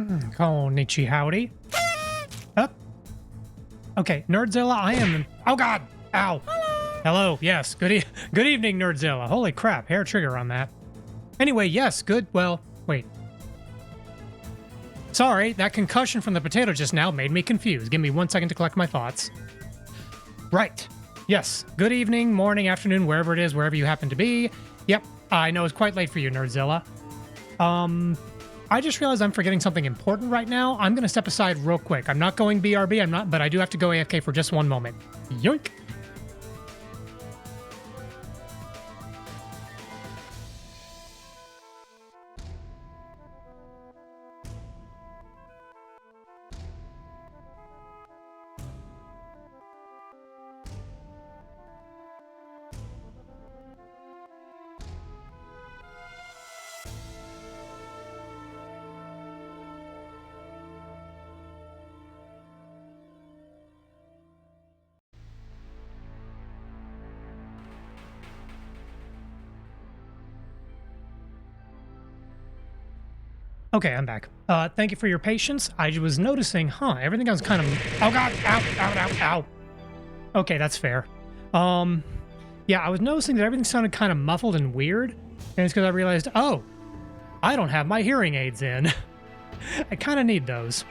Konnichi howdy. Up. Okay, Nerdzilla, I am... Oh god! Ow! Hello, yes. Good evening, Nerdzilla. Holy crap, hair trigger on that. Anyway, yes, good... Well, wait. Sorry, that concussion from the potato just now made me confused. Give me 1 second to collect my thoughts. Right. Yes. Good evening, morning, afternoon, wherever it is, wherever you happen to be. Yep, I know it's quite late for you, Nerdzilla. I just realized I'm forgetting something important right now. I'm going to step aside real quick. I'm not going BRB, but I do have to go AFK for just 1 moment. Yoink! Okay, I'm back. Thank you for your patience. I was noticing, everything was kind of... Oh god! Ow! Ow! Ow! Ow! Okay, that's fair. Yeah, I was noticing that everything sounded kind of muffled and weird, and it's because I realized, oh, I don't have my hearing aids in. I kind of need those.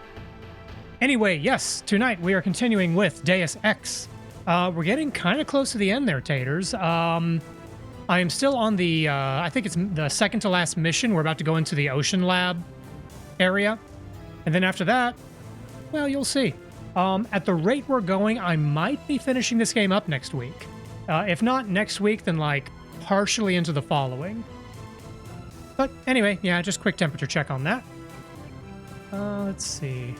Anyway, yes, tonight we are continuing with Deus Ex. We're getting kind of close to the end there, taters. I am still on the, I think it's the second to last mission. We're about to go into the ocean lab area. And then after that, well, you'll see. At the rate we're going, I might be finishing this game up next week. If not next week, then like partially into the following. But anyway, yeah, just quick temperature check on that. Let's see.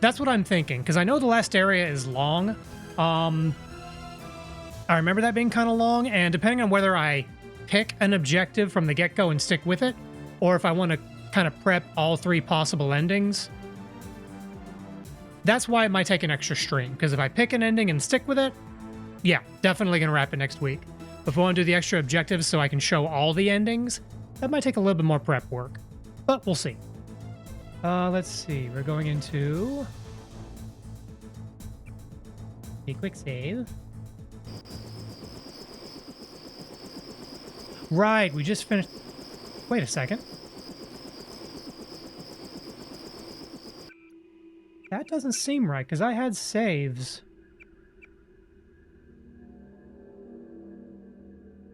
That's what I'm thinking, because I know the last area is long. I remember that being kind of long, and depending on whether I pick an objective from the get-go and stick with it, or if I want to kind of prep all 3 possible endings, that's why it might take an extra stream, because if I pick an ending and stick with it, yeah, definitely going to wrap it next week. But if I want to do the extra objectives so I can show all the endings, that might take a little bit more prep work. But we'll see. Let's see. We're going into a quick save. Right, we just finished... Wait a second. That doesn't seem right, because I had saves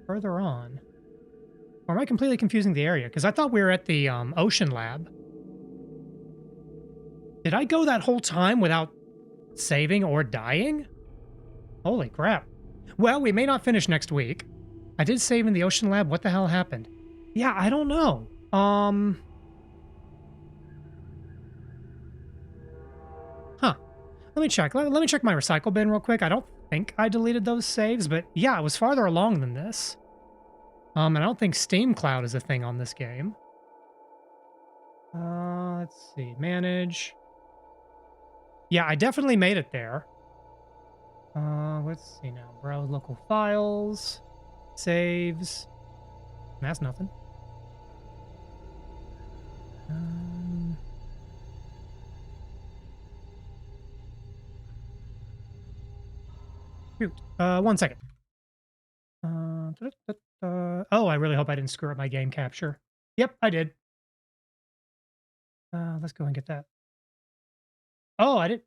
further on. Or am I completely confusing the area? Because I thought we were at the ocean lab. Did I go that whole time without saving or dying? Holy crap. Well, we may not finish next week. I did save in the ocean lab. What the hell happened? Yeah, I don't know. Let me check. Let me check my recycle bin real quick. I don't think I deleted those saves, but yeah, it was farther along than this. And I don't think Steam Cloud is a thing on this game. Let's see. Manage. Yeah, I definitely made it there. Let's see now. Browse local files. Saves. That's nothing. Shoot. 1 second. Oh, I really hope I didn't screw up my game capture. Yep, I did. Let's go and get that. Oh, I did.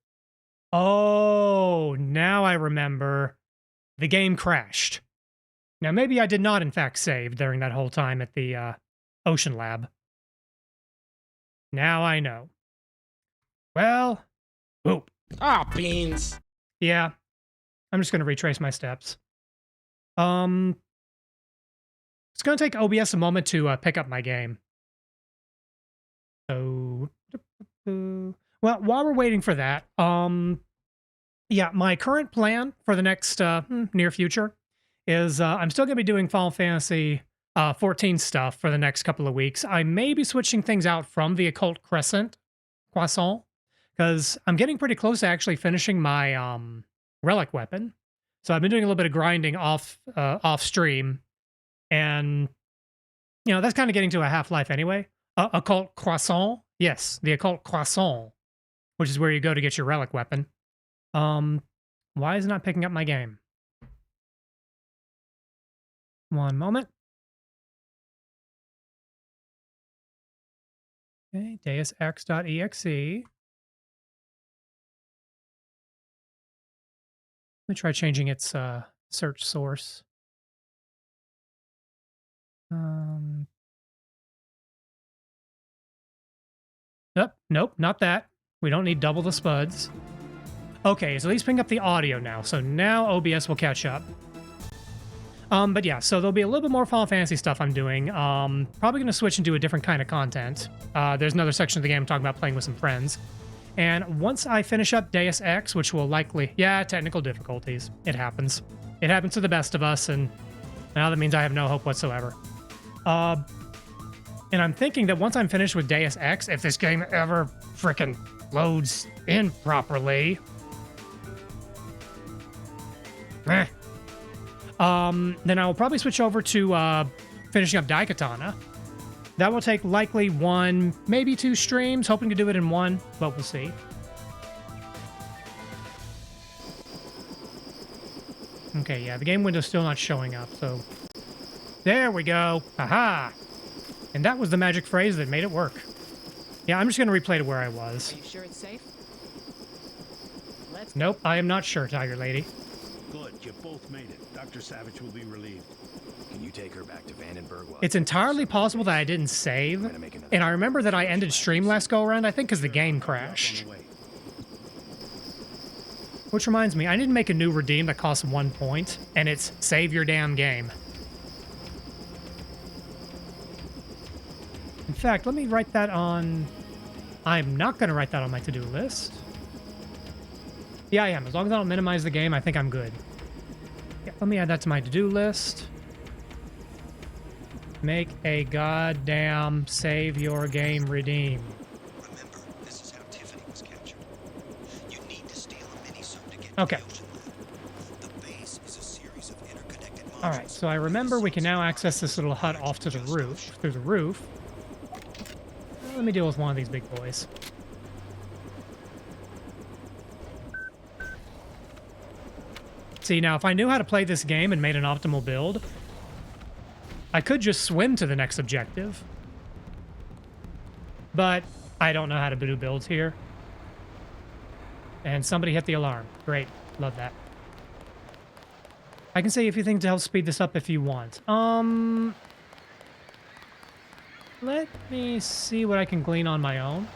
Oh, now I remember. The game crashed. Now, maybe I did not, in fact, save during that whole time at the ocean lab. Now I know. Well, whoop. Ah, beans. Yeah, I'm just going to retrace my steps. It's going to take OBS a moment to pick up my game. So, well, while we're waiting for that, yeah, my current plan for the next near future is I'm still going to be doing Final Fantasy 14 stuff for the next couple of weeks. I may be switching things out from the Occult Croissant, because I'm getting pretty close to actually finishing my relic weapon. So I've been doing a little bit of grinding off stream, and you know that's kind of getting to a half-life anyway. Occult Croissant Yes, the occult croissant, which is where you go to get your relic weapon. Um, why is it not picking up my game? One moment. Okay, deusx.exe. Let me try changing its search source. Um, nope, not that. We don't need double the spuds. Okay, it's at least picking up the audio now. So now OBS will catch up. But yeah, so there'll be a little bit more Final Fantasy stuff I'm doing. Probably going to switch and do a different kind of content. There's another section of the game I'm talking about playing with some friends. And once I finish up Deus Ex, which will likely... Yeah, technical difficulties. It happens. It happens to the best of us, and now that means I have no hope whatsoever. And I'm thinking that once I'm finished with Deus Ex, if this game ever frickin' loads in properly... then I will probably switch over to finishing up Daikatana. That will take likely 1, maybe 2 streams, hoping to do it in 1, but we'll see. Okay, yeah, the game window's still not showing up, so... There we go! Aha! And that was the magic phrase that made it work. Yeah, I'm just gonna replay to where I was. Are you sure it's safe? Nope, I am not sure, Tiger Lady. Good, you both made it. Dr. Savage will be relieved. Can you take her back to Vandenberg? It's entirely possible that I didn't save, and I remember that I ended stream last go-around, I think because the game crashed. Which reminds me, I need to make a new redeem that costs 1 point, and it's save your damn game. In fact, let me write that on... I'm not going to write that on my to-do list. Yeah, I am. As long as I don't minimize the game, I think I'm good. Yeah, let me add that to my to-do list. Make a goddamn save your game redeem. Remember, this is how Tiffany was captured. You need to steal a mini-suit to get Okay. to the ocean lab. The base is a series of interconnected modules. Alright, so I remember we can now access this little hut off to the roof, through the roof. Let me deal with one of these big boys. See, now if I knew how to play this game and made an optimal build, I could just swim to the next objective. But I don't know how to do builds here. And somebody hit the alarm. Great. Love that. I can say a few things to help speed this up if you want. Let me see what I can glean on my own.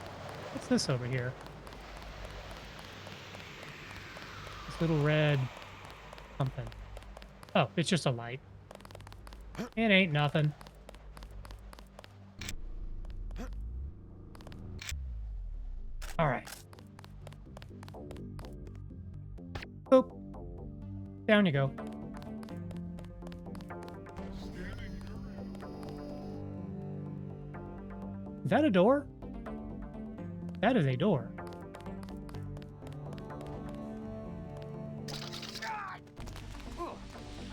What's this over here? This little red something. Oh, it's just a light. It ain't nothing. All right. Boop. Down you go. Is that a door? That is a door.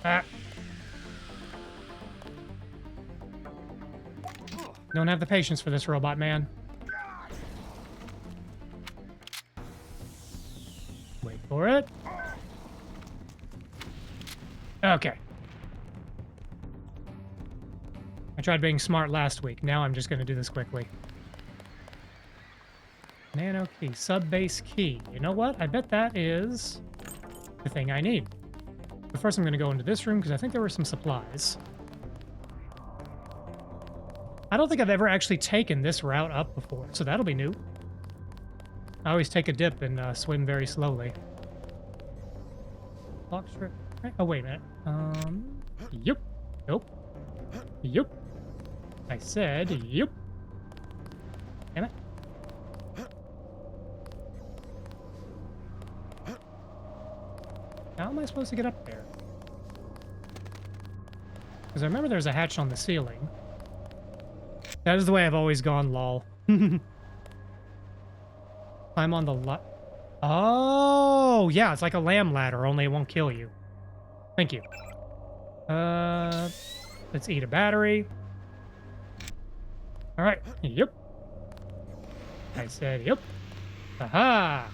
Ah. Don't have the patience for this robot, man. Wait for it. Okay. I tried being smart last week. Now I'm just going to do this quickly. Nano key. Sub-base key. You know what? I bet that is the thing I need. But first I'm going to go into this room because I think there were some supplies. I don't think I've ever actually taken this route up before, so that'll be new. I always take a dip and swim very slowly. Lock strip. Right. Oh, wait a minute. Yep. Nope. Yep. I said yep. Damn it. How am I supposed to get up there? Because I remember there's a hatch on the ceiling. That is the way I've always gone, lol. I'm on the Oh, yeah, it's like a lamb ladder, only it won't kill you. Thank you. Let's eat a battery. All right. Yep. I said, yep. Aha!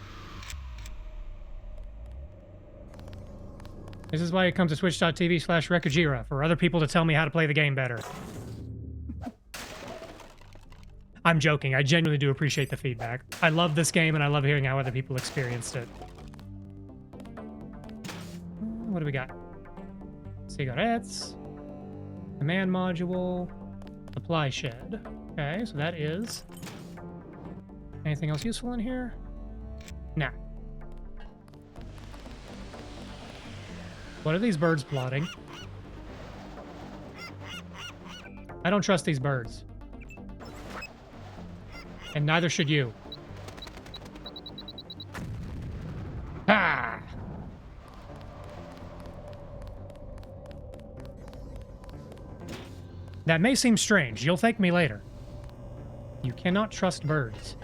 This is why it comes to twitch.tv/Rekajira, for other people to tell me how to play the game better. I'm joking. I genuinely do appreciate the feedback. I love this game, and I love hearing how other people experienced it. What do we got? Cigarettes. Command module. Supply shed. Okay, so that is... Anything else useful in here? Nah. What are these birds plotting? I don't trust these birds. And neither should you. Ha! That may seem strange. You'll thank me later. You cannot trust birds.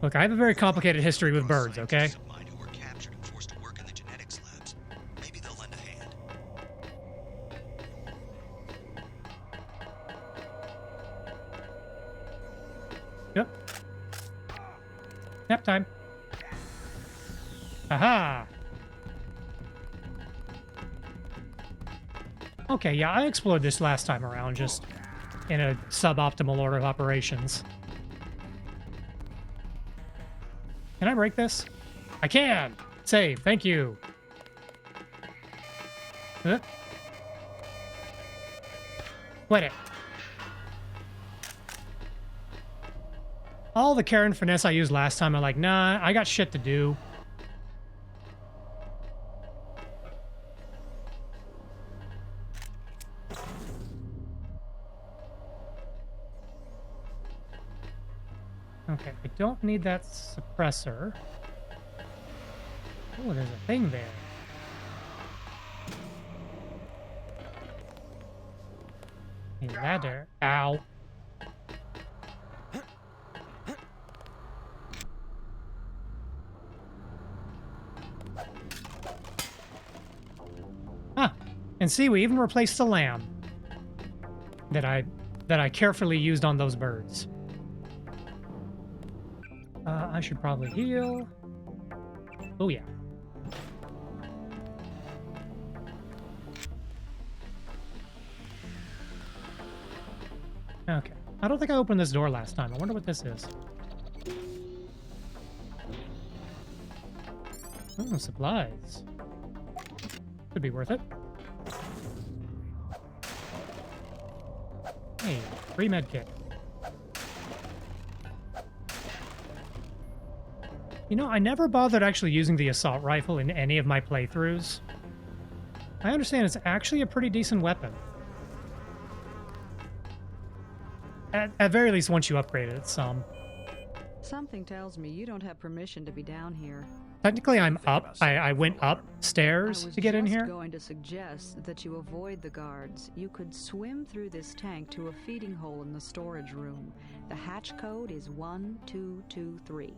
Look, I have a very complicated history with birds, okay? Scientists of mine who were captured and forced to work in the genetics labs. Maybe they'll lend a hand. Yep. Nap time. Aha! Okay, yeah, I explored this last time around, just in a suboptimal order of operations. Can I break this? I can! Save, thank you. Quit it. All the care and finesse I used last time, I'm like, nah, I got shit to do. Okay, I don't need that suppressor. Oh, there's a thing there. A ladder. Ow. Ah, and see, we even replaced the lamb that I carefully used on those birds. I should probably heal. Oh, yeah. Okay. I don't think I opened this door last time. I wonder what this is. Oh, supplies. Could be worth it. Hey, free med kit. You know, I never bothered actually using the assault rifle in any of my playthroughs. I understand it's actually a pretty decent weapon. At very least, once you upgrade it some. Something tells me you don't have permission to be down here. Technically, I'm up. I went upstairs to get in here. I was just going to suggest that you avoid the guards. You could swim through this tank to a feeding hole in the storage room. The hatch code is 1223.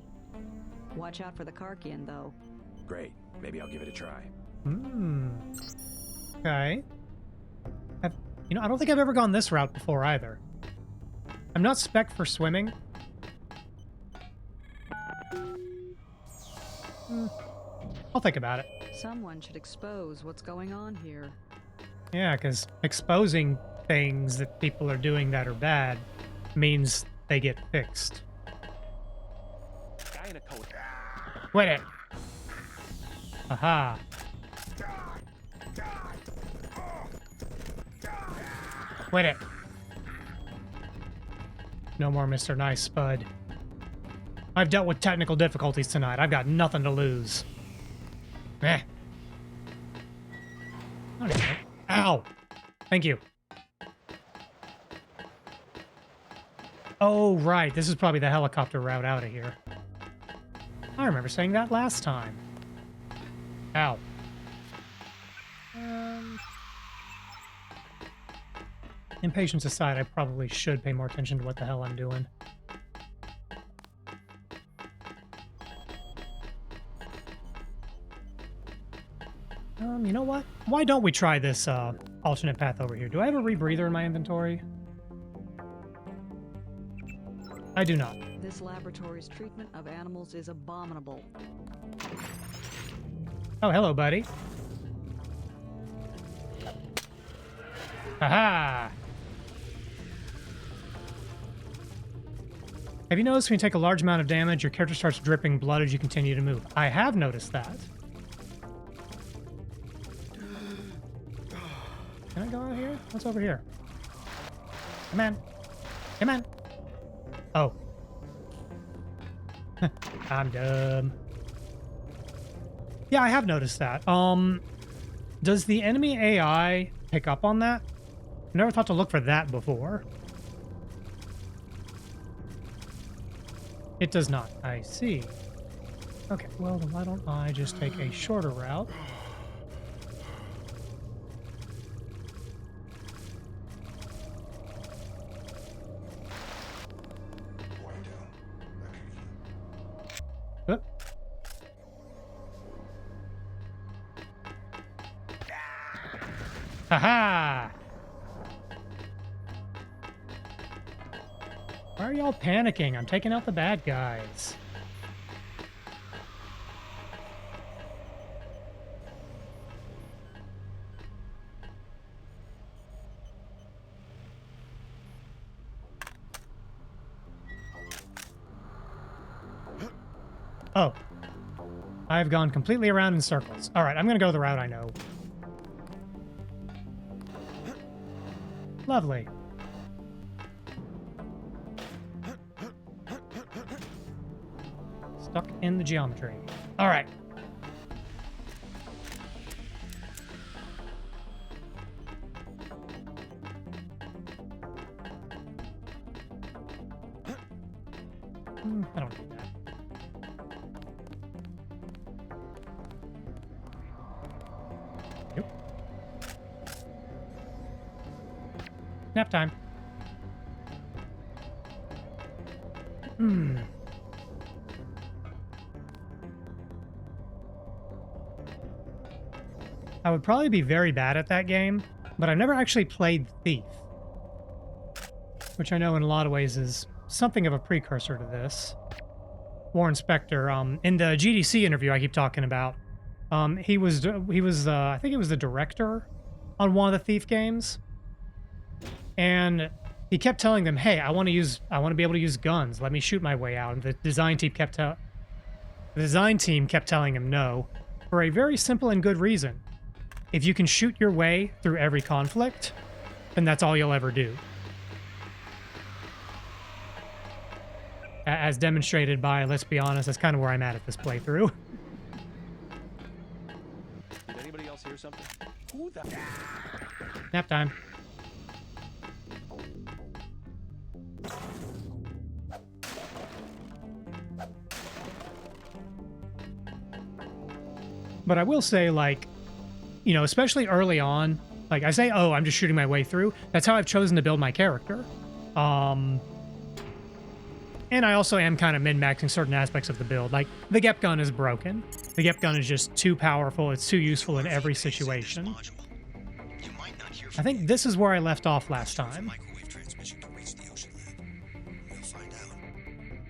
Watch out for the Karkian, though. Great. Maybe I'll give it a try. Hmm. Okay. You know, I don't think I've ever gone this route before either. I'm not spec'd for swimming. I'll think about it. Someone should expose what's going on here. Yeah, because exposing things that people are doing that are bad means they get fixed. Quit it. Aha. Quit it. No more Mr. Nice Spud. I've dealt with technical difficulties tonight. I've got nothing to lose. Eh. I don't even know. Ow! Thank you. Oh, right. This is probably the helicopter route out of here. I remember saying that last time. Ow. Impatience aside, I probably should pay more attention to what the hell I'm doing. You know what? Why don't we try this alternate path over here? Do I have a rebreather in my inventory? I do not. This laboratory's treatment of animals is abominable. Oh, hello, buddy. Haha! Have you noticed when you take a large amount of damage, your character starts dripping blood as you continue to move? I have noticed that. Can I go out here? What's over here? Come on. Come on. Oh. I'm dumb. Yeah, I have noticed that. Does the enemy AI pick up on that? I never thought to look for that before. It does not. I see. Okay, well, then why don't I just take a shorter route? Oop. Haha! Why are y'all panicking? I'm taking out the bad guys. Oh. I've gone completely around in circles. Alright, I'm gonna go the route I know. Lovely. Stuck in the geometry. Alright. I don't need that. Nope. Nap time. I would probably be very bad at that game, but I've never actually played Thief, which I know in a lot of ways is something of a precursor to this. Warren Spector, in the GDC interview I keep talking about, he was I think he was the director on one of the Thief games, and he kept telling them, "Hey, I want to be able to use guns. Let me shoot my way out." And the design team kept telling him no, for a very simple and good reason. If you can shoot your way through every conflict, then that's all you'll ever do. As demonstrated by, let's be honest, that's kind of where I'm at this playthrough. Did anybody else hear something? Who the... Nap time. But I will say, like, you know, especially early on, like I say, oh, I'm just shooting my way through. That's how I've chosen to build my character. And I also am kind of min-maxing certain aspects of the build. Like, the Gep gun is broken. The Gep gun is just too powerful. It's too useful in every situation. I think this is where I left off last time.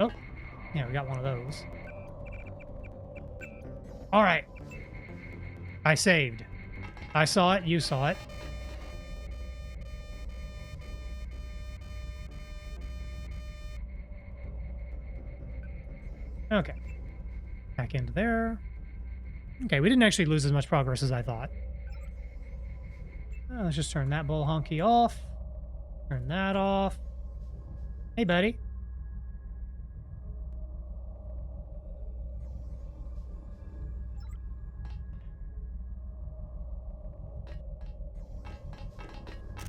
Oh, yeah, we got one of those. All right. I saved. I saw it. You saw it. Okay. Back into there. Okay, we didn't actually lose as much progress as I thought. Let's just turn that bull honky off. Turn that off. Hey, buddy.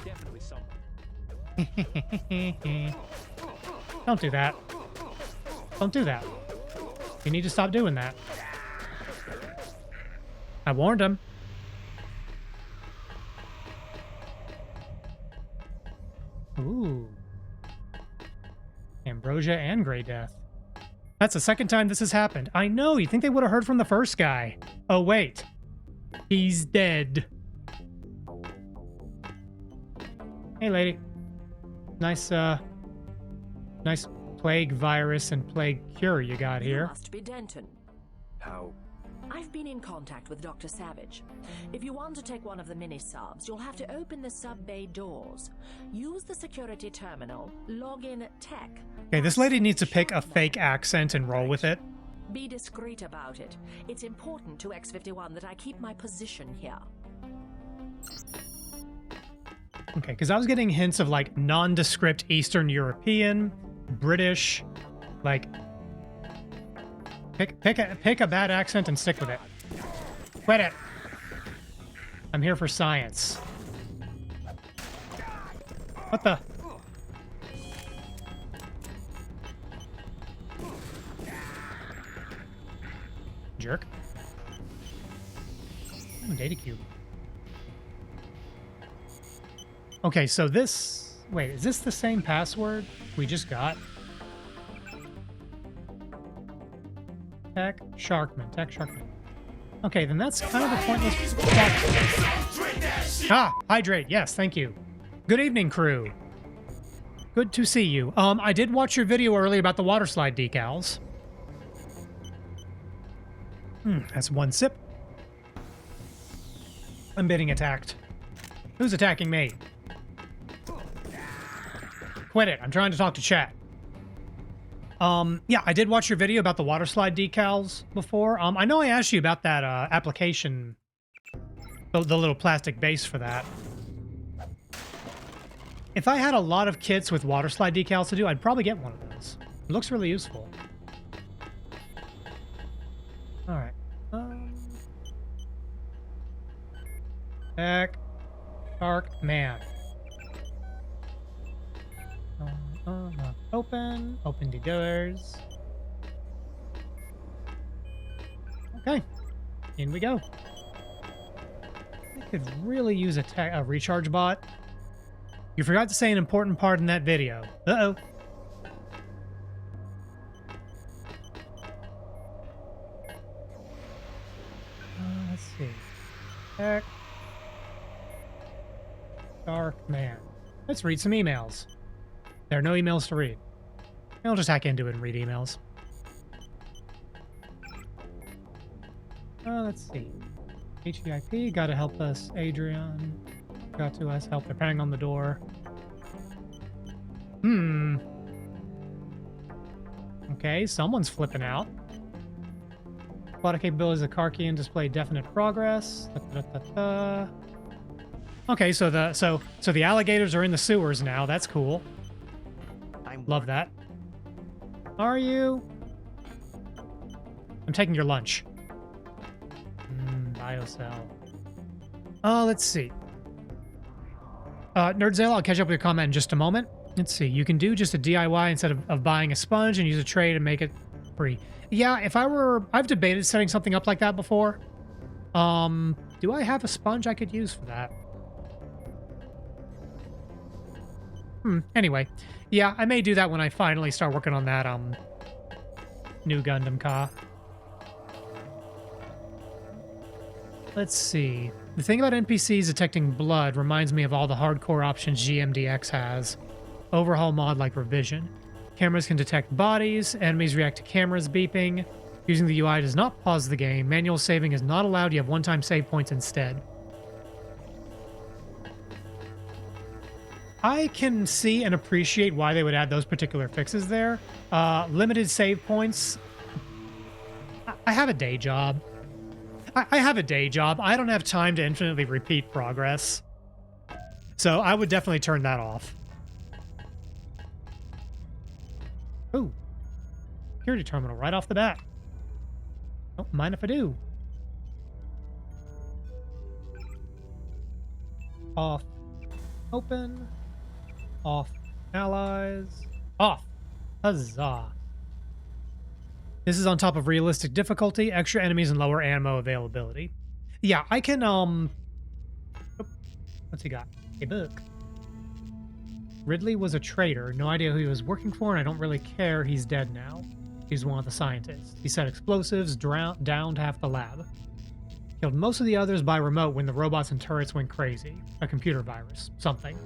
Definitely something. Don't do that. Don't do that. You need to stop doing that. I warned him. Ooh. Ambrosia and Grey Death. That's the second time this has happened. I know, you'd think they would have heard from the first guy. Oh, wait. He's dead. Hey, lady. Nice plague virus and plague cure you got You here. must be Denton. How? I've been in contact with Dr. Savage. If you want to take one of the mini-subs, you'll have to open the sub bay doors. Use the security terminal, log in tech. Okay, this lady needs to pick a fake accent and roll with it. Be discreet about it. It's important to X-51 that I keep my position here. Okay, because I was getting hints of like nondescript Eastern European, British, like pick a bad accent and stick with it. Quit it. I'm here for science. What the? Jerk. Oh, data cube. Okay, so this... Wait, is this the same password we just got? Tech Sharkman. Okay, then that's kind of a pointless... Ah, hydrate. Yes, thank you. Good evening, crew. Good to see you. I did watch your video earlier about the water slide decals. That's one sip. I'm being attacked. Who's attacking me? Quit it. I'm trying to talk to chat. Yeah, I did watch your video about the water slide decals before. I know I asked you about that application, the little plastic base for that. If I had a lot of kits with water slide decals to do, I'd probably get one of those. It looks really useful. All right. Heck. Dark man. Open the doors. Okay, in we go. I could really use a recharge bot. You forgot to say an important part in that video. Uh-oh. Let's see. Heck. Dark man. Let's read some emails. There are no emails to read. I'll just hack into it and read emails. Let's see. HEIP, gotta help us. Adrian, got to us. Help. They're banging on the door. Okay, someone's flipping out. Aquatic capabilities of car key and display definite progress. Okay, so the alligators are in the sewers now. That's cool. Love that. Are you? I'm taking your lunch. Biocell. Let's see. Nerdzale, I'll catch up with your comment in just a moment. Let's see. You can do just a DIY instead of buying a sponge and use a tray to make it free. Yeah, I've debated setting something up like that before. Do I have a sponge I could use for that? Anyway. Yeah, I may do that when I finally start working on that, new Gundam car. Let's see. The thing about NPCs detecting blood reminds me of all the hardcore options GMDX has. Overhaul mod like Revision. Cameras can detect bodies, enemies react to cameras beeping. Using the UI does not pause the game. Manual saving is not allowed, you have one-time save points instead. I can see and appreciate why they would add those particular fixes there. Limited save points. I have a day job. I have a day job. I don't have time to infinitely repeat progress. So I would definitely turn that off. Ooh. Security terminal right off the bat. Don't mind if I do. Off. Open. Off. Allies. Off. Huzzah. This is on top of realistic difficulty, extra enemies, and lower ammo availability. Yeah, I can, what's he got? A book. Ridley was a traitor. No idea who he was working for, and I don't really care. He's dead now. He's one of the scientists. He set explosives, downed half the lab. Killed most of the others by remote when the robots and turrets went crazy. A computer virus. Something.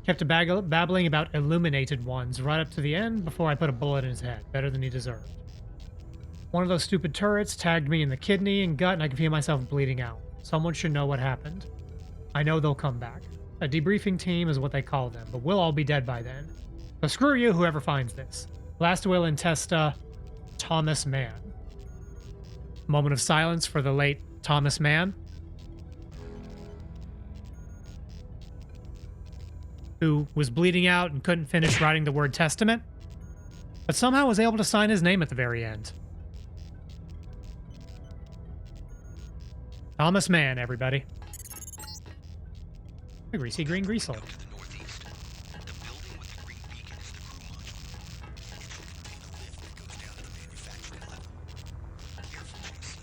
Kept babbling about illuminated ones right up to the end before I put a bullet in his head. Better than he deserved. One of those stupid turrets tagged me in the kidney and gut, and I can feel myself bleeding out. Someone should know what happened. I know they'll come back. A debriefing team is what they call them, but we'll all be dead by then. So screw you, whoever finds this. Last will in Testa, Thomas Mann. Moment of silence for the late Thomas Mann, who was bleeding out and couldn't finish writing the word testament, but somehow was able to sign his name at the very end. Thomas Mann, everybody. A greasy green greasel. To the northeast. The building with the green beacon is the crew module. It should contain a lift that goes down to the manufacturing level. Careful, JC.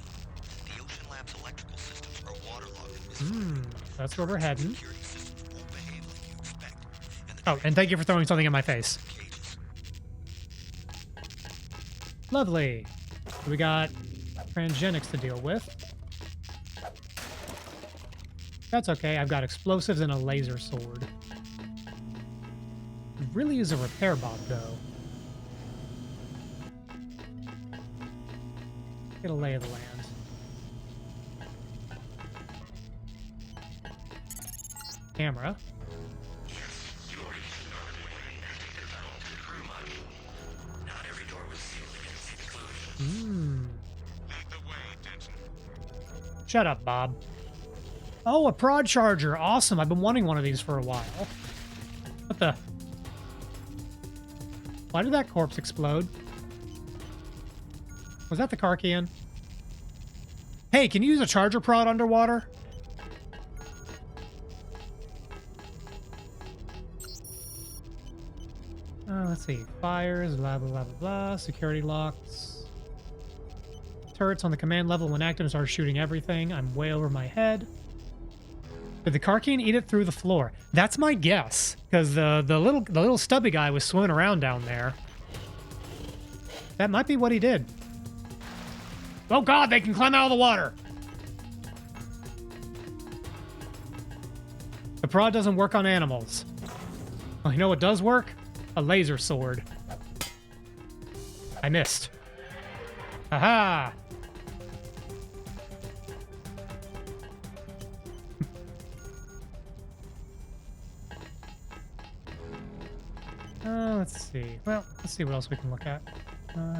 The Ocean Lab's electrical systems are waterlogged in this area. That's where we're heading. Security systems won't behave like you expect. And the Oh, and thank you for throwing something in my face. cages. Lovely. We got transgenics to deal with. That's okay, I've got explosives and a laser sword. It really is a repair bot, though. Get a lay of the land. Camera. Shut up, Bob. Oh, a prod charger. Awesome. I've been wanting one of these for a while. What the? Why did that corpse explode? Was that the Karkian? Hey, can you use a charger prod underwater? Let's see. Fires, blah, blah, blah, blah, blah. Security locks. Turrets on the command level when active start shooting everything. I'm way over my head. Did the Karkian eat it through the floor? That's my guess, because the little stubby guy was swimming around down there. That might be what he did. Oh God, they can climb out of the water. The prod doesn't work on animals. Oh, you know what does work? A laser sword. I missed. Aha! Let's see. Well, let's see what else we can look at.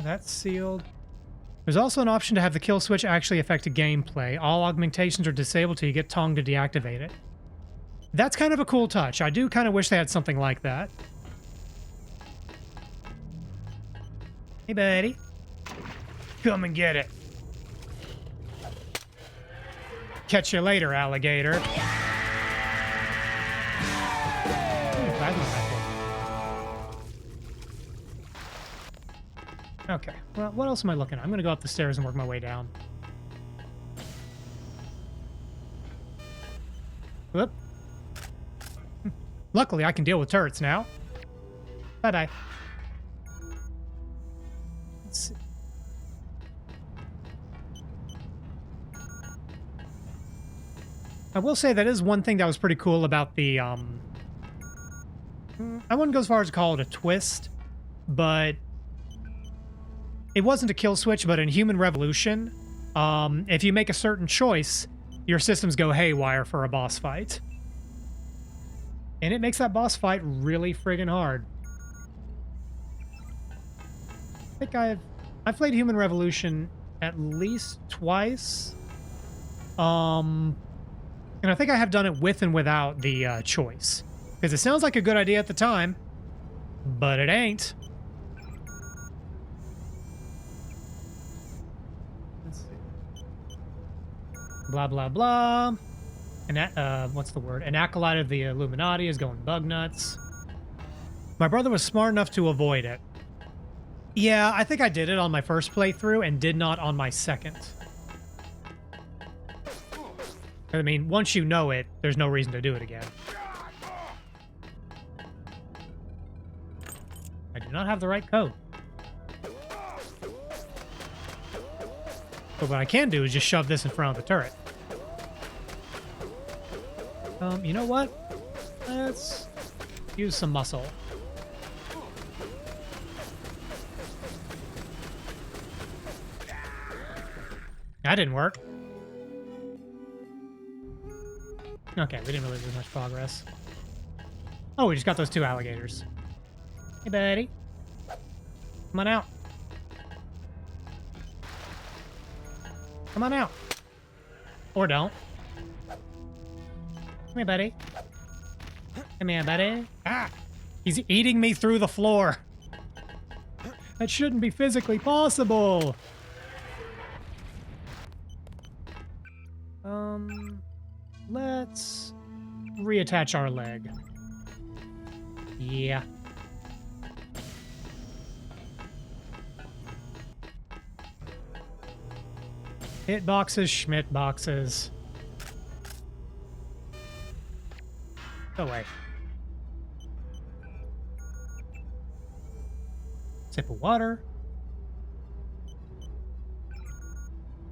That's sealed. There's also an option to have the kill switch actually affect gameplay. All augmentations are disabled till you get Tong to deactivate it. That's kind of a cool touch. I do kind of wish they had something like that. Hey, buddy. Come and get it. Catch you later, alligator. Ooh, plasma rifle. Okay, well, what else am I looking at? I'm going to go up the stairs and work my way down. Whoop. Luckily, I can deal with turrets now. Bye-bye. Let's see. I will say that is one thing that was pretty cool about the, I wouldn't go as far as to call it a twist, but it wasn't a kill switch, but in Human Revolution, if you make a certain choice, your systems go haywire for a boss fight. And it makes that boss fight really friggin' hard. I think I've played Human Revolution at least twice. And I think I have done it with and without the choice. Because it sounds like a good idea at the time, but it ain't. Let's see. Blah, blah, blah. And what's the word? An acolyte of the Illuminati is going bug nuts. My brother was smart enough to avoid it. Yeah, I think I did it on my first playthrough and did not on my second. I mean, once you know it, there's no reason to do it again. I do not have the right code. But what I can do is just shove this in front of the turret. You know what? Let's Use some muscle. That didn't work. Okay, we didn't really lose much progress. Oh, we just got those 2 alligators. Hey, buddy. Come on out. Come on out. Or don't. Come here, buddy. Come here, buddy. Ah! He's eating me through the floor. That shouldn't be physically possible. Let's reattach our leg. Yeah. Hit boxes, Schmidt boxes. Go away. Sip of water.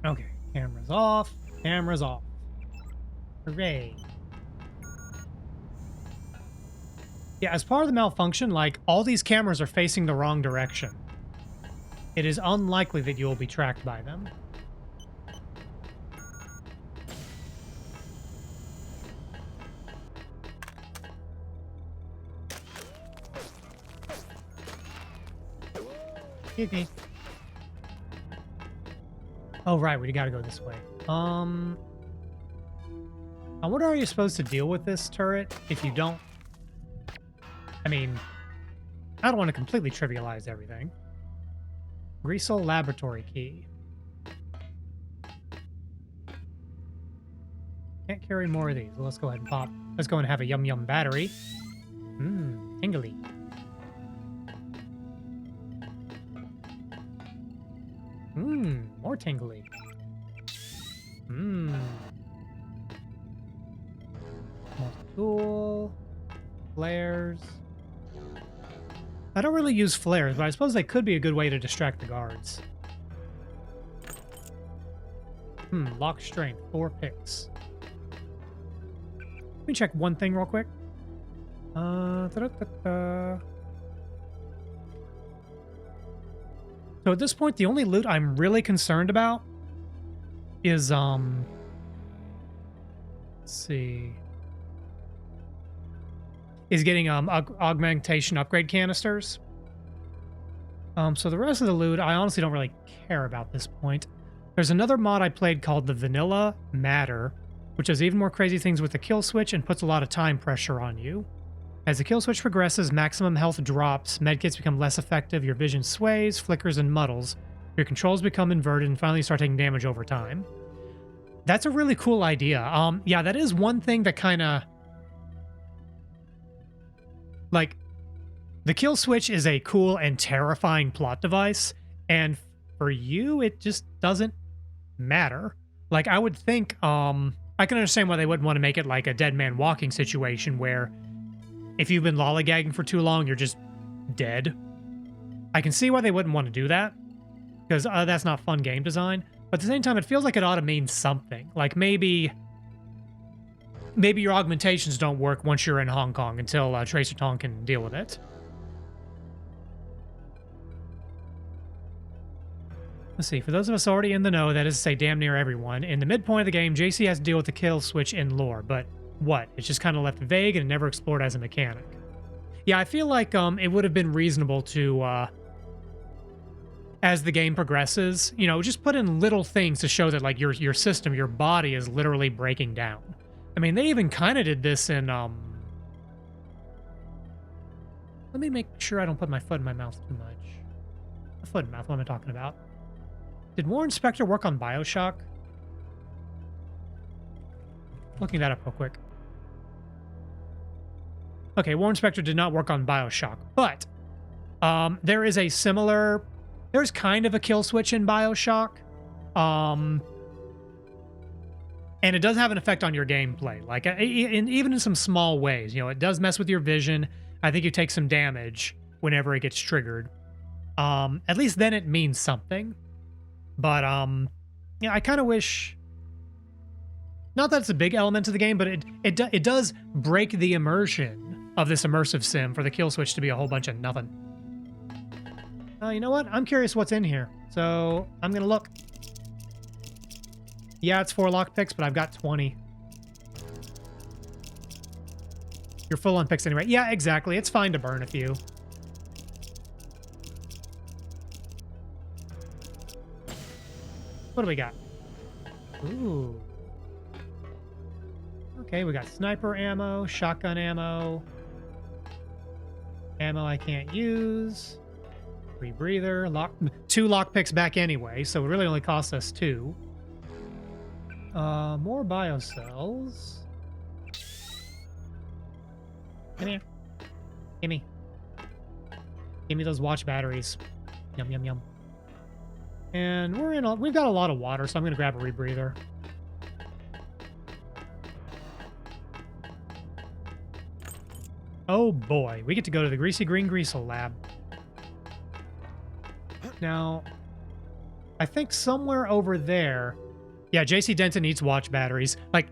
Okay, camera's off. Camera's off. Hooray. Yeah, as part of the malfunction, like, all these cameras are facing the wrong direction. It is unlikely that you will be tracked by them. Excuse me. Oh, right, we gotta go this way. I wonder how you're supposed to deal with this turret if you don't... I mean, I don't want to completely trivialize everything. Greasel laboratory key. Can't carry more of these. Well, let's go ahead and pop. Let's go and have a yum yum battery. Mmm, tingly. Mmm, more tingly. Mmm. More tool. Flares. I don't really use flares, but I suppose they could be a good way to distract the guards. Lock strength, 4 picks. Let me check one thing real quick. So at this point, the only loot I'm really concerned about is, let's see, is getting augmentation upgrade canisters. So the rest of the loot, I honestly don't really care about at this point. There's another mod I played called the Vanilla Matter, which does even more crazy things with the kill switch and puts a lot of time pressure on you. As the kill switch progresses, maximum health drops, medkits become less effective, your vision sways, flickers, and muddles. Your controls become inverted and finally start taking damage over time. That's a really cool idea. Yeah, that is one thing that kind of... Like, the kill switch is a cool and terrifying plot device, and for you, it just doesn't matter. Like, I would think, I can understand why they wouldn't want to make it like a dead man walking situation where if you've been lollygagging for too long, you're just dead. I can see why they wouldn't want to do that, because that's not fun game design. But at the same time, it feels like it ought to mean something. Like maybe your augmentations don't work once you're in Hong Kong until Tracer Tong can deal with it. Let's see, for those of us already in the know, that is to say damn near everyone, in the midpoint of the game, JC has to deal with the kill switch in lore, but what? It's just kind of left vague and never explored as a mechanic. Yeah, I feel like it would have been reasonable to, as the game progresses, you know, just put in little things to show that, like, your system, your body is literally breaking down. I mean, they even kind of did this in, let me make sure I don't put my foot in my mouth too much. A foot in mouth, what am I talking about? Did Warren Spector work on BioShock? Looking that up real quick. Okay, Warren Spector did not work on BioShock, but there is a similar... There's kind of a kill switch in BioShock. And it does have an effect on your gameplay, like even in some small ways. You know, it does mess with your vision. I think you take some damage whenever it gets triggered. At least then it means something. But yeah, I kind of wish. Not that it's a big element to the game, but it does break the immersion of this immersive sim for the kill switch to be a whole bunch of nothing. You know what? I'm curious what's in here. So I'm going to look. Yeah, it's 4 lockpicks, but I've got 20. You're full on picks anyway. Yeah, exactly. It's fine to burn a few. What do we got? Ooh. Okay, we got sniper ammo, shotgun ammo, ammo I can't use, rebreather, 2 lockpicks back anyway, so it really only costs us 2. More biocells. Come here. Gimme. Give me those watch batteries. Yum, yum, yum. And we've got a lot of water, so I'm going to grab a rebreather. Oh boy, we get to go to the Greasy Green Greasel lab. Now, I think somewhere over there... Yeah, JC Denton needs watch batteries. Like,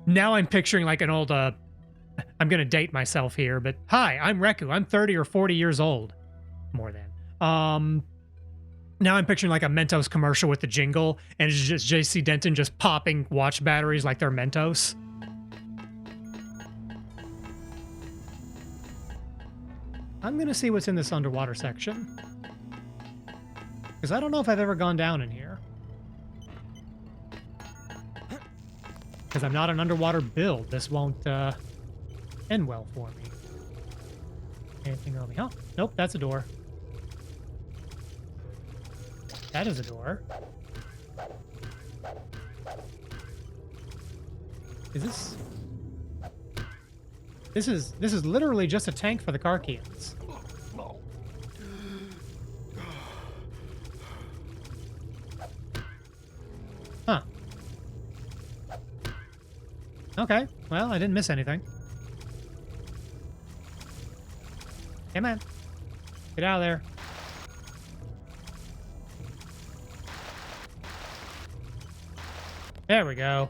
now I'm picturing like an old... I'm going to date myself here, but hi, I'm Reku. I'm 30 or 40 years old. More than. Now I'm picturing like a Mentos commercial with the jingle, and it's just JC Denton just popping watch batteries like they're Mentos. I'm going to see what's in this underwater section. Because I don't know if I've ever gone down in here. Because I'm not an underwater build. This won't end well for me. Anything over here? Oh, nope, that's a door. That is a door. Is this... This is literally just a tank for the Karkians. Huh. Okay, well, I didn't miss anything. Come on. Get out of there. There we go.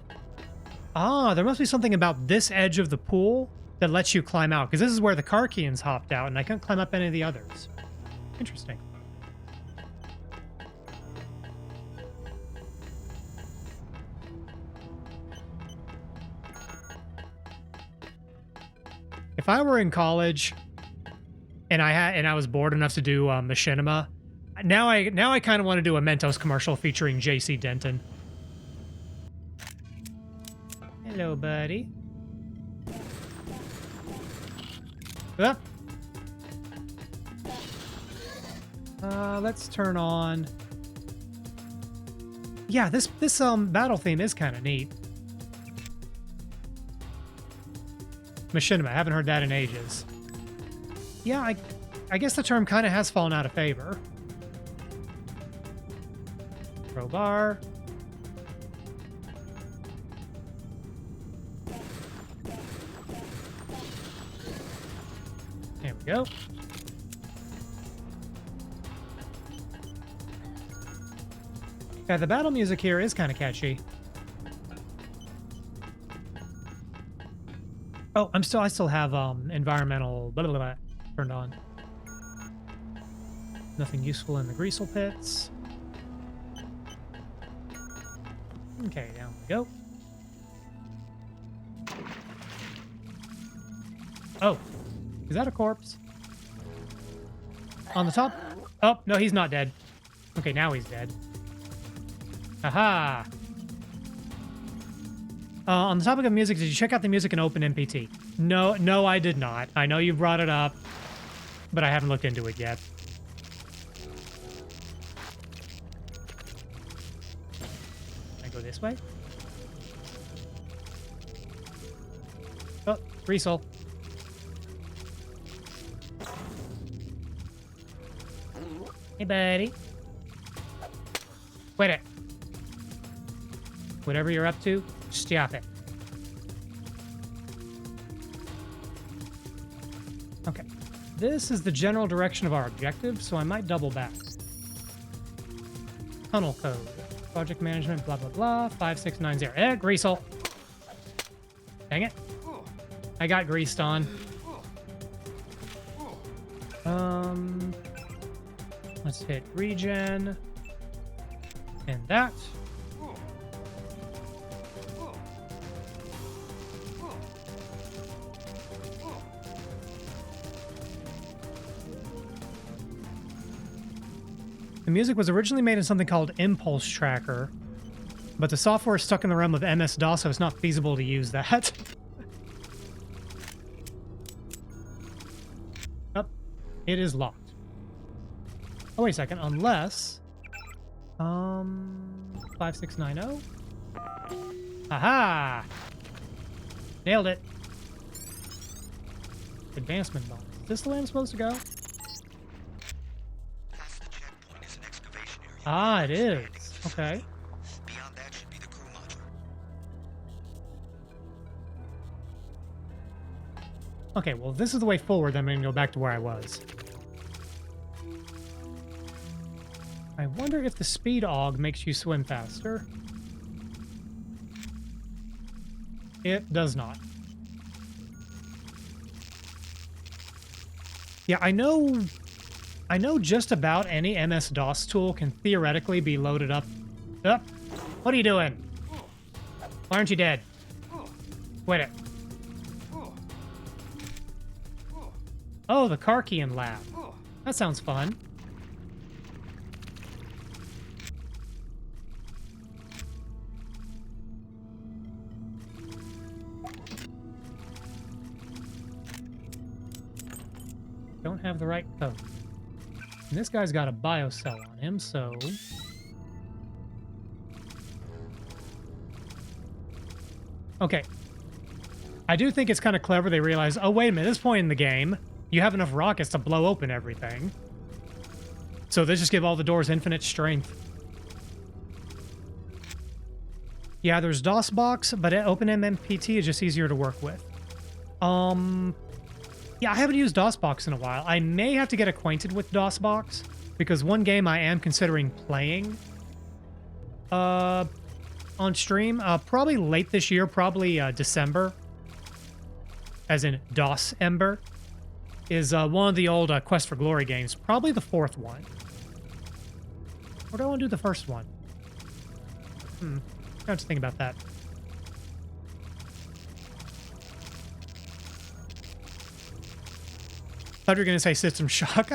Ah, there must be something about this edge of the pool that lets you climb out, because this is where the Karkians hopped out, and I couldn't climb up any of the others. Interesting. If I were in college and I was bored enough to do machinima, now I kind of want to do a Mentos commercial featuring JC Denton. Hello, buddy. Let's turn on. Yeah, this battle theme is kind of neat. Machinima, I haven't heard that in ages. Yeah, I guess the term kind of has fallen out of favor. Crowbar. There we go. Yeah, the battle music here is kind of catchy. Oh, I still have environmental blah, blah, blah, turned on. Nothing useful in the greasel pits. Okay, down we go. Oh, is that a corpse? On the top? Oh, no, he's not dead. Okay, now he's dead. Aha! On the topic of music, did you check out the music in OpenMPT? No, I did not. I know you brought it up, but I haven't looked into it yet. Can I go this way? Oh, Greasel. Hey, buddy. Quit it. Whatever you're up to, stop it. Okay. This is the general direction of our objective, so I might double back. Tunnel code. Project management, blah, blah, blah. 5690. Greasel. Dang it. I got greased on. Let's hit regen. And that. The music was originally made in something called Impulse Tracker, but the software is stuck in the realm of MS-DOS, so it's not feasible to use that. Oh, it is locked. Oh, wait a second. Unless... 5690? Aha! Nailed it. Advancement bonus. Is this the way I'm supposed to go? Past the checkpoint is an excavation area. Ah, it is. Okay. Beyond that should be the crew module. Okay, well, if this is the way forward, then I'm going to go back to where I was. I wonder if the speed aug makes you swim faster. It does not. Yeah, I know just about any MS-DOS tool can theoretically be loaded up. What are you doing? Why aren't you dead? Wait it. Oh, the Karkian lab. That sounds fun. Don't have the right code. And this guy's got a biocell on him, so... Okay. I do think it's kind of clever they realize, oh, wait a minute, at this point in the game, you have enough rockets to blow open everything. So they just give all the doors infinite strength. Yeah, there's DOSBox, but OpenMMPT is just easier to work with. Yeah, I haven't used DOSBox in a while. I may have to get acquainted with DOSBox, because one game I am considering playing on stream, probably late this year, probably December, as in DOS Ember, is one of the old Quest for Glory games, probably the fourth one. Or do I want to do the first one? I have to think about that. Thought you were going to say System Shock.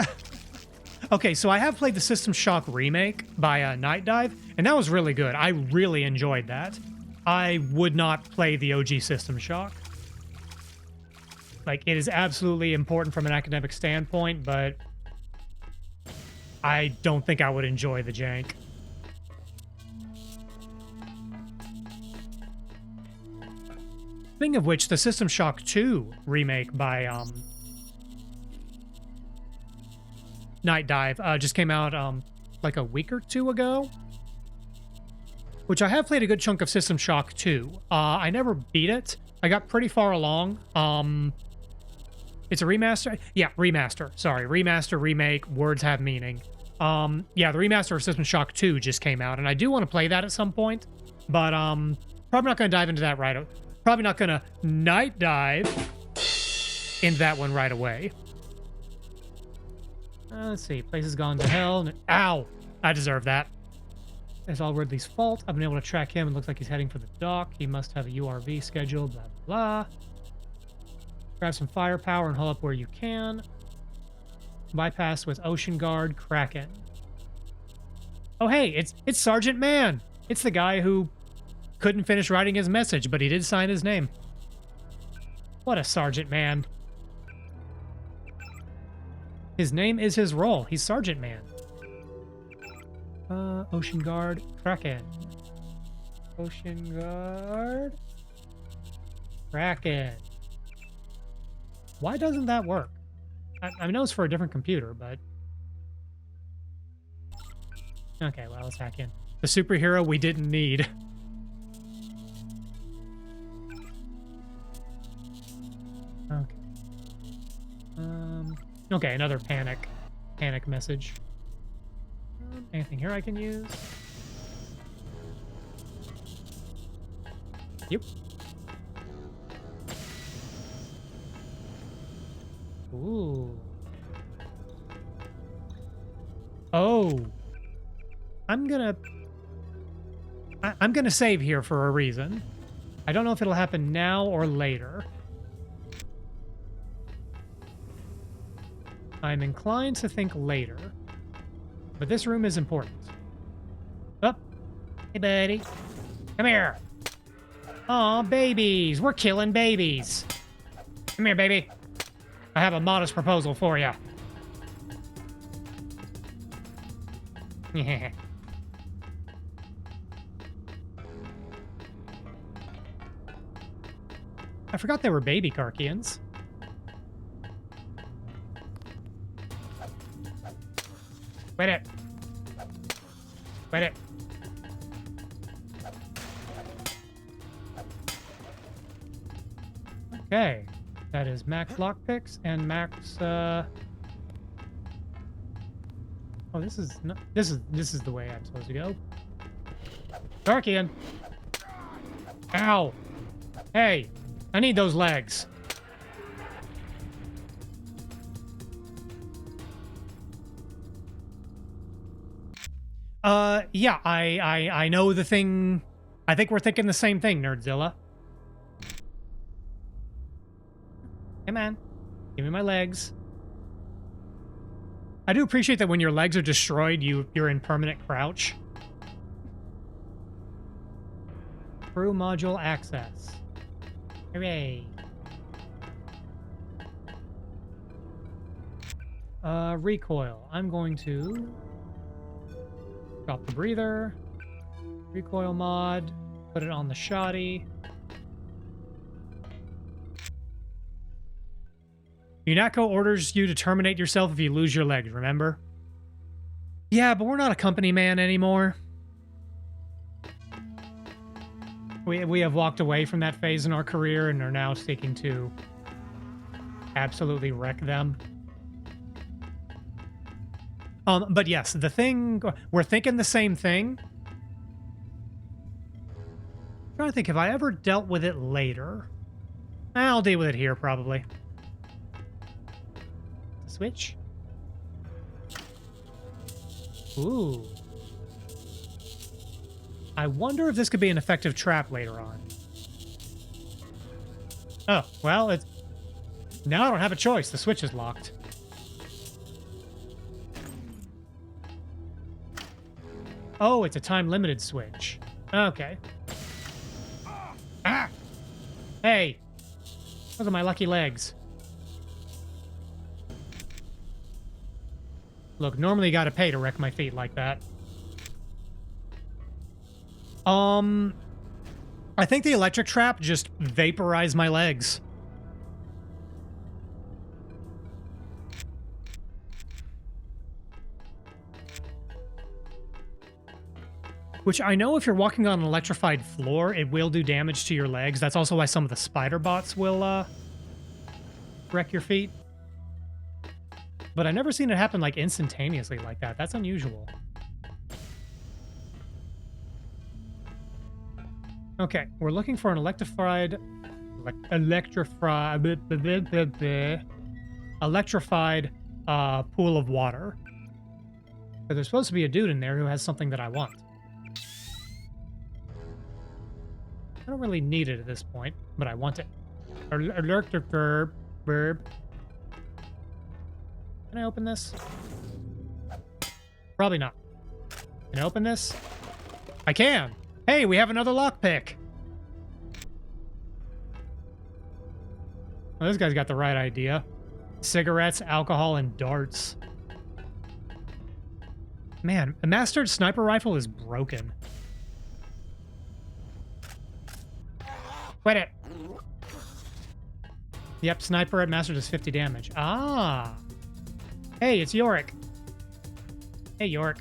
Okay, so I have played the System Shock remake by Night Dive, and that was really good. I really enjoyed that. I would not play the OG System Shock. Like, it is absolutely important from an academic standpoint, but I don't think I would enjoy the jank. Speaking of which, the System Shock 2 remake by Night Dive just came out like a week or two ago, which I have played a good chunk of System Shock 2. I never beat it. I got pretty far along. It's a remaster? Yeah, remaster. Sorry, remaster, remake, words have meaning. Yeah, the remaster of System Shock 2 just came out, and I do want to play that at some point, but probably not going to dive into that right. Probably not going to night dive into that one right away. Let's see. Place has gone to hell. Ow! I deserve that. It's all Ridley's fault. I've been able to track him. It looks like he's heading for the dock. He must have a URV scheduled. Blah, blah, blah. Grab some firepower and hull up where you can. Bypass with Ocean Guard Kraken. Oh, hey, it's Sergeant Man. It's the guy who couldn't finish writing his message, but he did sign his name. What a Sergeant Man. His name is his role. He's Sergeant Man. Ocean Guard Kraken. Ocean Guard Kraken. Why doesn't that work? I know it's for a different computer, but... Okay, well, let's hack in. The superhero we didn't need. Okay. Okay, another panic message. Anything here I can use? Yep. Ooh. Oh. I'm gonna save here for a reason. I don't know if it'll happen now or later. I'm inclined to think later. But this room is important. Oh. Hey, buddy. Come here. Aw, babies. We're killing babies. Come here, baby. I have a modest proposal for you. Yeah. I forgot they were baby Karkians. Wait it. Wait it. Okay. That is max lockpicks and max, Oh, this is not... This is the way I'm supposed to go. Karkian! Ow! Hey! I need those legs. Yeah, I know the thing. I think we're thinking the same thing, Nerdzilla. Hey, man. Give me my legs. I do appreciate that when your legs are destroyed, you're in permanent crouch. Crew module access. Hooray. Recoil. I'm going to drop the breather. Recoil mod. Put it on the shoddy. UNATCO orders you to terminate yourself if you lose your legs, remember? Yeah, but we're not a company man anymore. We have walked away from that phase in our career and are now seeking to absolutely wreck them. But yes, the thing... We're thinking the same thing. I'm trying to think, have I ever dealt with it later? I'll deal with it here, probably. Switch. Ooh. I wonder if this could be an effective trap later on. Oh, well, it's... Now I don't have a choice. The switch is locked. Oh, it's a time-limited switch. Okay. Ah! Hey! Those are my lucky legs. Look, normally you gotta pay to wreck my feet like that. I think the electric trap just vaporized my legs. Which I know if you're walking on an electrified floor, it will do damage to your legs. That's also why some of the spider bots will, wreck your feet. But I've never seen it happen, like, instantaneously like that. That's unusual. Okay, we're looking for an electrified pool of water. But there's supposed to be a dude in there who has something that I want. I don't really need it at this point, but I want it. Electric verb. Can I open this? Probably not. Can I open this? I can! Hey, we have another lockpick! Well, this guy's got the right idea. Cigarettes, alcohol, and darts. Man, a mastered sniper rifle is broken. Quit it! Yep, sniper at master does 50 damage. Ah! Hey, it's Yorick. Hey, Yorick.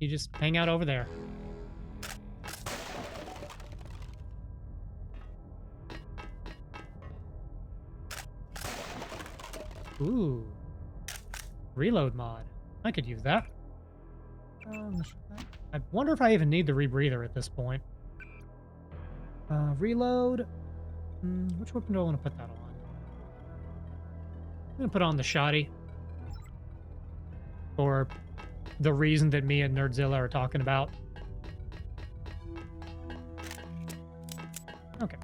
You just hang out over there. Ooh. Reload mod. I could use that. I wonder if I even need the rebreather at this point. Reload. Which weapon do I want to put that on? I'm going to put on the shoddy. or the reason that me and Nerdzilla are talking about. Okay.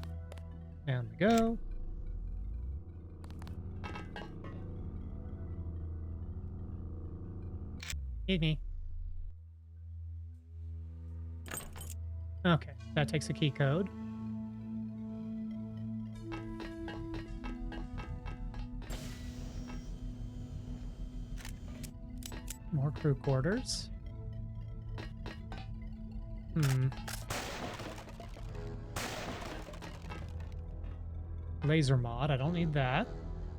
Down we go. Excuse me. Okay, that takes a key code. More crew quarters. Laser mod. I don't need that.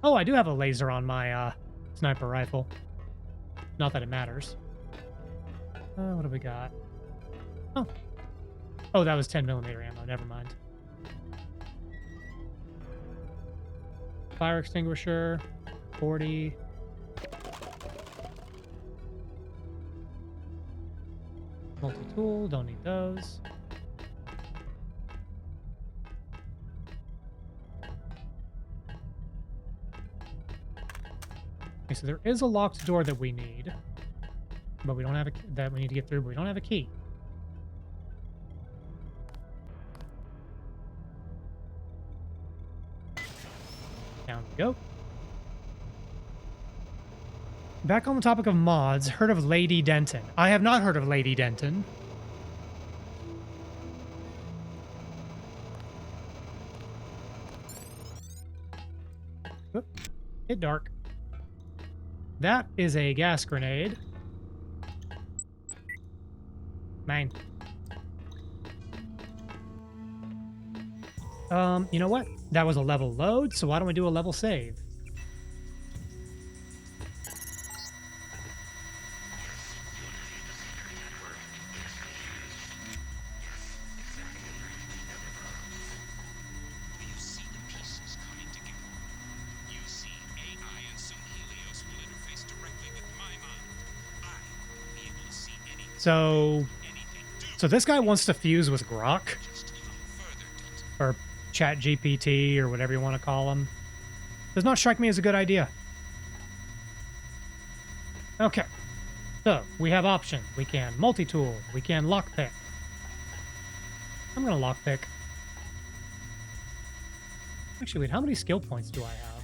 Oh, I do have a laser on my sniper rifle. Not that it matters. What do we got? Oh. Oh, that was 10mm ammo. Never mind. Fire extinguisher. 40. Multi-tool. Don't need those. Okay, so there is a locked door that we need, but we don't have a that we need to get through, but we don't have a key. Down we go. Back on the topic of mods, heard of Lady Denton? I have not heard of Lady Denton. Oop, get dark. That is a gas grenade. Mine. You know what? That was a level load, so why don't we do a level save? So this guy wants to fuse with Grok, or Chat GPT, or whatever you want to call him. Does not strike me as a good idea. Okay, so we have options. We can multi-tool. We can lockpick. I'm gonna lockpick. Actually, wait, how many skill points do I have?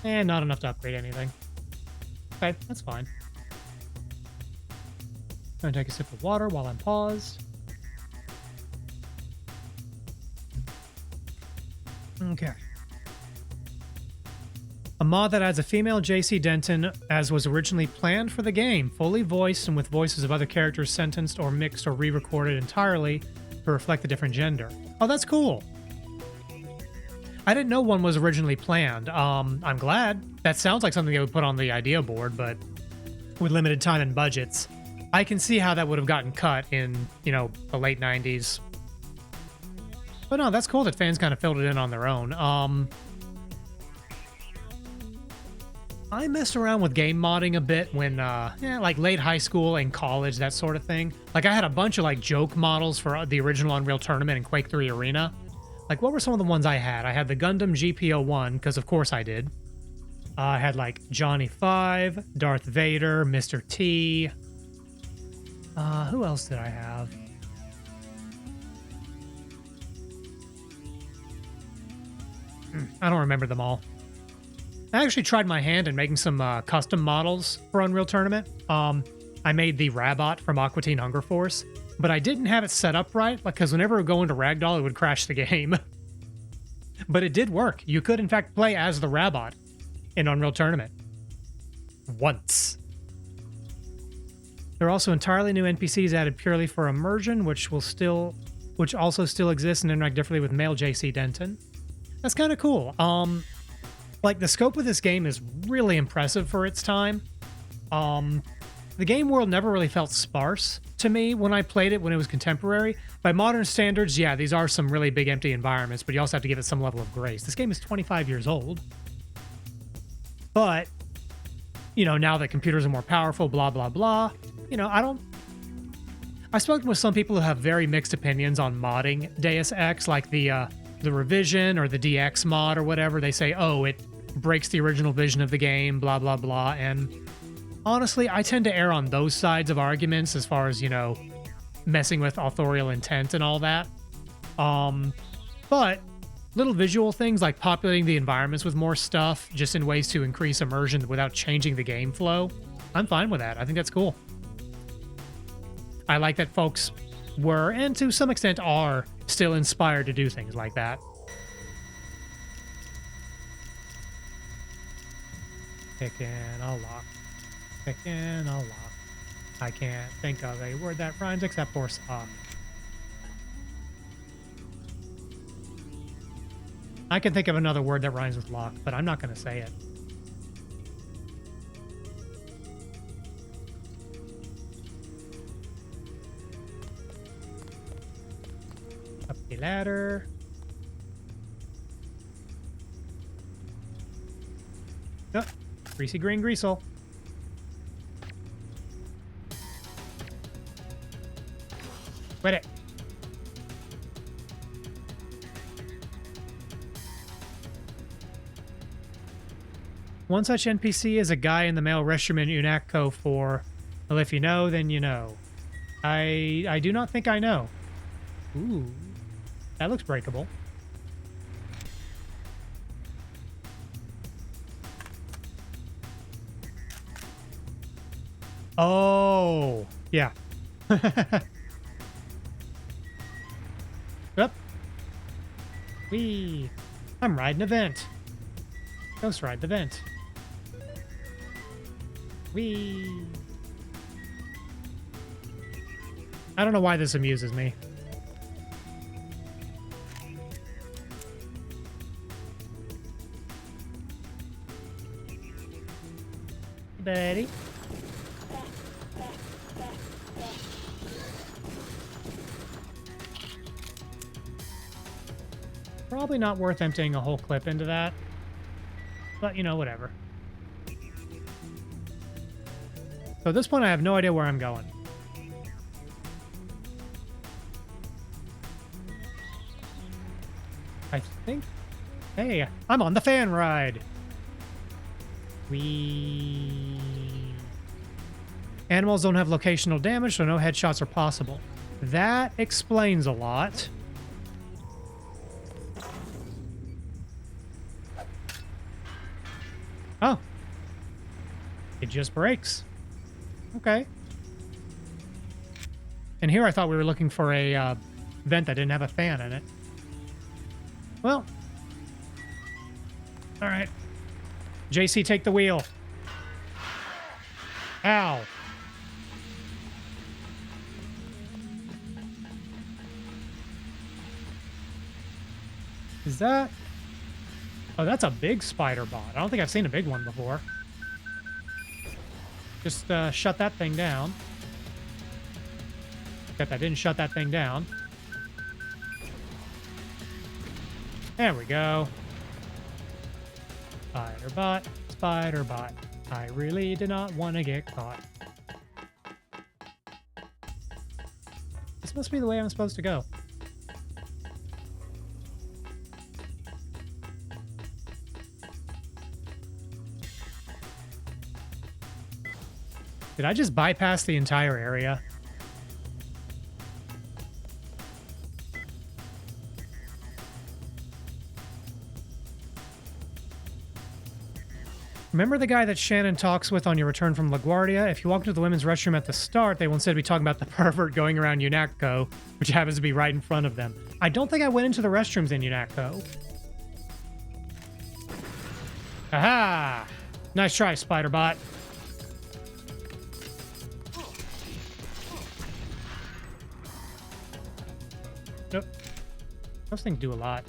And not enough to upgrade anything. Okay, that's fine. I'm gonna take a sip of water while I'm paused. Okay. A mod that adds a female JC Denton as was originally planned for the game, fully voiced and with voices of other characters sentenced or mixed or re-recorded entirely to reflect the different gender. Oh, that's cool. I didn't know one was originally planned. I'm glad. That sounds like something they would put on the idea board, but with limited time and budgets, I can see how that would have gotten cut in, you know, the late 90s. But no, that's cool that fans kind of filled it in on their own. I messed around with game modding a bit when, like late high school and college, that sort of thing. Like I had a bunch of like joke models for the original Unreal Tournament and Quake 3 Arena. Like what were some of the ones I had? I had the Gundam GP01, because of course I did. I had like Johnny 5, Darth Vader, Mr. T. Who else did I have? I don't remember them all. I actually tried my hand in making some custom models for Unreal Tournament. I made the Rabot from Aqua Teen Hunger Force, but I didn't have it set up right, because whenever it would go into Ragdoll, it would crash the game. But it did work. You could, in fact, play as the Rabot in Unreal Tournament. Once. There are also entirely new NPCs added purely for immersion, which also still exists and interact differently with male JC Denton. That's kind of cool. Like the scope of this game is really impressive for its time. The game world never really felt sparse to me when I played it when it was contemporary. By modern standards, yeah, these are some really big empty environments, but you also have to give it some level of grace. This game is 25 years old. But, you know, now that computers are more powerful, blah, blah, blah, you know, I've spoken with some people who have very mixed opinions on modding Deus Ex, like the revision or the DX mod or whatever. They say, oh, it breaks the original vision of the game, blah, blah, blah. And honestly, I tend to err on those sides of arguments as far as, you know, messing with authorial intent and all that. But little visual things like populating the environments with more stuff just in ways to increase immersion without changing the game flow, I'm fine with that. I think that's cool. I like that folks were, and to some extent are, still inspired to do things like that. Picking a lock. Picking a lock. I can't think of a word that rhymes except for sock. I can think of another word that rhymes with lock, but I'm not going to say it. Up the ladder. Oh, greasy green greasel. Quit it. One such NPC is a guy in the male restroom in UNACCO for, well, if you know, then you know. I do not think I know. Ooh, that looks breakable. Oh, yeah. Up. Whee! I'm riding a vent. Ghost ride the vent. Whee! I don't know why this amuses me. Buddy. Probably not worth emptying a whole clip into that. But, you know, whatever. So at this point, I have no idea where I'm going. I think... Hey, I'm on the fan ride! Animals don't have locational damage, so no headshots are possible. That explains a lot. Oh. It just breaks. Okay. And here I thought we were looking for a vent that didn't have a fan in it. Well. Alright. JC, take the wheel. Ow. Is that... Oh, that's a big spider bot. I don't think I've seen a big one before. Just shut that thing down. Except I didn't shut that thing down. There we go. Spider bot, spider bot. I really did not want to get caught. This must be the way I'm supposed to go. Did I just bypass the entire area? Remember the guy that Shannon talks with on your return from LaGuardia? If you walk into the women's restroom at the start, they will instead be talking about the pervert going around UNACCO, which happens to be right in front of them. I don't think I went into the restrooms in UNACCO. Aha! Nice try, Spider-Bot. Nope. Those things do a lot.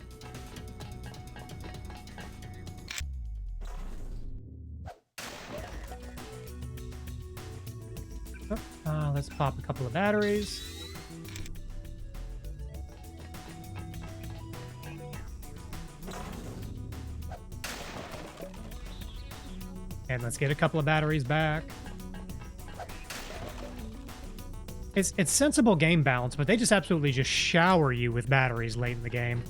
Let's pop a couple of batteries. And let's get a couple of batteries back. It's sensible game balance, but they just absolutely just shower you with batteries late in the game.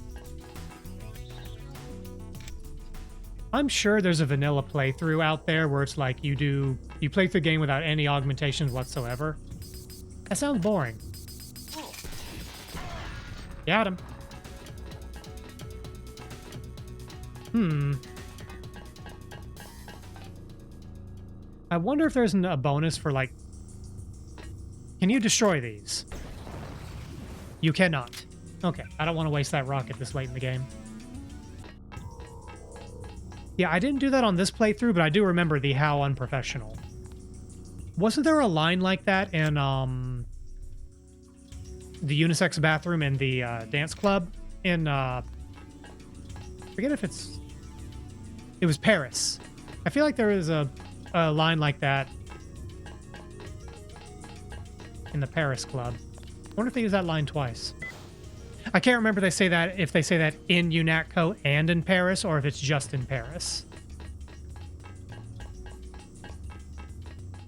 I'm sure there's a vanilla playthrough out there where it's like you play through the game without any augmentations whatsoever. That sounds boring. Got him. I wonder if there's a bonus for like... Can you destroy these? You cannot. Okay, I don't want to waste that rocket this late in the game. Yeah, I didn't do that on this playthrough, but I do remember the how unprofessional. Wasn't there a line like that in the unisex bathroom in the dance club in forget if it was Paris. I feel like there is a line like that in the Paris club. I wonder if they use that line twice. I can't remember if they say that in UNATCO and in Paris, or if it's just in Paris.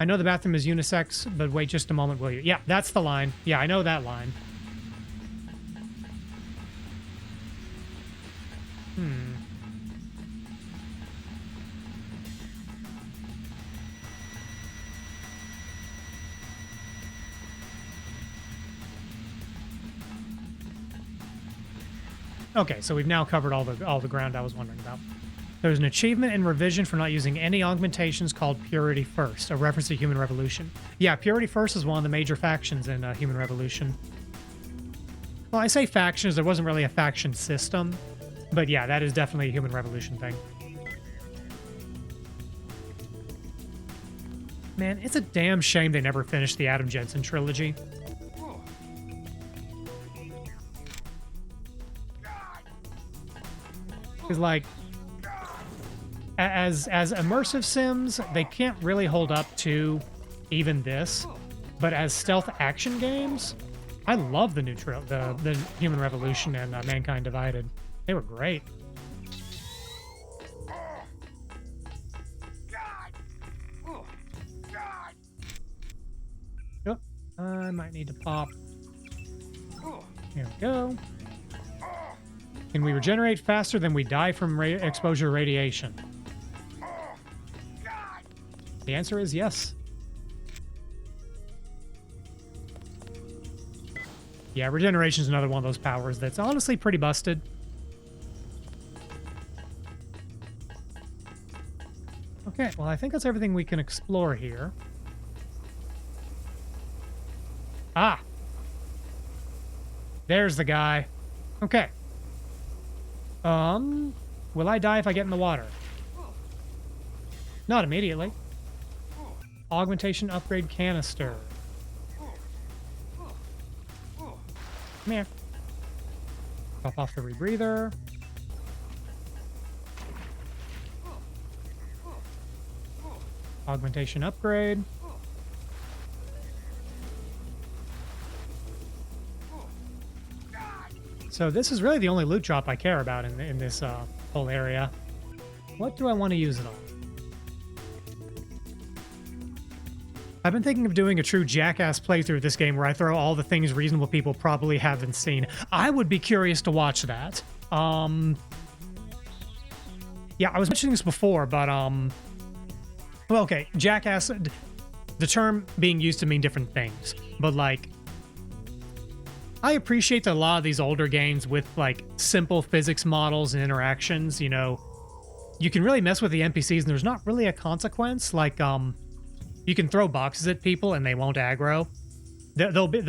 I know the bathroom is unisex, but wait just a moment, will you? Yeah, that's the line. Yeah, I know that line. Okay, so we've now covered all the ground I was wondering about. There's an achievement in revision for not using any augmentations called Purity First, a reference to Human Revolution. Yeah, Purity First is one of the major factions in Human Revolution. Well, I say factions, there wasn't really a faction system, but yeah, that is definitely a Human Revolution thing. Man, it's a damn shame they never finished the Adam Jensen trilogy. Because, like, as immersive sims, they can't really hold up to even this. But as stealth action games, I love the new the Human Revolution and Mankind Divided. They were great. Oh, I might need to pop. Here we go. Can we regenerate faster than we die from exposure to radiation? The answer is yes. Yeah, regeneration is another one of those powers that's honestly pretty busted. Okay, well, I think that's everything we can explore here. Ah! There's the guy. Okay. Will I die if I get in the water? Not immediately. Augmentation upgrade canister. Come here. Pop off the rebreather. Augmentation upgrade. So this is really the only loot drop I care about in this whole area. What do I want to use it on? I've been thinking of doing a true jackass playthrough of this game where I throw all the things reasonable people probably haven't seen. I would be curious to watch that. Yeah, I was mentioning this before, but well, okay, jackass, the term being used to mean different things, but like, I appreciate that a lot of these older games with like simple physics models and interactions, you know, you can really mess with the NPCs and there's not really a consequence. Like, you can throw boxes at people and they won't aggro. There'll be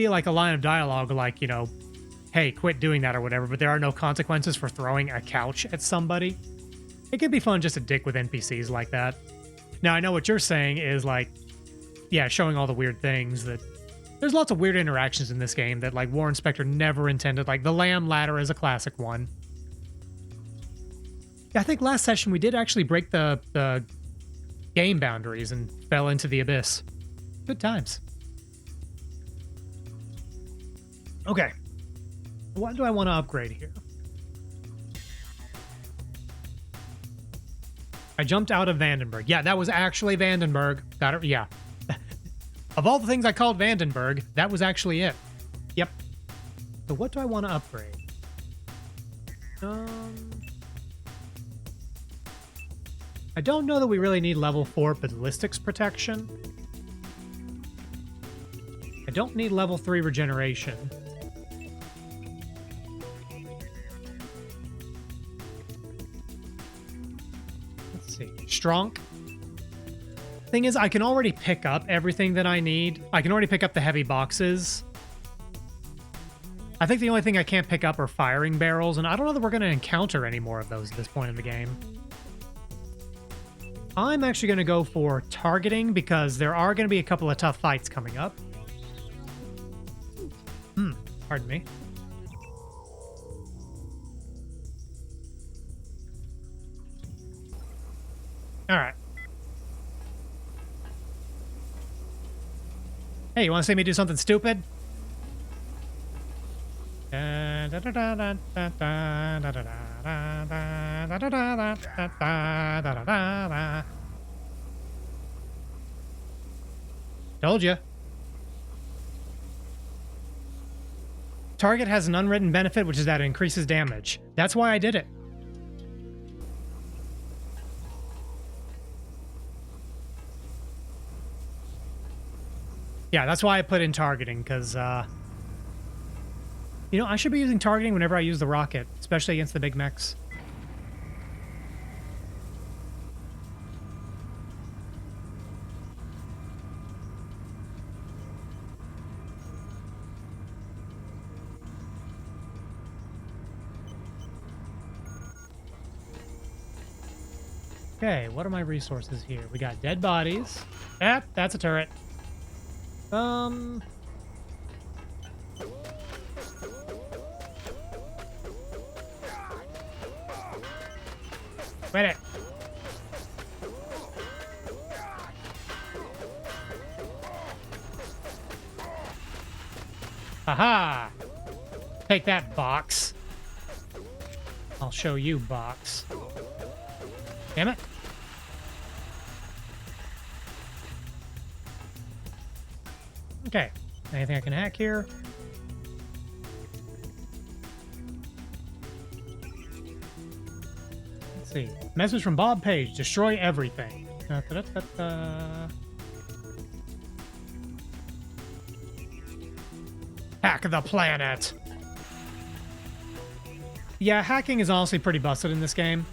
like a line of dialogue like, you know, hey, quit doing that or whatever, but there are no consequences for throwing a couch at somebody. It could be fun just to dick with NPCs like that. Now, I know what you're saying is like, yeah, showing all the weird things that... There's lots of weird interactions in this game that, like, Warren Spector never intended. Like, the lamb ladder is a classic one. Yeah, I think last session we did actually break the game boundaries and fell into the abyss. Good times. Okay. What do I want to upgrade here? I jumped out of Vandenberg. Yeah, that was actually Vandenberg. Got it? Yeah. Of all the things I called Vandenberg, that was actually it. Yep. So what do I want to upgrade? I don't know that we really need level 4 ballistics protection. I don't need level 3 regeneration. Let's see. Strong. Thing is, I can already pick up everything that I need. I can already pick up the heavy boxes. I think the only thing I can't pick up are firing barrels, and I don't know that we're going to encounter any more of those at this point in the game. I'm actually going to go for targeting because there are going to be a couple of tough fights coming up. Pardon me. All right. Hey, you want to see me do something stupid? Told you. Target has an unwritten benefit, which is that it increases damage. That's why I did it. Yeah, that's why I put in targeting, because, you know, I should be using targeting whenever I use the rocket, especially against the big mechs. Okay, what are my resources here? We got dead bodies. That's a turret. Wait it. Aha! Take that, box. I'll show you, box. Damn it. Okay. Anything I can hack here? Let's see. Message from Bob Page. Destroy everything. Hack the planet. Yeah, hacking is honestly pretty busted in this game.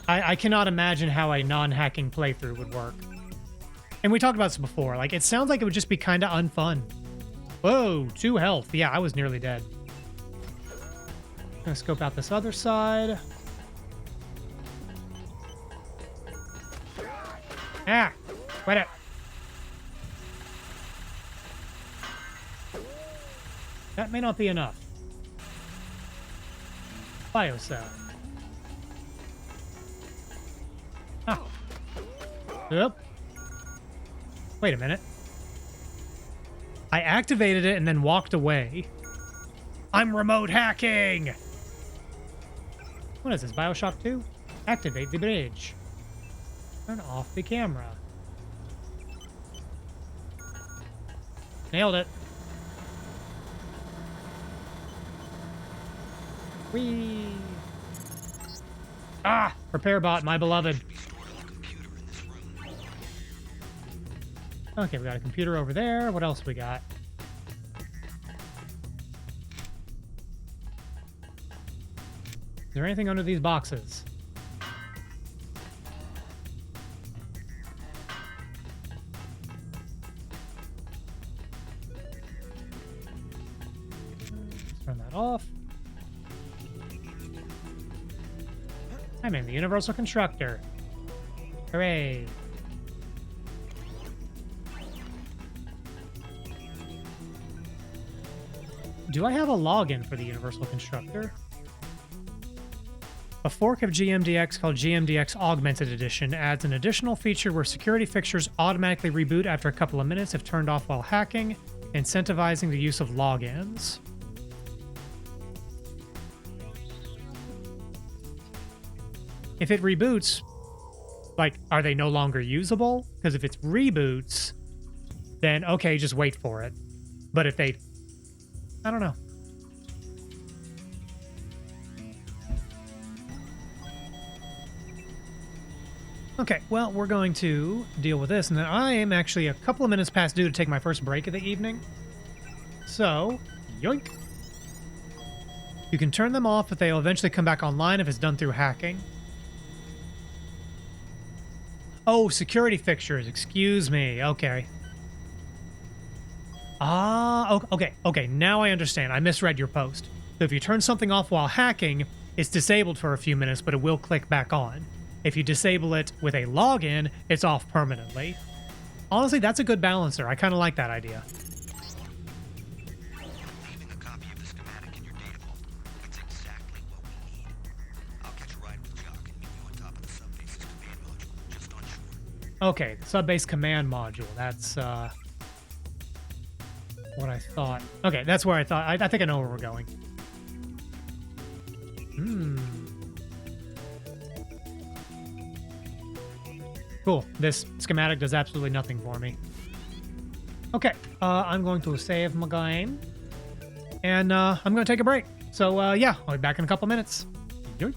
I cannot imagine how a non-hacking playthrough would work. And we talked about this before. Like, it sounds like it would just be kind of unfun. Whoa, 2 health. Yeah, I was nearly dead. Gonna scope out this other side. Ah, quit it. That may not be enough. Biocell. Ah. Yep. Wait a minute. I activated it and then walked away. I'm remote hacking! What is this, Bioshock 2? Activate the bridge. Turn off the camera. Nailed it. Whee! Ah! Repair bot, my beloved. Okay, we got a computer over there. What else we got? Is there anything under these boxes? Let's turn that off. I'm in the Universal Constructor. Hooray. Do I have a login for the Universal Constructor? A fork of GMDX called GMDX Augmented Edition adds an additional feature where security fixtures automatically reboot after a couple of minutes if turned off while hacking, incentivizing the use of logins. If it reboots, like, are they no longer usable? Because if it's reboots, then okay, just wait for it. But if they... I don't know. Okay, well, we're going to deal with this, and then I am actually a couple of minutes past due to take my first break of the evening. So, yoink. You can turn them off, but they'll eventually come back online if it's done through hacking. Oh, security fixtures. Excuse me. Okay. Ah, okay. Now I understand. I misread your post. So if you turn something off while hacking, it's disabled for a few minutes, but it will click back on. If you disable it with a login, it's off permanently. Honestly, that's a good balancer. I kind of like that idea. Leaving a copy of the schematic in your data vault. It's exactly what we need. I'll catch a ride with Jock and meet you on top of the subbase's command module, just on shore. Okay, the subbase command module. That's what I thought. Okay, that's where I thought. I think I know where we're going. Cool. This schematic does absolutely nothing for me. Okay, I'm going to save my game. And I'm going to take a break. So, yeah, I'll be back in a couple minutes. Yoink.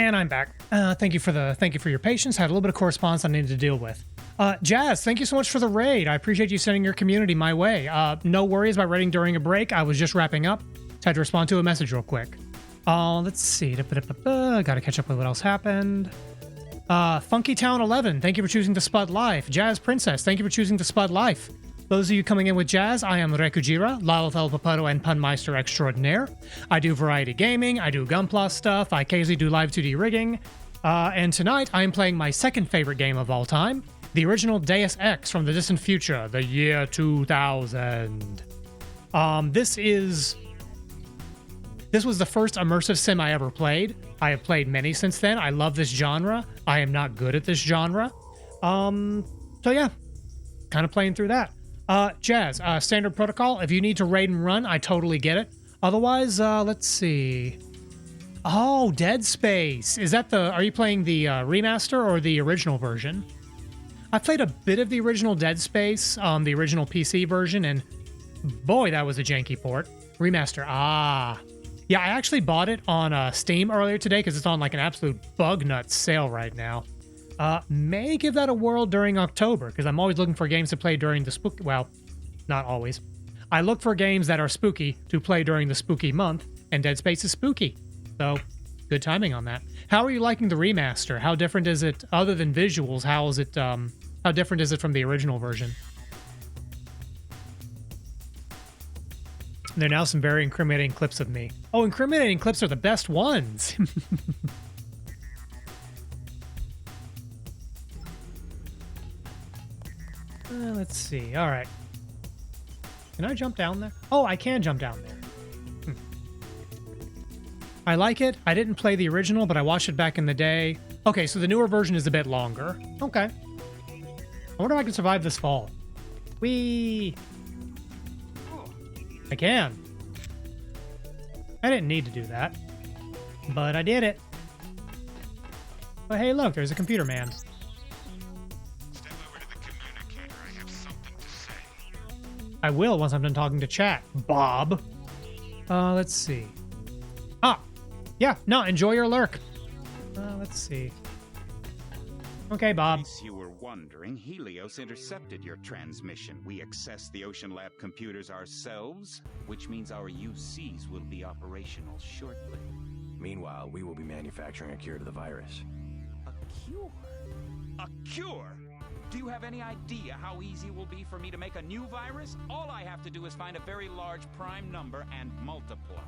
And I'm back. Thank you for your patience. Had a little bit of correspondence I needed to deal with. Jazz, thank you so much for the raid. I appreciate you sending your community my way. No worries about raiding during a break. I was just wrapping up. Just had to respond to a message real quick. Let's see. Gotta catch up with what else happened. Funky Town 11, thank you for choosing to Spud Life. Jazz Princess, thank you for choosing to Spud Life. Those of you coming in with Jazz, I am Rekujira, Lalithel Papato and Punmeister Extraordinaire. I do variety gaming, I do Gunpla stuff, I occasionally do live 2D rigging. And tonight I am playing my second favorite game of all time, the original Deus Ex from the distant future, the year 2000. This was the first immersive sim I ever played. I have played many since then. I love this genre. I am not good at this genre. So yeah, kind of playing through that. Jazz, standard protocol. If you need to raid and run, I totally get it. Otherwise, let's see. Oh, Dead Space. Are you playing the remaster or the original version? I played a bit of the original Dead Space, the original PC version, and boy, that was a janky port. Remaster, Yeah, I actually bought it on Steam earlier today because it's on like an absolute bug nut sale right now. May give that a whirl during October because I'm always looking for games to play during the spooky... Well, not always. I look for games that are spooky to play during the spooky month, and Dead Space is spooky. So, good timing on that. How are you liking the remaster? How different is it, other than visuals, how different is it from the original version? There are now some very incriminating clips of me. Oh, incriminating clips are the best ones. Let's see. All right. Can I jump down there? Oh, I can jump down there. I like it. I didn't play the original, but I watched it back in the day. Okay, so the newer version is a bit longer. Okay. I wonder if I can survive this fall. Whee! I can. I didn't need to do that, but I did it. But hey, look, there's a computer man. Step over to the communicator. I have something to say. I will once I'm done talking to chat, Bob. Let's see. Yeah, no, enjoy your lurk. Let's see. Okay, Bob. In case you were wondering, Helios intercepted your transmission. We accessed the Ocean Lab computers ourselves, which means our UCs will be operational shortly. Meanwhile, we will be manufacturing a cure to the virus. A cure? A cure? Do you have any idea how easy it will be for me to make a new virus? All I have to do is find a very large prime number and multiply.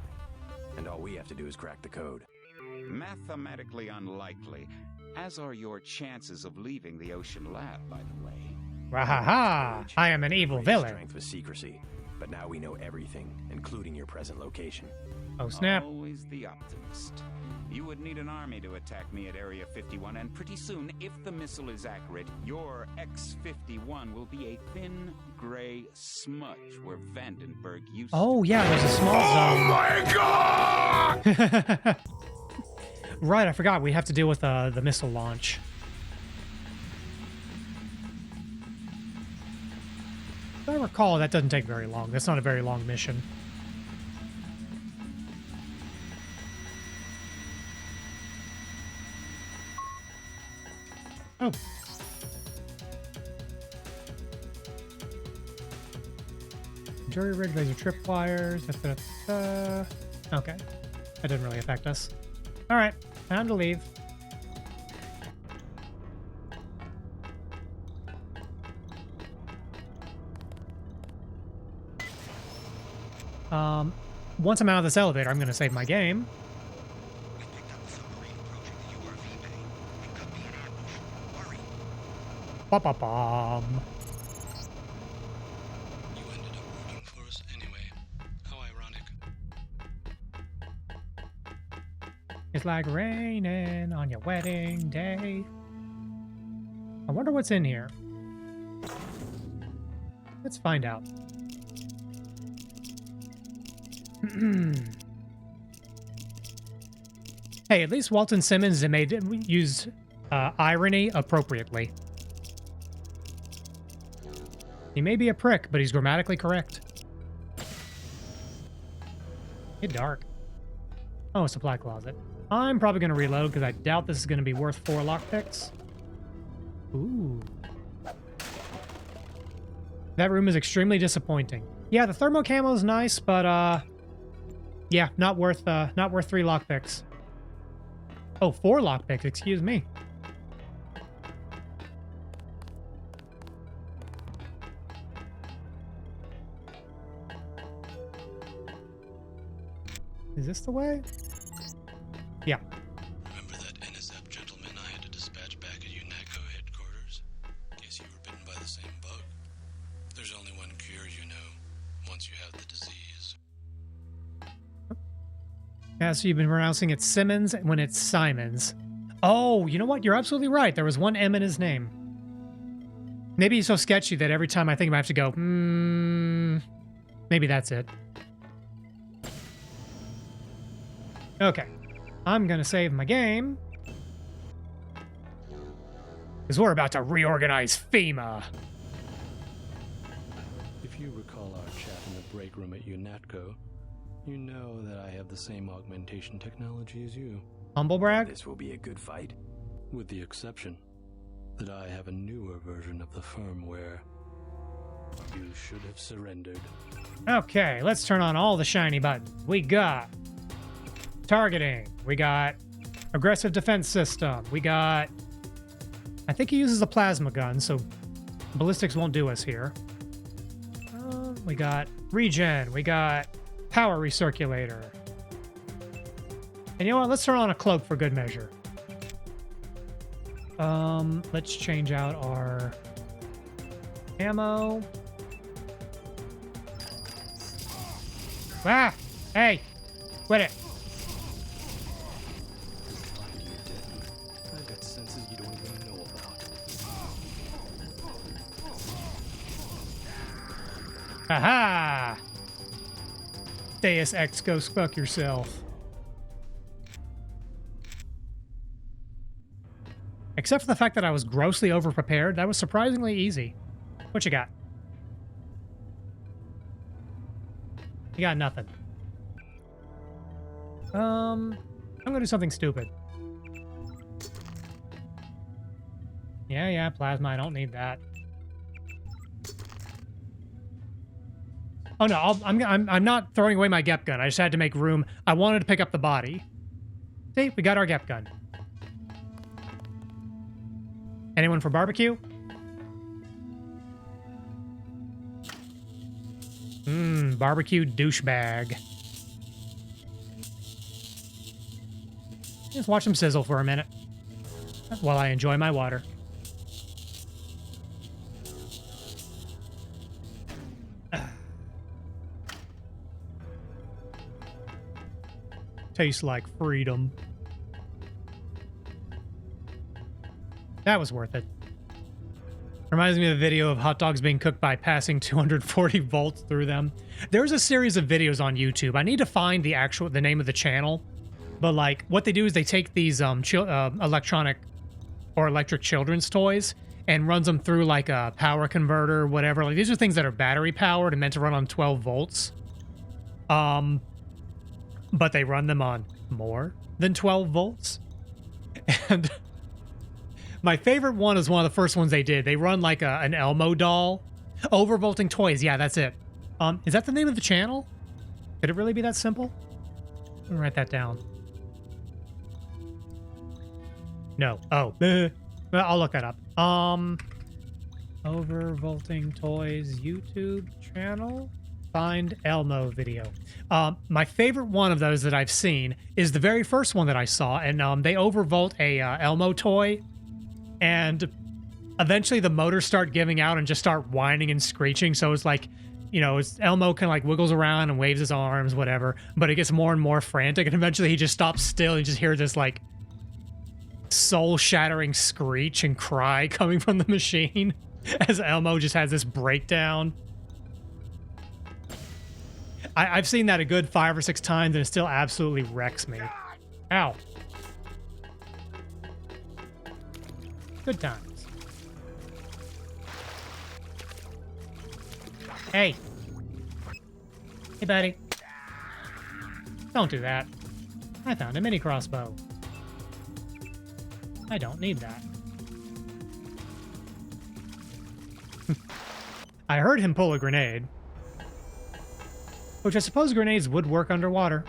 And all we have to do is crack the code. Mathematically unlikely, as are your chances of leaving the Ocean Lab, by the way. Wahaha! I am an evil villain. Strength was secrecy, but now we know everything, including your present location. Oh snap! Always the optimist. You would need an army to attack me at Area 51, and pretty soon, if the missile is accurate, your X-51 will be a thin, gray smudge where Vandenberg used to... Oh yeah, there's a small zone. Oh my god! Right, I forgot. We have to deal with the missile launch. If I recall, that doesn't take very long. That's not a very long mission. Oh. Jury rig, laser tripwires. Okay. That didn't really affect us. Alright, time to leave. Once I'm out of this elevator, I'm gonna save my game. We picked up a submarine approaching the URV bay. It could be an ambush. Hurry. Ba-ba-bum. You ended up rooting for us anyway. How ironic. It's like raining on your wedding day. I wonder what's in here. Let's find out. Hey, at least Walton Simmons used irony appropriately. He may be a prick, but he's grammatically correct. Get dark. Oh, supply closet. I'm probably going to reload because I doubt this is going to be worth 4 lockpicks. Ooh. That room is extremely disappointing. Yeah, the thermo camo is nice, but yeah, not worth 3 lockpicks. Oh, 4 lockpicks, excuse me. Is this the way? Yeah. Remember that NSF gentleman I had to dispatch back at UNATCO headquarters? Guess you were bitten by the same bug. There's only one cure, you know, once you have the disease. Yeah, so you've been pronouncing it Simmons when it's Simons. Oh, you know what? You're absolutely right. There was one M in his name. Maybe he's so sketchy that every time I think I have to go, maybe that's it. Okay. I'm going to save my game. Because we're about to reorganize FEMA. If you recall our chat in the break room at UNATCO, you know that I have the same augmentation technology as you. Humble brag? This will be a good fight. With the exception that I have a newer version of the firmware. You should have surrendered. Okay, let's turn on all the shiny buttons. We got targeting. We got aggressive defense system. We got... I think he uses a plasma gun, so ballistics won't do us here. We got regen. We got power recirculator. And you know what? Let's turn on a cloak for good measure. Let's change out our ammo. Ah! Hey! Quit it! I've got senses you don't even know about. Aha! Deus Ex, go fuck yourself. Except for the fact that I was grossly overprepared, that was surprisingly easy. What you got? You got nothing. I'm gonna do something stupid. Yeah, plasma, I don't need that. Oh no, I'm not throwing away my GEP gun. I just had to make room. I wanted to pick up the body. See, we got our GEP gun. Anyone for barbecue? Barbecue douchebag. Just watch them sizzle for a minute while I enjoy my water. Tastes like freedom. That was worth it. Reminds me of a video of hot dogs being cooked by passing 240 volts through them. There's a series of videos on YouTube. I need to find the name of the channel. But like, what they do is they take these electronic or electric children's toys and runs them through like a power converter or whatever. Like, these are things that are battery powered and meant to run on 12 volts. But they run them on more than 12 volts. And my favorite one is one of the first ones they did. They run like an Elmo doll. Overvolting toys. Yeah, that's it. Is that the name of the channel? Could it really be that simple? Let me write that down. No. Oh. Well, I'll look that up. Overvolting toys YouTube channel. Find Elmo video. My favorite one of those that I've seen is the very first one that I saw, and they overvolt a Elmo toy, and eventually the motors start giving out and just start whining and screeching. So it's like, you know, Elmo kind of like wiggles around and waves his arms, whatever, but it gets more and more frantic, and eventually he just stops still and you just hear this like soul-shattering screech and cry coming from the machine as Elmo just has this breakdown. I've seen that a good 5 or 6 times, and it still absolutely wrecks me. Ow. Good times. Hey. Hey, buddy. Don't do that. I found a mini crossbow. I don't need that. I heard him pull a grenade. Which I suppose grenades would work underwater.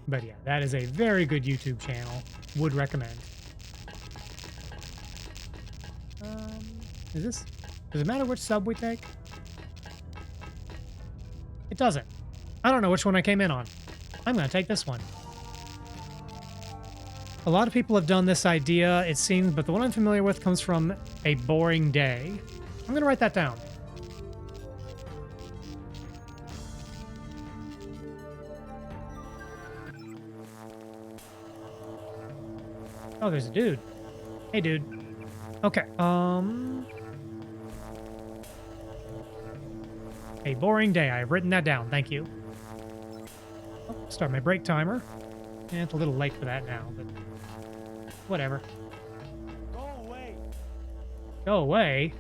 But yeah, that is a very good YouTube channel. Would recommend. Does it matter which sub we take? It doesn't. I don't know which one I came in on. I'm going to take this one. A lot of people have done this idea, it seems, but the one I'm familiar with comes from A Boring Day. I'm going to write that down. Oh, there's a dude. Hey, dude. Okay, A boring day. I've written that down. Thank you. Oh, start my break timer. And it's a little late for that now, but whatever. Go away. Go away?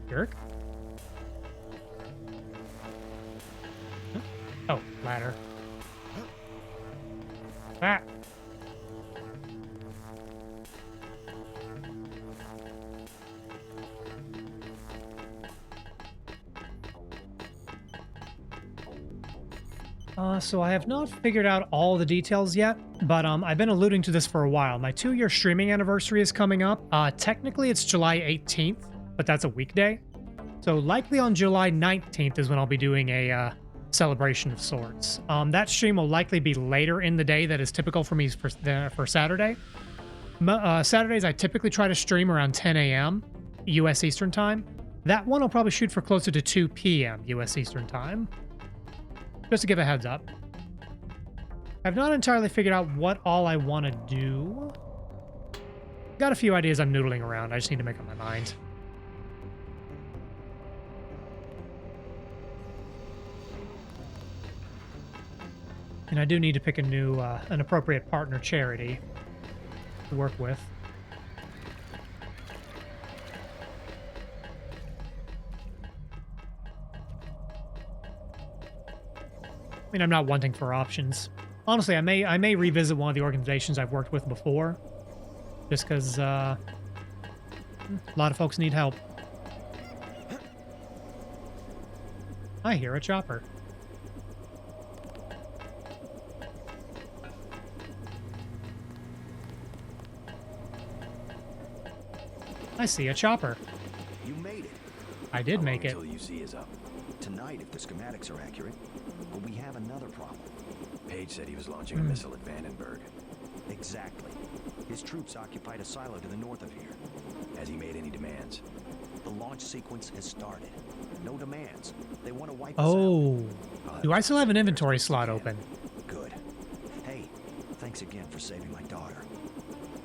Jerk. Oh, ladder. Ah. So I have not figured out all the details yet, but I've been alluding to this for a while. My 2-year streaming anniversary is coming up. Technically, it's July 18th, but that's a weekday. So likely on July 19th is when I'll be doing a celebration of sorts. That stream will likely be later in the day that is typical for me for Saturday. Saturdays, I typically try to stream around 10 a.m. U.S. Eastern Time. That one I'll probably shoot for closer to 2 p.m. U.S. Eastern Time. Just to give a heads up. I've not entirely figured out what all I want to do. Got a few ideas I'm noodling around. I just need to make up my mind. And I do need to pick a new, an appropriate partner charity to work with. I mean, I'm not wanting for options. Honestly, I may revisit one of the organizations I've worked with before, just because a lot of folks need help. I hear a chopper. I see a chopper. You made it. I did make it. Until UC is up. Tonight, if the schematics are accurate. But we have another problem. Page said he was launching a missile at Vandenberg. Exactly. His troops occupied a silo to the north of here. Has he made any demands? The launch sequence has started. No demands. They want to wipe us out. Oh. Do I still have an inventory slot open? Good. Hey, thanks again for saving my daughter.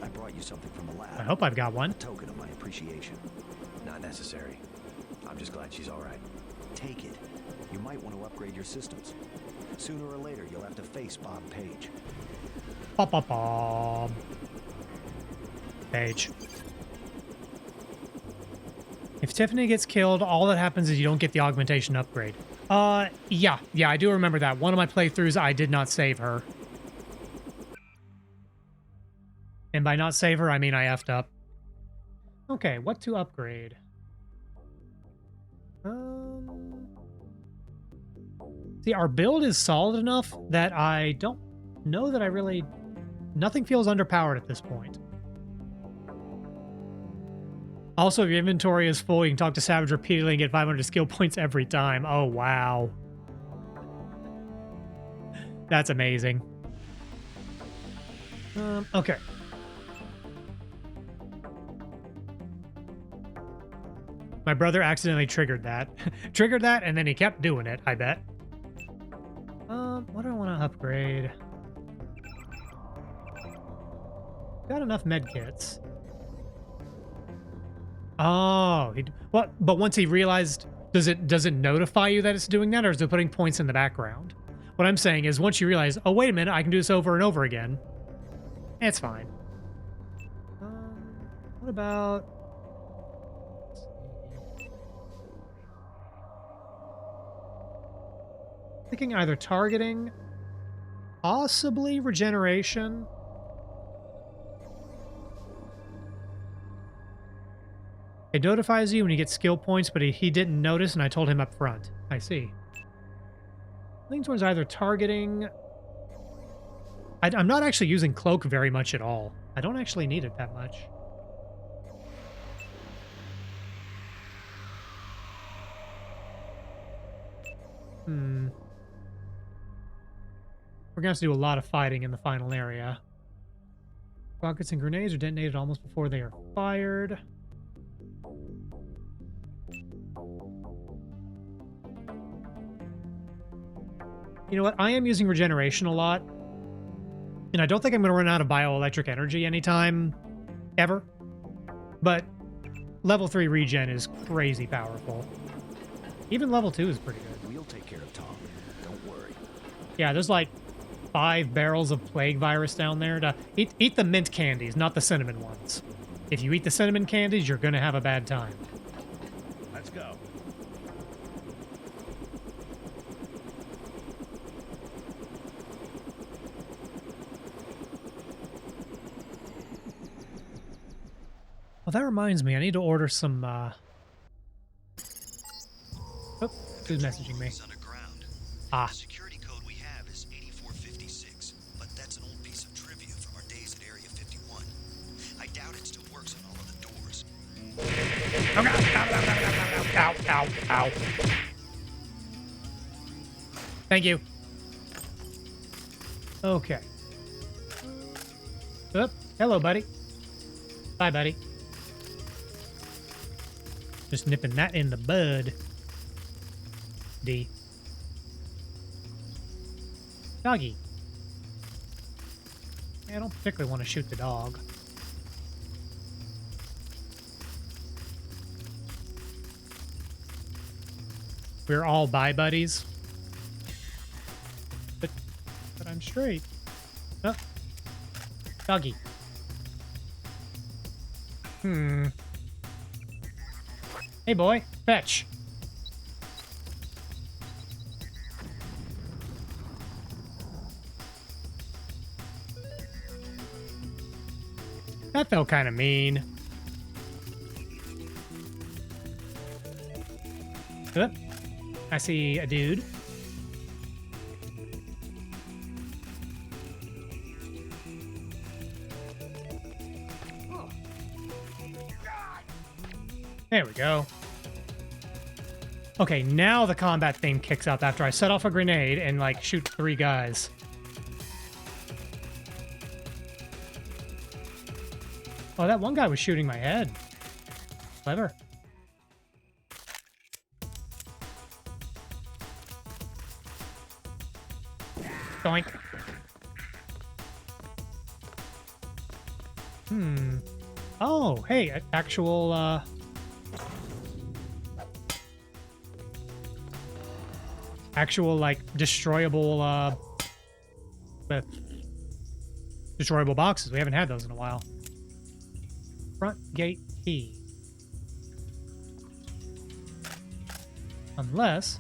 I brought you something from the lab. I hope I've got one. A token of my appreciation. Not necessary. I'm just glad she's all right. Take it. You might want to upgrade your systems. Sooner or later, you'll have to face Bob Page. Bob. Page. If Tiffany gets killed, all that happens is you don't get the augmentation upgrade. Yeah, I do remember that. One of my playthroughs, I did not save her. And by not save her, I mean I effed up. Okay, what to upgrade? See, our build is solid enough that I don't know that I really... Nothing feels underpowered at this point. Also, if your inventory is full, you can talk to Savage repeatedly and get 500 skill points every time. Oh, wow. That's amazing. Okay. My brother accidentally triggered that. Triggered that, and then he kept doing it, I bet. What do I want to upgrade? Got enough med kits. Oh, but once he realized Does it notify you that it's doing that, or is it putting points in the background? What I'm saying is, once you realize, oh wait a minute, I can do this over and over again, it's fine. What about? Thinking either targeting, possibly regeneration. It notifies you when you get skill points, but he didn't notice, and I told him up front. I see. Leaning towards either targeting. I'm not actually using cloak very much at all. I don't actually need it that much. We're going to have to do a lot of fighting in the final area. Rockets and grenades are detonated almost before they are fired. You know what? I am using regeneration a lot. And I don't think I'm going to run out of bioelectric energy anytime ever. But level 3 regen is crazy powerful. Even level 2 is pretty good. We'll take care of Tom. Don't worry. Yeah, there's like 5 barrels of plague virus down there. To eat the mint candies, not the cinnamon ones. If you eat the cinnamon candies, you're going to have a bad time. Let's go. Well, that reminds me, I need to order some, Oh, who's messaging me? Underground. Ah. The security code we have is 8456, but that's an old piece of trivia from our days at Area 51. I doubt it still works on all of the doors. Oh, God. Ow, ow, ow, ow. Thank you. Okay. Oh, hello, buddy. Bye, buddy. Just nipping that in the bud. D. Doggy. Yeah, I don't particularly want to shoot the dog. We're all bye buddies. But I'm straight. Oh. Doggy. Hey boy, fetch. That felt kind of mean. Oop. I see a dude. There we go. Okay, now the combat theme kicks up after I set off a grenade and, like, shoot 3 guys. Oh, that one guy was shooting my head. Clever. Doink. Oh, hey, actual, actual, like, destroyable, destroyable boxes. We haven't had those in a while. Front gate key. Unless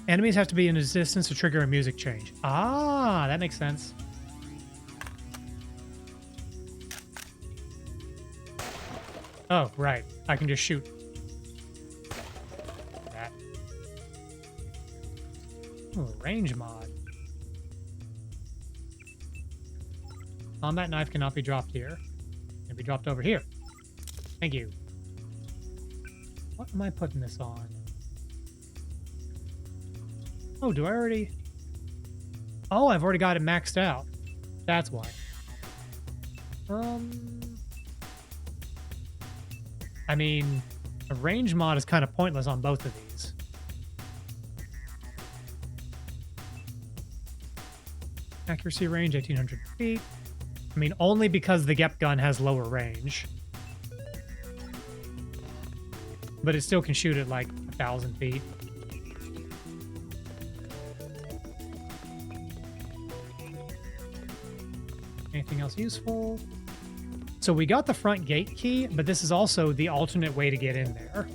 enemies have to be in a distance to trigger a music change. Ah, that makes sense. Oh, right. I can just shoot. That. Ooh, range mod. Combat knife cannot be dropped here. It can be dropped over here. Thank you. What am I putting this on? Oh, do I already... Oh, I've already got it maxed out. That's why. I mean, a range mod is kind of pointless on both of these. Accuracy range, 1,800 feet. I mean, only because the Gep gun has lower range. But it still can shoot at, like, 1,000 feet. Anything else useful? So we got the front gate key, but this is also the alternate way to get in there.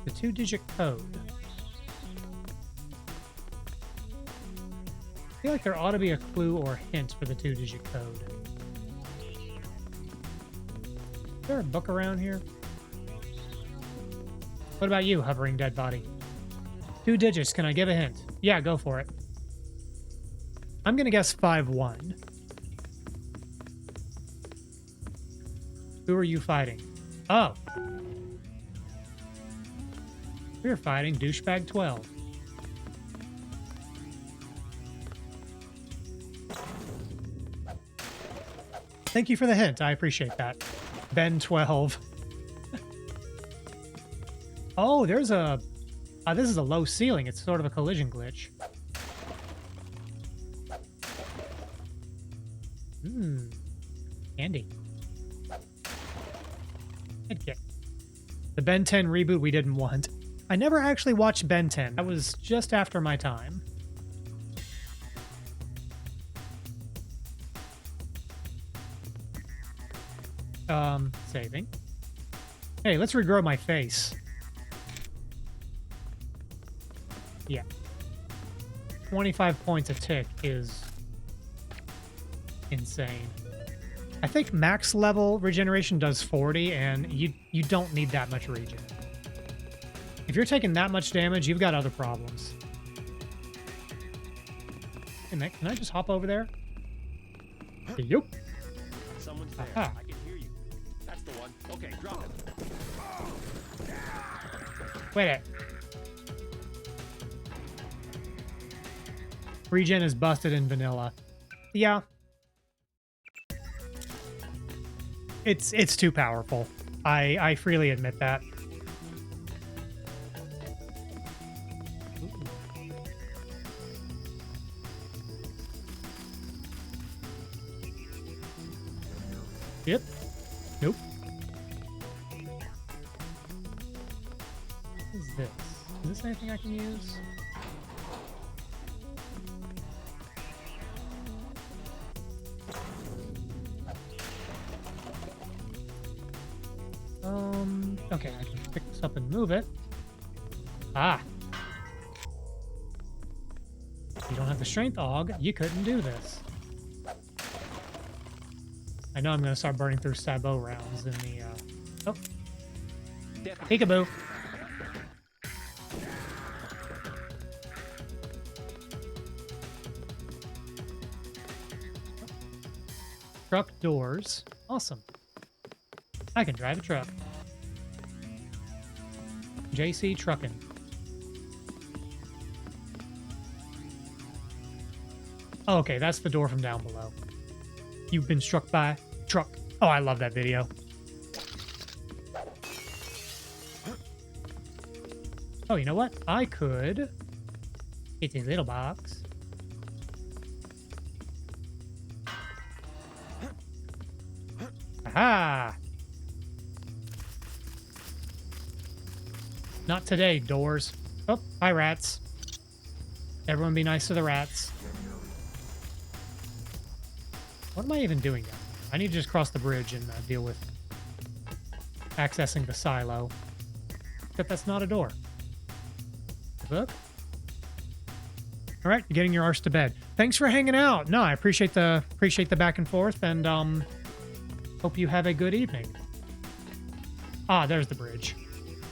The 2-digit code. I feel like there ought to be a clue or hint for the 2-digit code. Is there a book around here? What about you, hovering dead body? 2 digits, can I give a hint? Yeah, go for it. I'm gonna guess 5-1. Who are you fighting? Oh. We're fighting Douchebag 12. Thank you for the hint. I appreciate that. Ben 12. Oh, there's a... this is a low ceiling. It's sort of a collision glitch. Handy. Headkick. The Ben 10 reboot we didn't want. I never actually watched Ben 10. That was just after my time. Saving. Hey, let's regrow my face. Yeah. 25 points a tick is insane. I think max level regeneration does 40, and you don't need that much regen. If you're taking that much damage, you've got other problems. Hey, Mick, can I just hop over there? Yup. Someone's there. Aha. I can hear you. That's the one. Okay, drop it. Wait it. Regen is busted in vanilla. Yeah. It's too powerful. I freely admit that. Yep. Nope. What is this? Is this anything I can use? Okay, I can pick this up and move it. Ah. You don't have the strength aug, you couldn't do this. I know I'm going to start burning through sabot rounds in the, oh. Peekaboo. Truck doors. Awesome. I can drive a truck. JC Truckin'. Oh, okay, that's the door from down below. You've been struck by truck. Oh, I love that video. Oh, you know what? I could get this little box. Aha! Not today, doors. Oh, hi, rats. Everyone be nice to the rats. What am I even doing down here? I need to just cross the bridge and deal with accessing the silo. Except that's not a door. Look. All right, you're getting your arse to bed. Thanks for hanging out. No, I appreciate the back and forth, and hope you have a good evening. Ah, there's the bridge.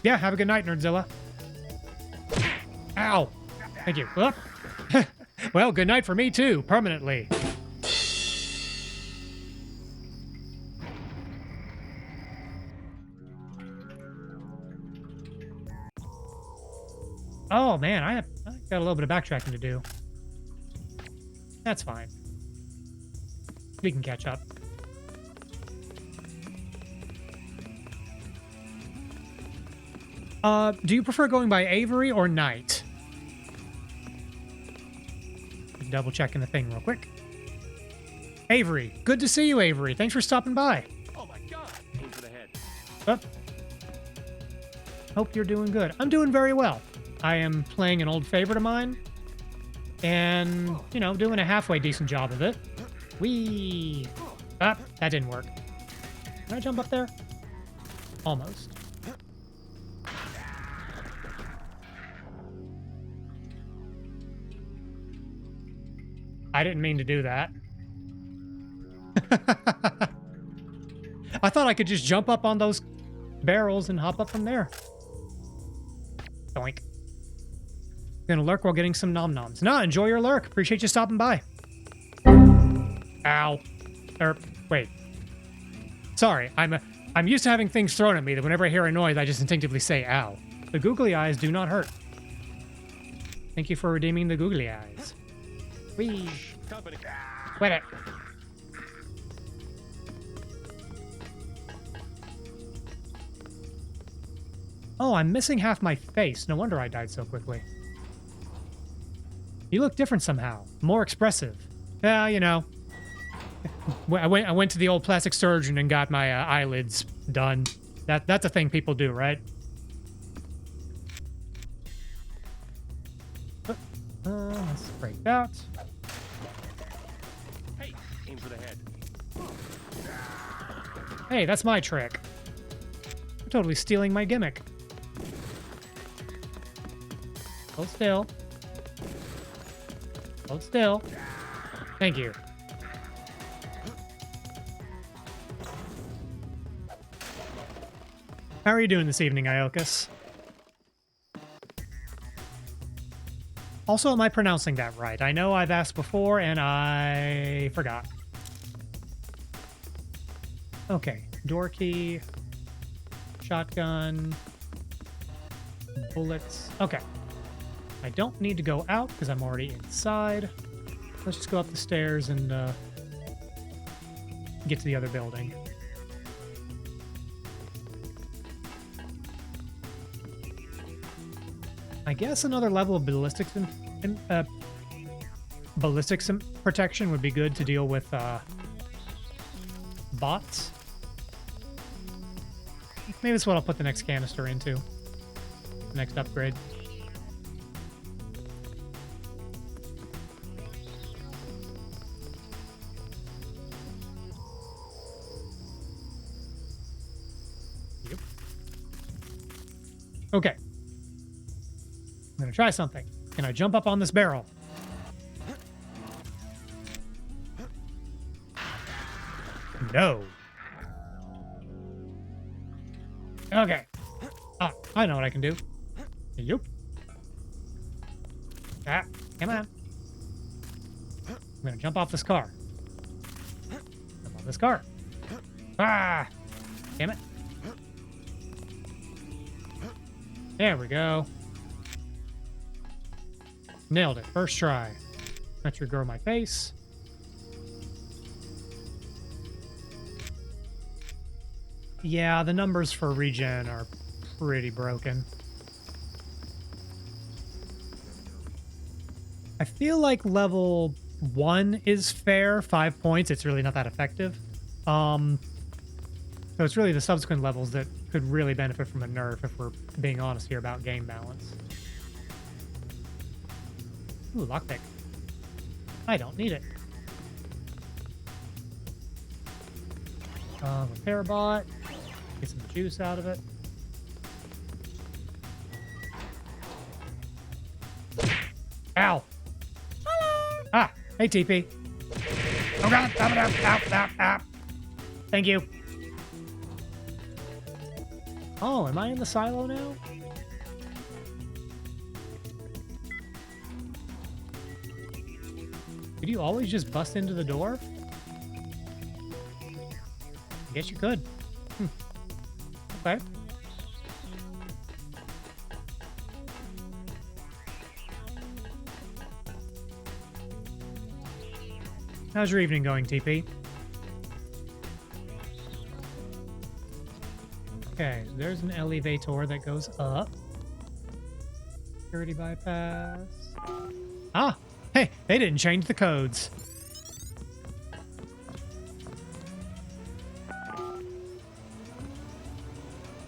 Yeah, have a good night, Nerdzilla. Ow. Thank you. Well, good night for me too, permanently. Oh man, I got a little bit of backtracking to do. That's fine. We can catch up. Do you prefer going by Avery or Knight? Double checking the thing real quick. Avery. Good to see you, Avery. Thanks for stopping by. Oh my god! Aim for the head. Hope you're doing good. I'm doing very well. I am playing an old favorite of mine. And, you know, doing a halfway decent job of it. Whee! Ah, that didn't work. Can I jump up there? Almost. I didn't mean to do that. I thought I could just jump up on those barrels and hop up from there. Doink. Gonna lurk while getting some nom-noms. No, enjoy your lurk. Appreciate you stopping by. Ow. Wait. Sorry, I'm used to having things thrown at me that whenever I hear a noise, I just instinctively say ow. The googly eyes do not hurt. Thank you for redeeming the googly eyes. Whee. Company. Quit it. Oh, I'm missing half my face. No wonder I died so quickly. You look different somehow. More expressive. Yeah, you know. I went to the old plastic surgeon and got my eyelids done. That's a thing people do, right? Let's break that. Hey, aim for the head. Hey, that's my trick. You're totally stealing my gimmick. Hold still. Hold still. Thank you. How are you doing this evening, Iokas? Also, am I pronouncing that right? I know I've asked before and I forgot. Okay, door key, shotgun, bullets. Okay. I don't need to go out because I'm already inside. Let's just go up the stairs and get to the other building. I guess another level of ballistics protection would be good to deal with bots. Maybe that's what I'll put the next canister into. The next upgrade. Yep. Okay. I'm gonna try something. Can I jump up on this barrel? No. Okay. Ah, I know what I can do. Yup. Ah, come on. I'm gonna jump off this car. Jump off this car. Ah! Damn it. There we go. Nailed it. First try. That should grow my face. Yeah, the numbers for regen are pretty broken. I feel like level 1 is fair. 5 points. It's really not that effective. So it's really the subsequent levels that could really benefit from a nerf if we're being honest here about game balance. Ooh, lockpick. I don't need it. Repair bot. Get some juice out of it. Ow! Ah! Hey, TP. Oh god! Ow. Thank you. Oh, am I in the silo now? Could you always just bust into the door? I guess you could. Okay. How's your evening going, TP? Okay, there's an elevator that goes up. Security bypass. Ah! Hey, they didn't change the codes.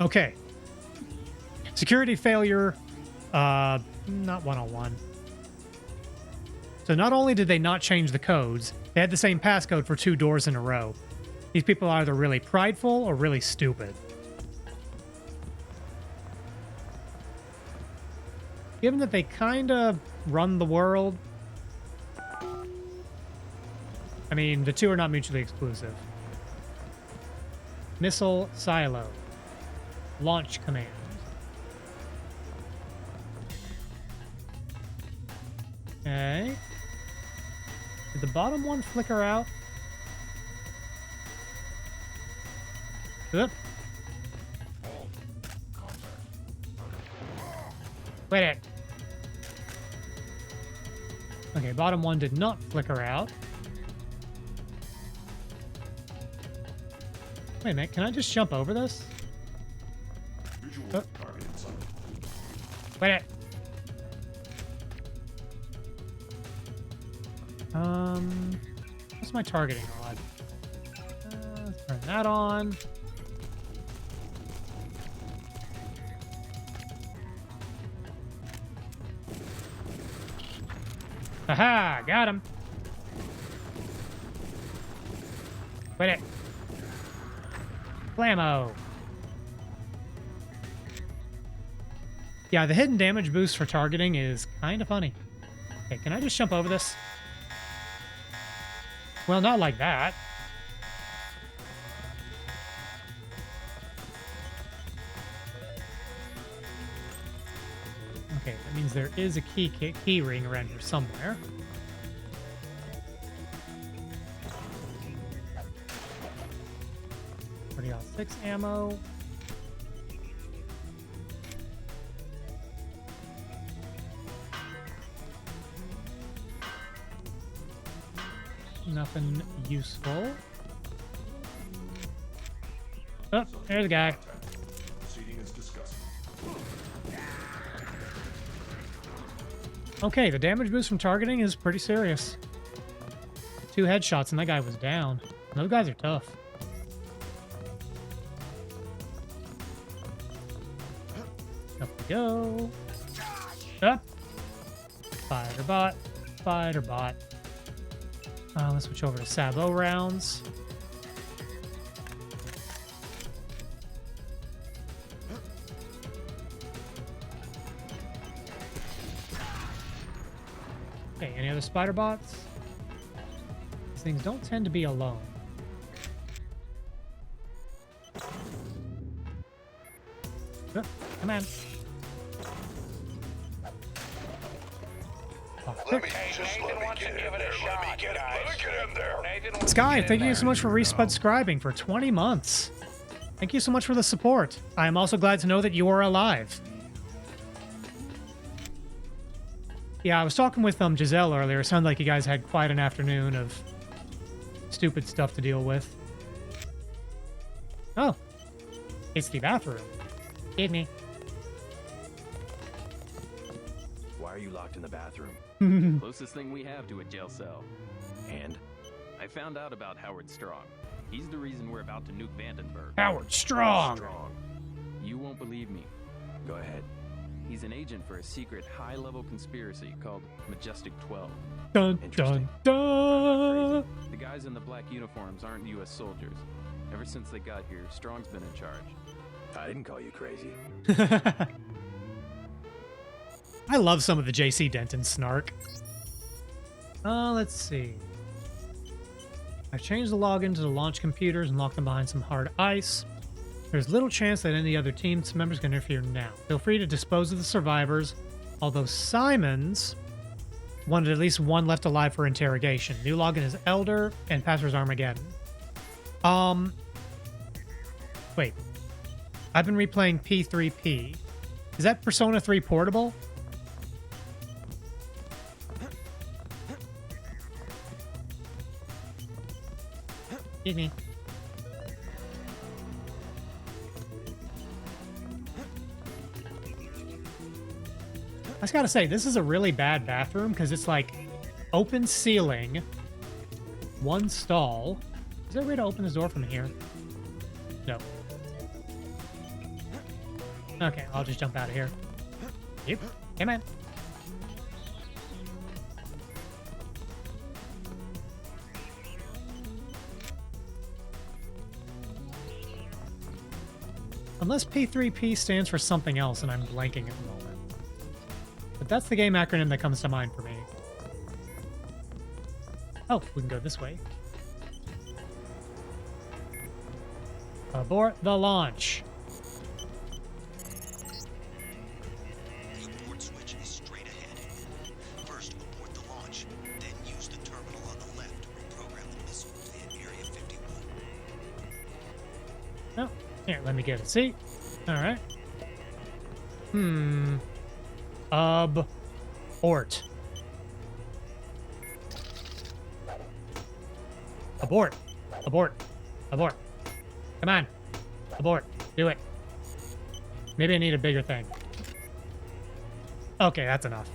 Okay. Security failure. Not 101. So not only did they not change the codes, they had the same passcode for 2 doors in a row. These people are either really prideful or really stupid. Given that they kind of run the world, I mean, the two are not mutually exclusive. Missile silo. Launch command. Okay. Did the bottom one flicker out? Oop. Wait it. Okay, bottom one did not flicker out. Wait a minute, can I just jump over this? Oh. Wait it. What's my targeting rod? Let's turn that on. Aha! Got him. Wait it. Blammo. Yeah, the hidden damage boost for targeting is kind of funny. Okay, can I just jump over this? Well, not like that. Okay, that means there is a key ring around here somewhere. Already got 6 ammo. Nothing useful. Oh, there's a guy. Okay, the damage boost from targeting is pretty serious. 2 headshots and that guy was down. Those guys are tough. Up we go. Up. Fighter bot. Fighter bot. Let's switch over to Sabo rounds. Okay, any other spider bots? These things don't tend to be alone. Oh, come on. Sky, thank you so much for resubscribing for 20 months. Thank you so much for the support. I am also glad to know that you are alive. Yeah, I was talking with Giselle earlier. It sounded like you guys had quite an afternoon of stupid stuff to deal with. Oh, it's the bathroom. Hit me. Why are you locked in the bathroom? Closest thing we have to a jail cell. And? I found out about Howard Strong. He's the reason we're about to nuke Vandenberg. Howard Strong! You won't believe me. Go ahead. He's an agent for a secret high-level conspiracy called Majestic 12. Dun, dun, dun! The guys in the black uniforms aren't U.S. soldiers. Ever since they got here, Strong's been in charge. I didn't call you crazy. I love some of the J.C. Denton snark. Let's see. I've changed the login to the launch computers and locked them behind some hard ice. There's little chance that any other team members can interfere now. Feel free to dispose of the survivors, although Simons wanted at least one left alive for interrogation. New login is Elder and password's Armageddon. Wait. I've been replaying P3P. Is that Persona 3 Portable? Hit me. I just gotta say, this is a really bad bathroom because it's like open ceiling, one stall. Is there a way to open this door from here? No. Okay, I'll just jump out of here. Yep. Come on. Unless P3P stands for something else and I'm blanking at the moment. But that's the game acronym that comes to mind for me. Oh, we can go this way. Abort the launch. The abort switch is straight ahead. First, abort the launch, then use the terminal on the left to reprogram the missile to hit Area 51. Oh, here, let me get a seat. All right. Abort. Abort. Abort. Abort. Come on. Abort. Do it. Maybe I need a bigger thing. Okay, that's enough.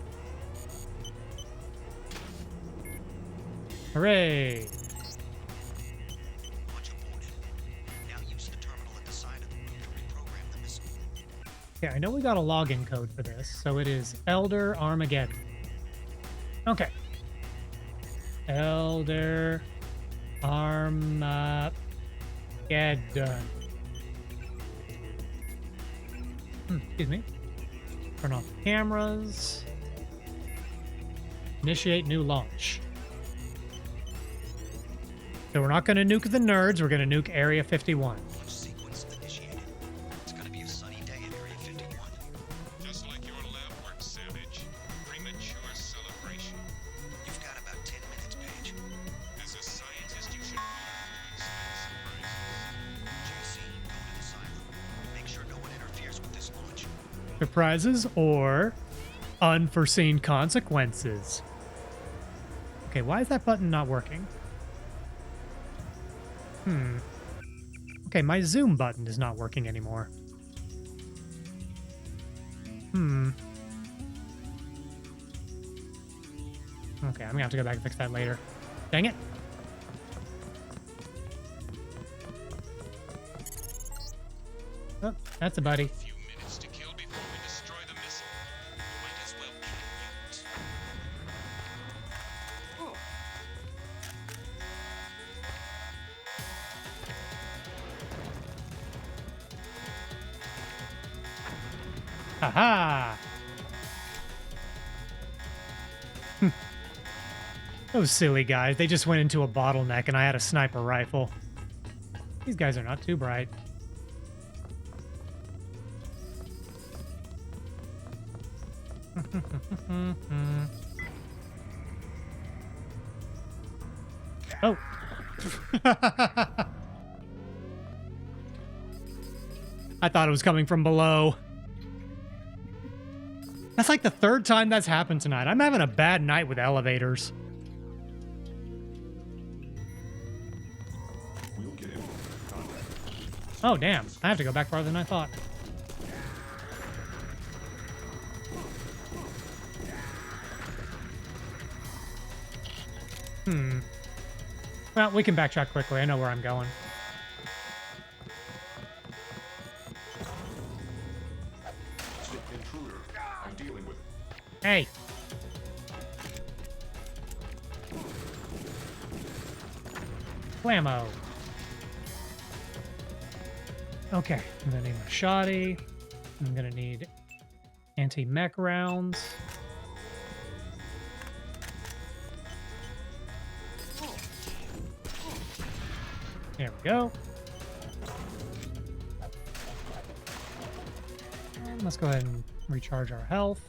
Hooray. Launch aborted. Now use the terminal at the side of the room to reprogram the missile. Okay, I know we got a login code for this, so it is Elder Armageddon. Okay. Elder Armageddon. Excuse me. Turn off the cameras. Initiate new launch. So we're not going to nuke the nerds, we're going to nuke Area 51. Launch sequence initiated. It's gonna be a sunny day at Area 51. Just like your lab work, Savage. Premature celebration. You've got about 10 minutes, Paige. As a scientist, you should always have surprises. JC, go to the silo. Make sure no one interferes with this launch. Surprises or unforeseen consequences. Okay, why is that button not working? Okay, my zoom button is not working anymore. Okay, I'm gonna have to go back and fix that later. Dang it. Oh, that's a buddy. A few minutes to kill before we destroy the missile. Might as well kill it. Aha! Those silly guys, they just went into a bottleneck and I had a sniper rifle. These guys are not too bright. Oh. I thought it was coming from below. That's like the third time that's happened tonight. I'm having a bad night with elevators. Oh, damn. I have to go back farther than I thought. Well, we can backtrack quickly. I know where I'm going. Intruder. I'm dealing with Hey. Whammo. Okay, I'm gonna need my shoddy. I'm gonna need anti-mech rounds. There we go. And let's go ahead and recharge our health.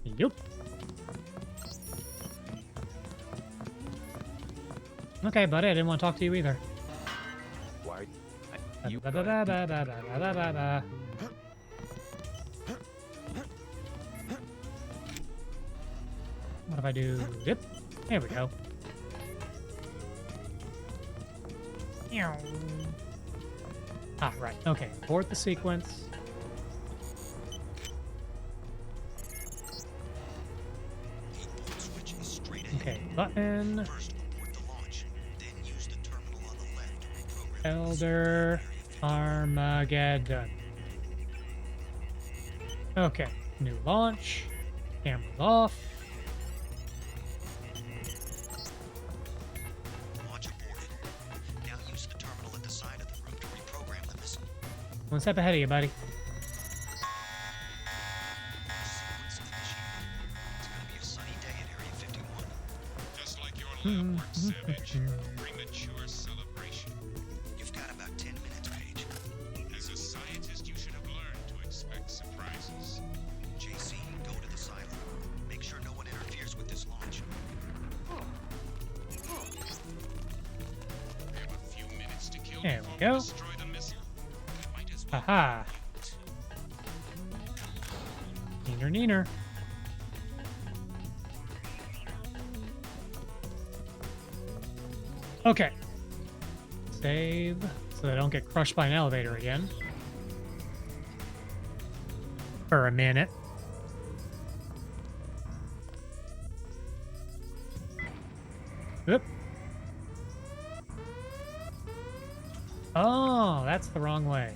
Yep. Okay, buddy, I didn't want to talk to you either. Why? You Ba, ba, ba, ba, ba, ba, ba, ba, ba. What if I do? Yep. There we go. Meow. Ah, right. Okay. Abort the sequence. The abort switch is straight ahead. Okay. Button. First, abort the launch, then use the terminal Elder Armageddon. Okay, new launch. Cameras off. Launch aborted. Now use the terminal at the side of the room to reprogram the missile. One step ahead of you, buddy. Sequence initiated. It's gonna be a sunny day at Area 51. Just like your lab work, Savage. Premature celebration. You've got about 10 minutes, Paige. As a scientist, you should have learned to expect surprises. JC, go to the silo. Make sure no one interferes with this launch. We have a few minutes to kill There we before go. we destroy the missile. We might as well Aha. mute. Neener, neener. Okay. Save so they don't get crushed by an elevator again. For a minute. Oop. Oh, that's the wrong way.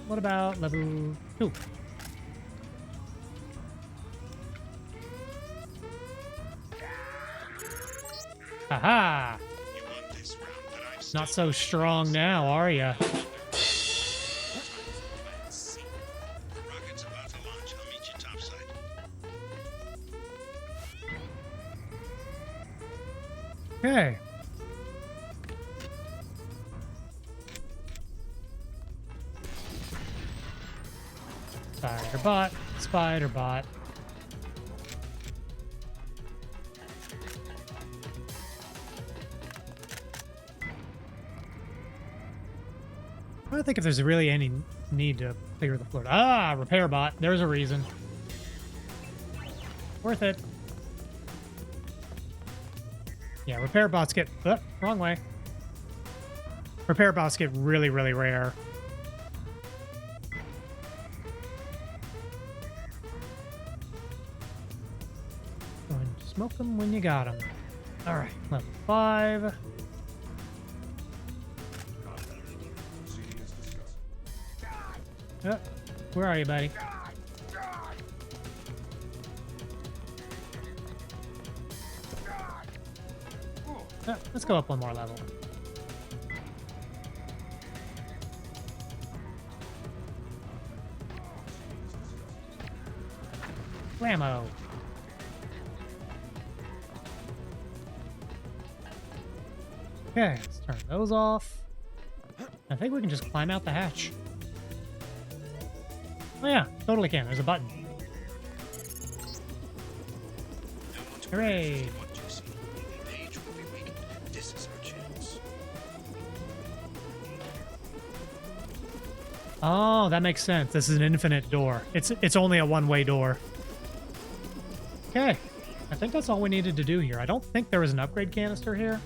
What about level 2? Haha! You won this round, but I'm Not still so strong now, are ya? Plan C. Rocket's about to launch. I'll meet you topside. Okay. Spider-bot, spider-bot. I don't think if there's really any need to clear the floor. Ah, repair bot. There's a reason. Worth it. Yeah, repair bots get... wrong way. Repair bots get really, really rare. Go ahead and smoke them when you got them. Alright, level 5. Where are you, buddy? Let's go up one more level. Blammo. Okay, let's turn those off. I think we can just climb out the hatch. Oh yeah, totally can. There's a button. Hooray! Paige will be weak. This is our chance. Oh, that makes sense. This is an infinite door. It's only a one-way door. Okay. I think that's all we needed to do here. I don't think there was an upgrade canister here.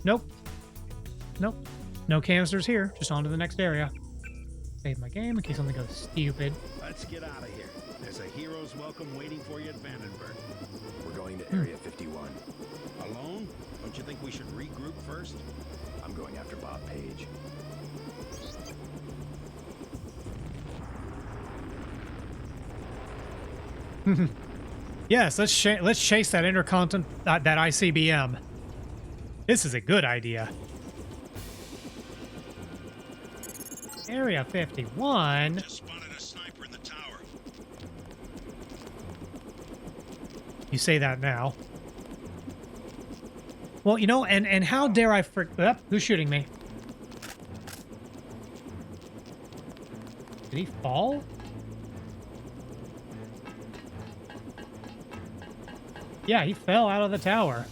Nope. Nope. No canisters here. Just on to the next area. Save my game in case something goes stupid. Let's get out of here. There's a hero's welcome waiting for you at Vandenberg. We're going to Area 51. Alone? Don't you think we should regroup first? I'm going after Bob Page. Yes, let's chase that intercontinental that ICBM. This is a good idea. Area 51. Just spotted a sniper in the tower. You say that now. Well, you know, and how dare I who's shooting me? Did he fall? Yeah, he fell out of the tower.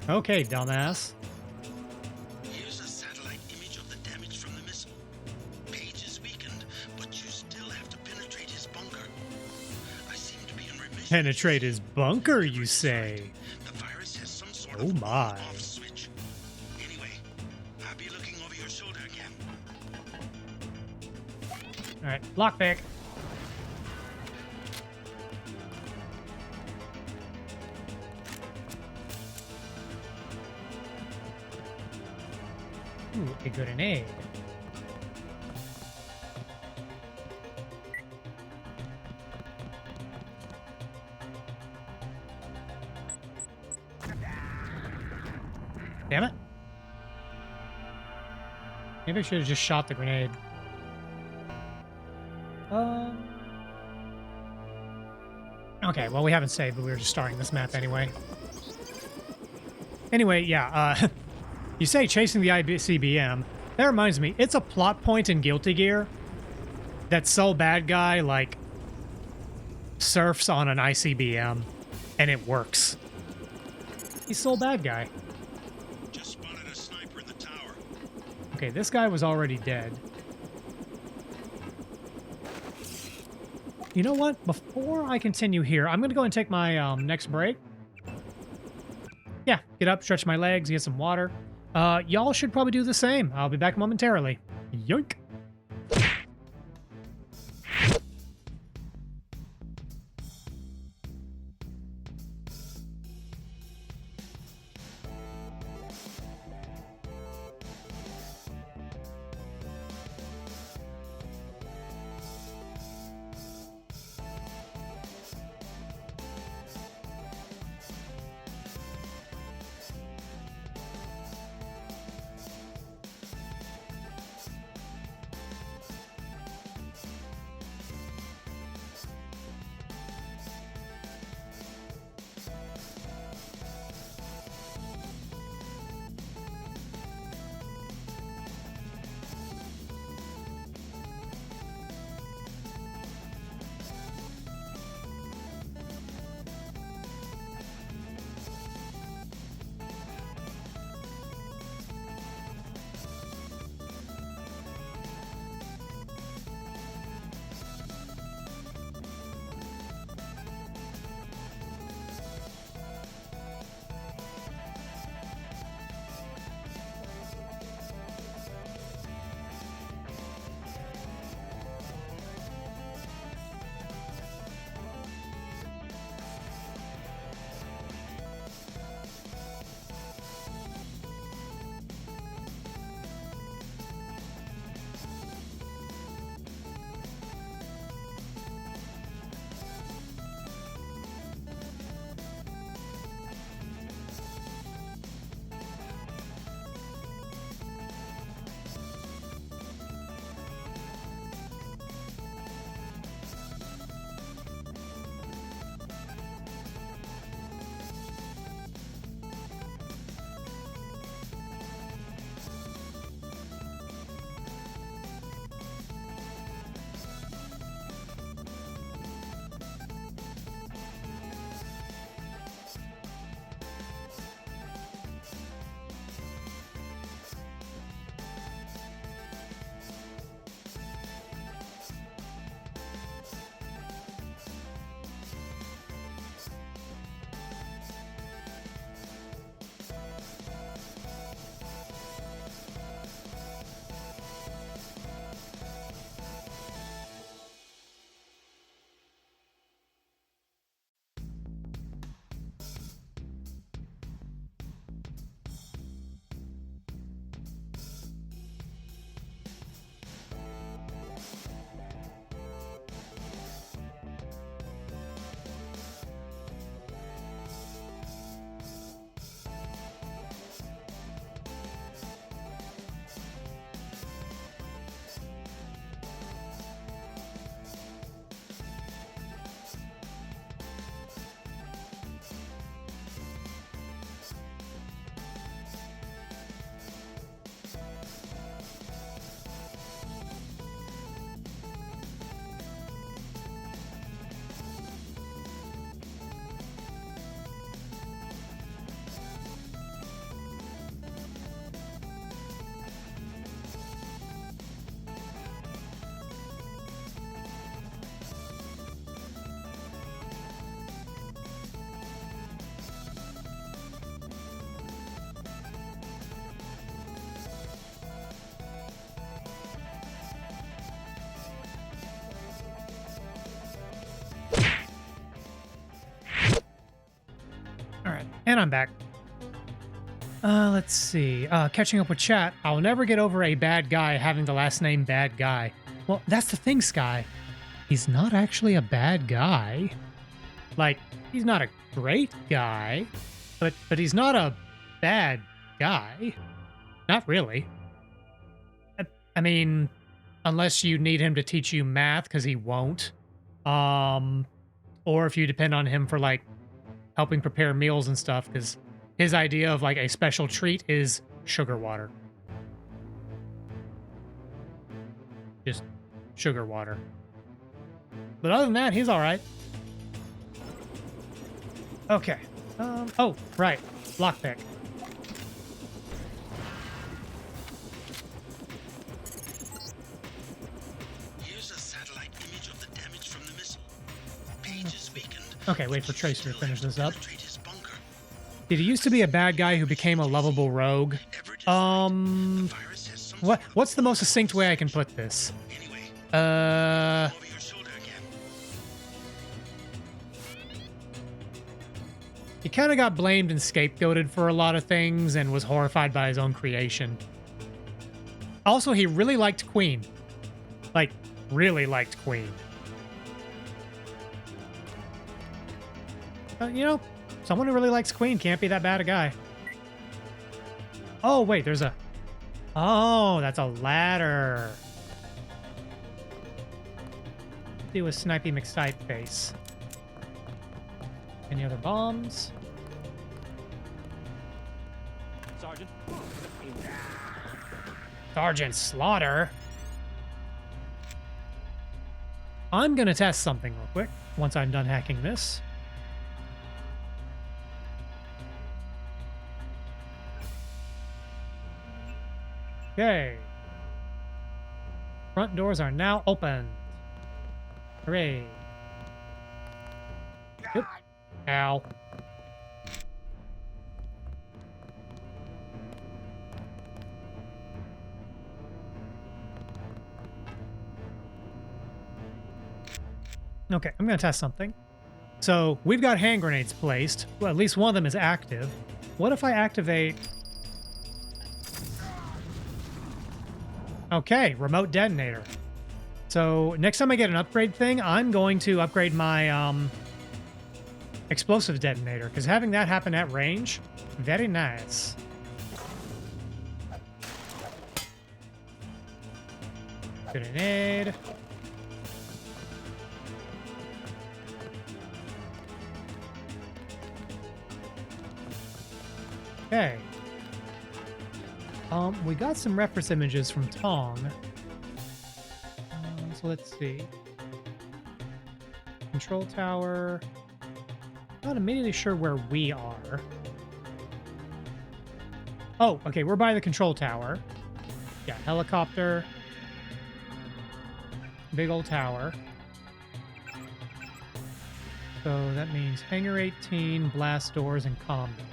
Okay, dumbass. Here's a satellite image of the damage from the missile. Page is weakened, but you still have to penetrate his bunker. I seem to be in remission. Penetrate his bunker, you say? The virus has some sort Oh of my. off switch. Anyway, I'll be looking over your shoulder again. Alright, lockpick. A grenade. Damn it. Maybe I should have just shot the grenade. Okay, well, we haven't saved, but we were just starting this map anyway. Anyway, yeah, you say chasing the ICBM. That reminds me, it's a plot point in Guilty Gear that Soul Bad Guy, like, surfs on an ICBM, and it works. He's Soul Bad Guy. Just spotted a sniper in the tower. Okay, this guy was already dead. You know what? Before I continue here, I'm going to go and take my next break. Yeah, get up, stretch my legs, get some water. Y'all should probably do the same. I'll be back momentarily. Yoink. And I'm back. Let's see. Catching up with chat. I'll never get over a bad guy having the last name Bad Guy. Well, that's the thing, Sky. He's not actually a bad guy. Like, he's not a great guy, but he's not a bad guy. Not really. I mean, unless you need him to teach you math, because he won't. Or if you depend on him for, like, helping prepare meals and stuff, because his idea of, like, a special treat is sugar water. Just sugar water. But other than that, he's all right. Okay. Oh, right. Lockpick. Here's a satellite image of the damage from the missile. Page is weakened. Okay, wait for Tracer to finish this up. Did he used to be a bad guy who became a lovable rogue? What's the most succinct way I can put this? He kind of got blamed and scapegoated for a lot of things and was horrified by his own creation. Also, he really liked Queen. Like, really liked Queen. You know, someone who really likes Queen can't be that bad a guy. Oh, wait, there's a... Oh, that's a ladder. Do a Snipey McSnipe face. Any other bombs? Sergeant. Sergeant Slaughter. I'm gonna test something real quick once I'm done hacking this. Okay. Front doors are now open. Hooray. Yep. Ow. Okay, I'm gonna test something. So we've got hand grenades placed. Well, at least one of them is active. What if I activate... Okay, remote detonator. So next time I get an upgrade thing, I'm going to upgrade my explosive detonator, because having that happen at range, very nice. Grenade. Okay. We got some reference images from Tong. So let's see. Control tower. Not immediately sure where we are. Oh, okay, we're by the control tower. Yeah, helicopter. Big old tower. So that means Hangar 18, blast doors, and comm building.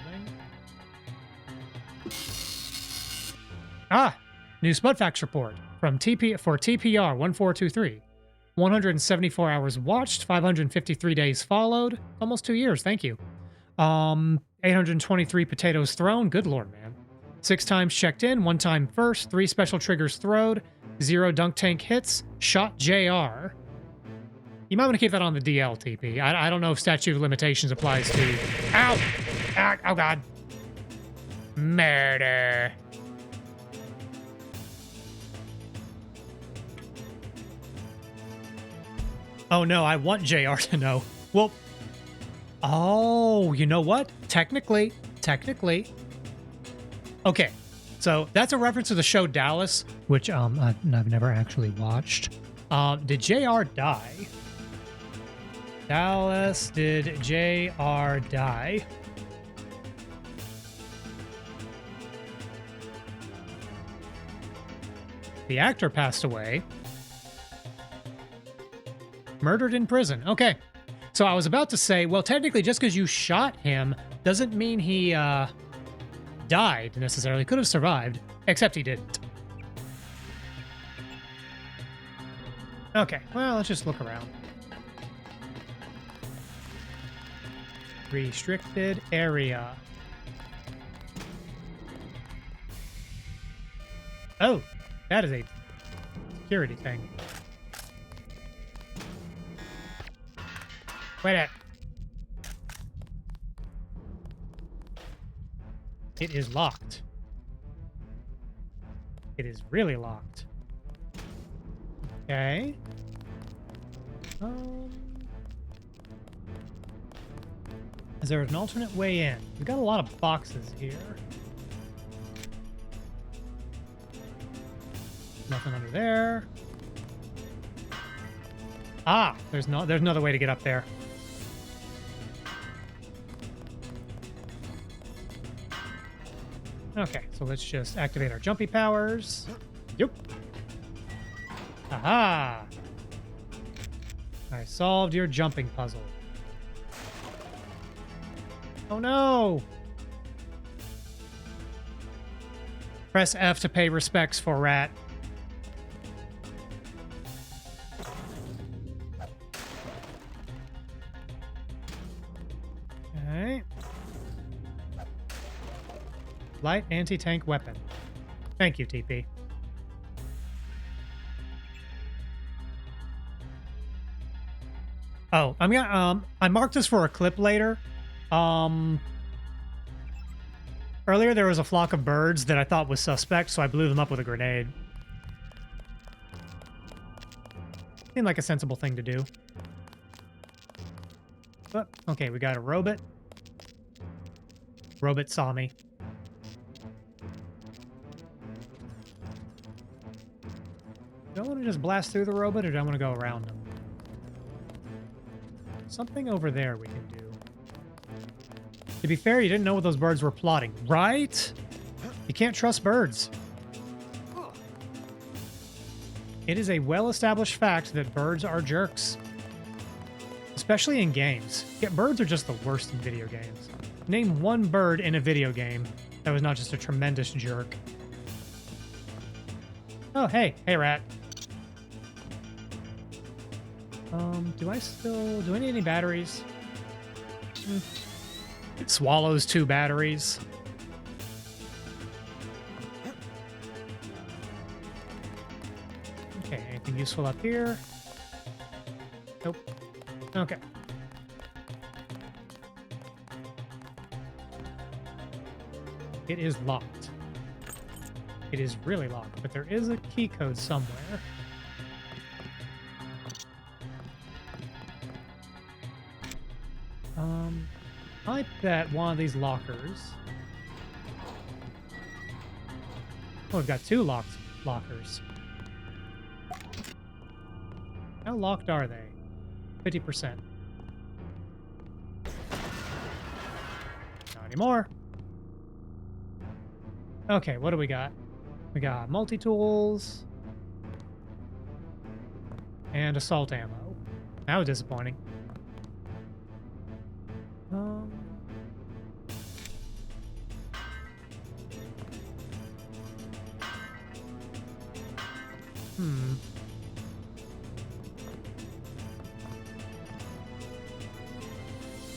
Ah! New Spudfax report from TPR 1423. 174 hours watched, 553 days followed. Almost 2 years, thank you. 823 potatoes thrown. Good lord, man. 6 times checked in, 1 time first, 3 special triggers throwed, 0 dunk tank hits, shot JR. You might want to keep that on the DL, TP. I don't know if statute of limitations applies to... Ow! Ah, oh, God. Murder. Oh, no, I want JR to know. Well... Oh, you know what? Technically. Okay, so that's a reference to the show Dallas, which I've never actually watched. Did JR die? Dallas, did JR die? The actor passed away. Murdered in prison. Okay. So I was about to say, well, technically, just because you shot him doesn't mean he died necessarily. Could have survived, except he didn't. Okay, well, let's just look around. Restricted area. Oh, that is a security thing. Wait a... It is locked. It is really locked. Okay. Is there an alternate way in? We've got a lot of boxes here. Nothing under there. Ah, there's another way to get up there. Okay, so let's just activate our jumpy powers. Yep. Aha! I solved your jumping puzzle. Oh no! Press F to pay respects for Rat. Okay. Light anti-tank weapon. Thank you, TP. Oh, I'm gonna I marked this for a clip later. Earlier there was a flock of birds that I thought was suspect, so I blew them up with a grenade. Seemed like a sensible thing to do. But, okay, we got a robot. Robot saw me. Do I want to just blast through the robot, or do I want to go around him? Something over there we can do. To be fair, you didn't know what those birds were plotting, right? You can't trust birds. It is a well-established fact that birds are jerks. Especially in games. Yeah, birds are just the worst in video games. Name one bird in a video game that was not just a tremendous jerk. Oh, hey. Hey, Rat. Do I need any batteries? It swallows 2 batteries. Okay, anything useful up here? Nope. Okay. It is locked. It is really locked, but there is a key code somewhere. I bet one of these lockers... Oh, we've got 2 lockers. How locked are they? 50%. Not anymore. Okay, what do we got? We got multi-tools. And assault ammo. That was disappointing.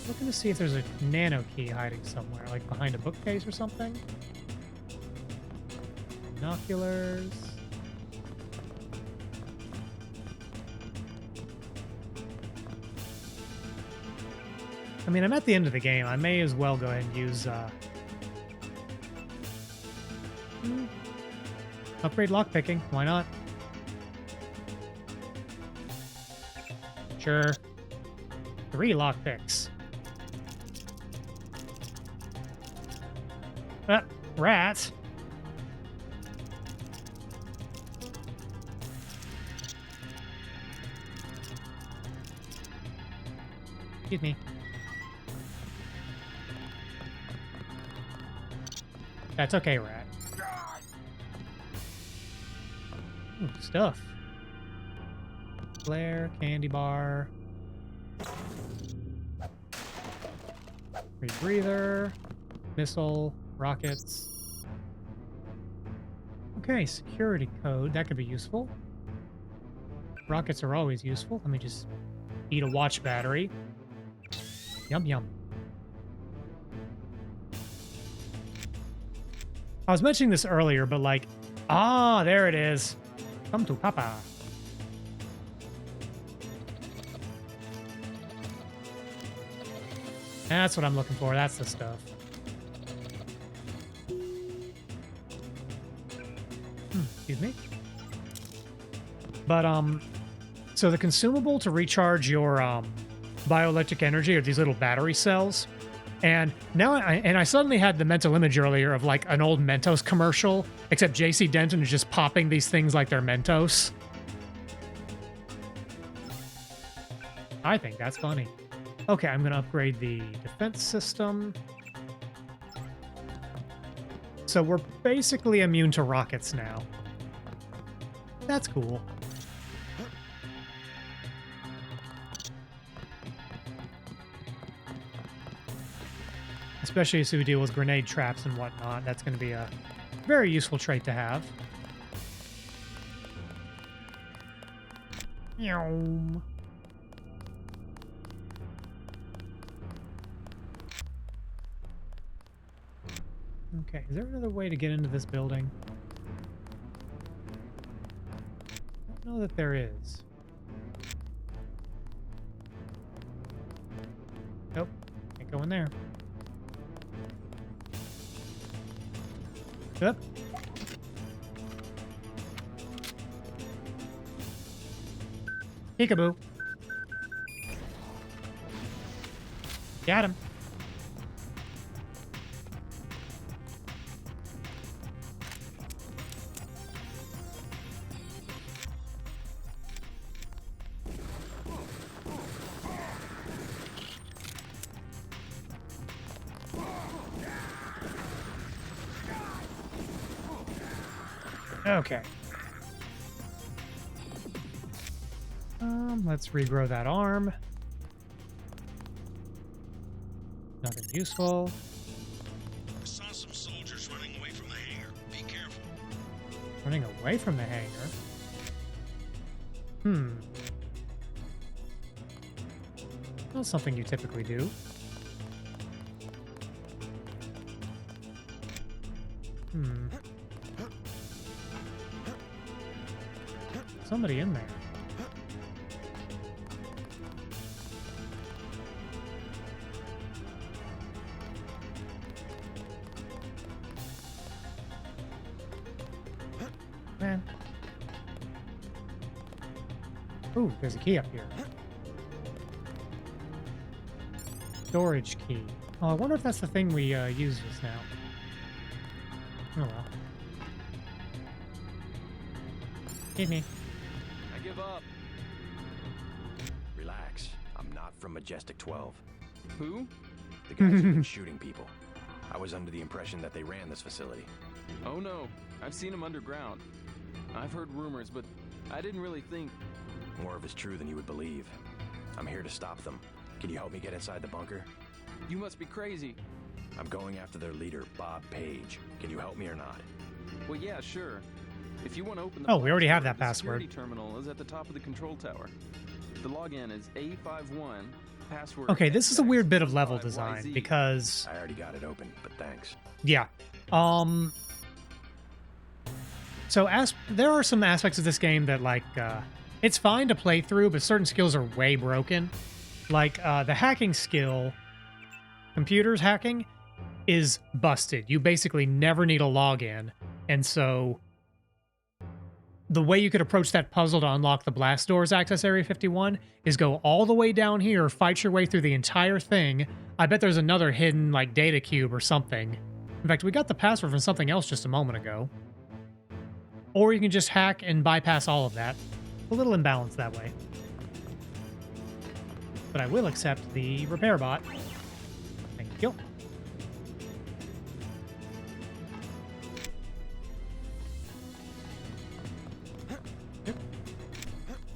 Looking to see if there's a nano key hiding somewhere, like behind a bookcase or something. Binoculars. I mean, I'm at the end of the game. I may as well go ahead and use upgrade lockpicking. Why not? Sure. 3 lockpicks. Rat. Excuse me. That's okay, Rat. Ooh, stuff. Flare, candy bar. Rebreather. Missile. Rockets. Okay, security code. That could be useful. Rockets are always useful. Let me just eat a watch battery. Yum, yum. I was mentioning this earlier, but like, Ah, there it is. Come to Papa. That's what I'm looking for. That's the stuff. Excuse me. But, so the consumable to recharge your, bioelectric energy are these little battery cells. And now I suddenly had the mental image earlier of like an old Mentos commercial, except JC Denton is just popping these things like they're Mentos. I think that's funny. Okay, I'm going to upgrade the defense system. So we're basically immune to rockets now. That's cool. Especially as we deal with grenade traps and whatnot. That's going to be a very useful trait to have. Yum. Okay, is there another way to get into this building? I don't know that there is. Nope, can't go in there. Yep. Peekaboo. Got him. Okay. Let's regrow that arm. Nothing useful. I saw some soldiers running away from the hangar. Be careful. Running away from the hangar? Not something you typically do. Somebody in there. Man. Ooh, there's a key up here. Storage key. Oh, I wonder if that's the thing we used just now. Oh well. Hit me. I give up. Relax. I'm not from Majestic 12. Who? The guys who've been shooting people. I was under the impression that they ran this facility. Oh no, I've seen them underground. I've heard rumors, but I didn't really think... More of it's true than you would believe. I'm here to stop them. Can you help me get inside the bunker? You must be crazy. I'm going after their leader, Bob Page. Can you help me or not? Well, yeah, sure. If you want to open the... Oh, we already have that the password. security terminal is at the top of the control tower. The login is A51, password... Okay, this is a weird bit of level design because... I already got it open, but thanks. Yeah. So there are some aspects of this game that, like, it's fine to play through, but certain skills are way broken. Like, the hacking skill, computers hacking, is busted. You basically never need a login. And so the way you could approach that puzzle to unlock the blast doors access Area 51 is go all the way down here, fight your way through the entire thing. I bet there's another hidden, like, data cube or something. In fact, we got the password from something else just a moment ago. Or you can just hack and bypass all of that. A little imbalanced that way. But I will accept the repair bot. Thank you.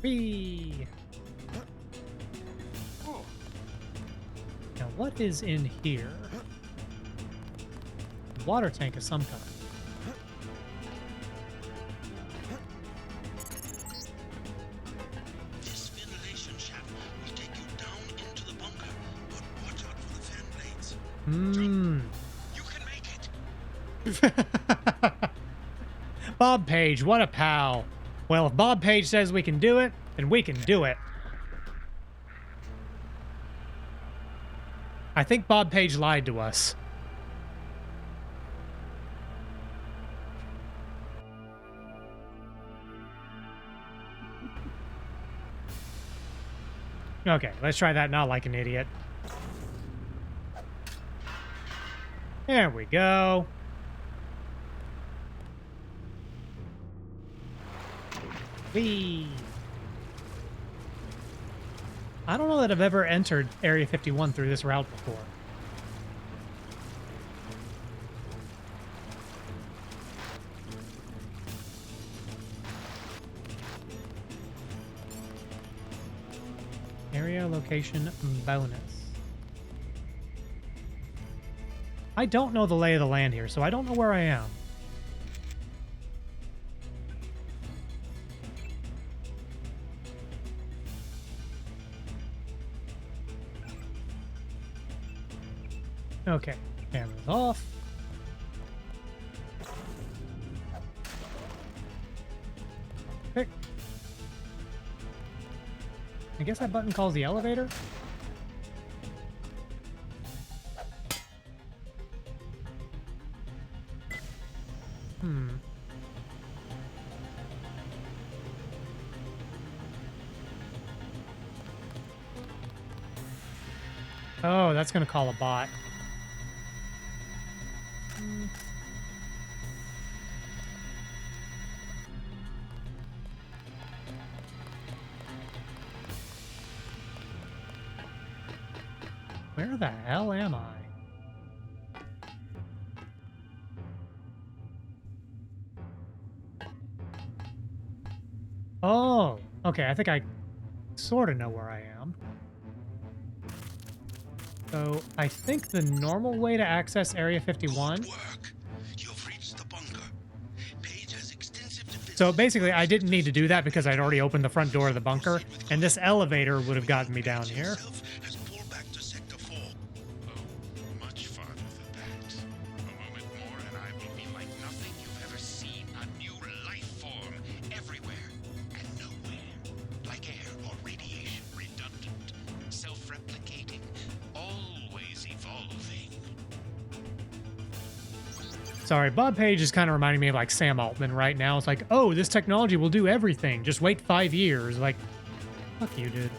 Whee! Now, what is in here? Water tank of some kind. This ventilation shaft will take you down into the bunker, but watch out for the fan blades. You can make it. Bob Page, what a pal. Well, if Bob Page says we can do it, then we can do it. I think Bob Page lied to us. Okay, let's try that not like an idiot. There we go. Whee! I don't know that I've ever entered Area 51 through this route before. Area location bonus. I don't know the lay of the land here, so I don't know where I am. Okay, camera's off. Okay. I guess that button calls the elevator. Oh, that's gonna call a bot. Where the hell am I? Oh, okay. I think I sort of know where I am. So I think the normal way to access Area 51. You've reached the bunker. Page has extensive defenses. So basically, I didn't need to do that because I'd already opened the front door of the bunker, and this elevator would have gotten me down here. Has pulled back to Sector 4. Oh, much farther than that. A moment more and I will be like nothing you've ever seen. A new life form everywhere and nowhere. Like air or radiation, redundant, self-replicating, always evolving. Sorry, Bob Page is kind of reminding me of like Sam Altman right now. It's like, oh, this technology will do everything. Just wait 5 years. Like, fuck you, dude.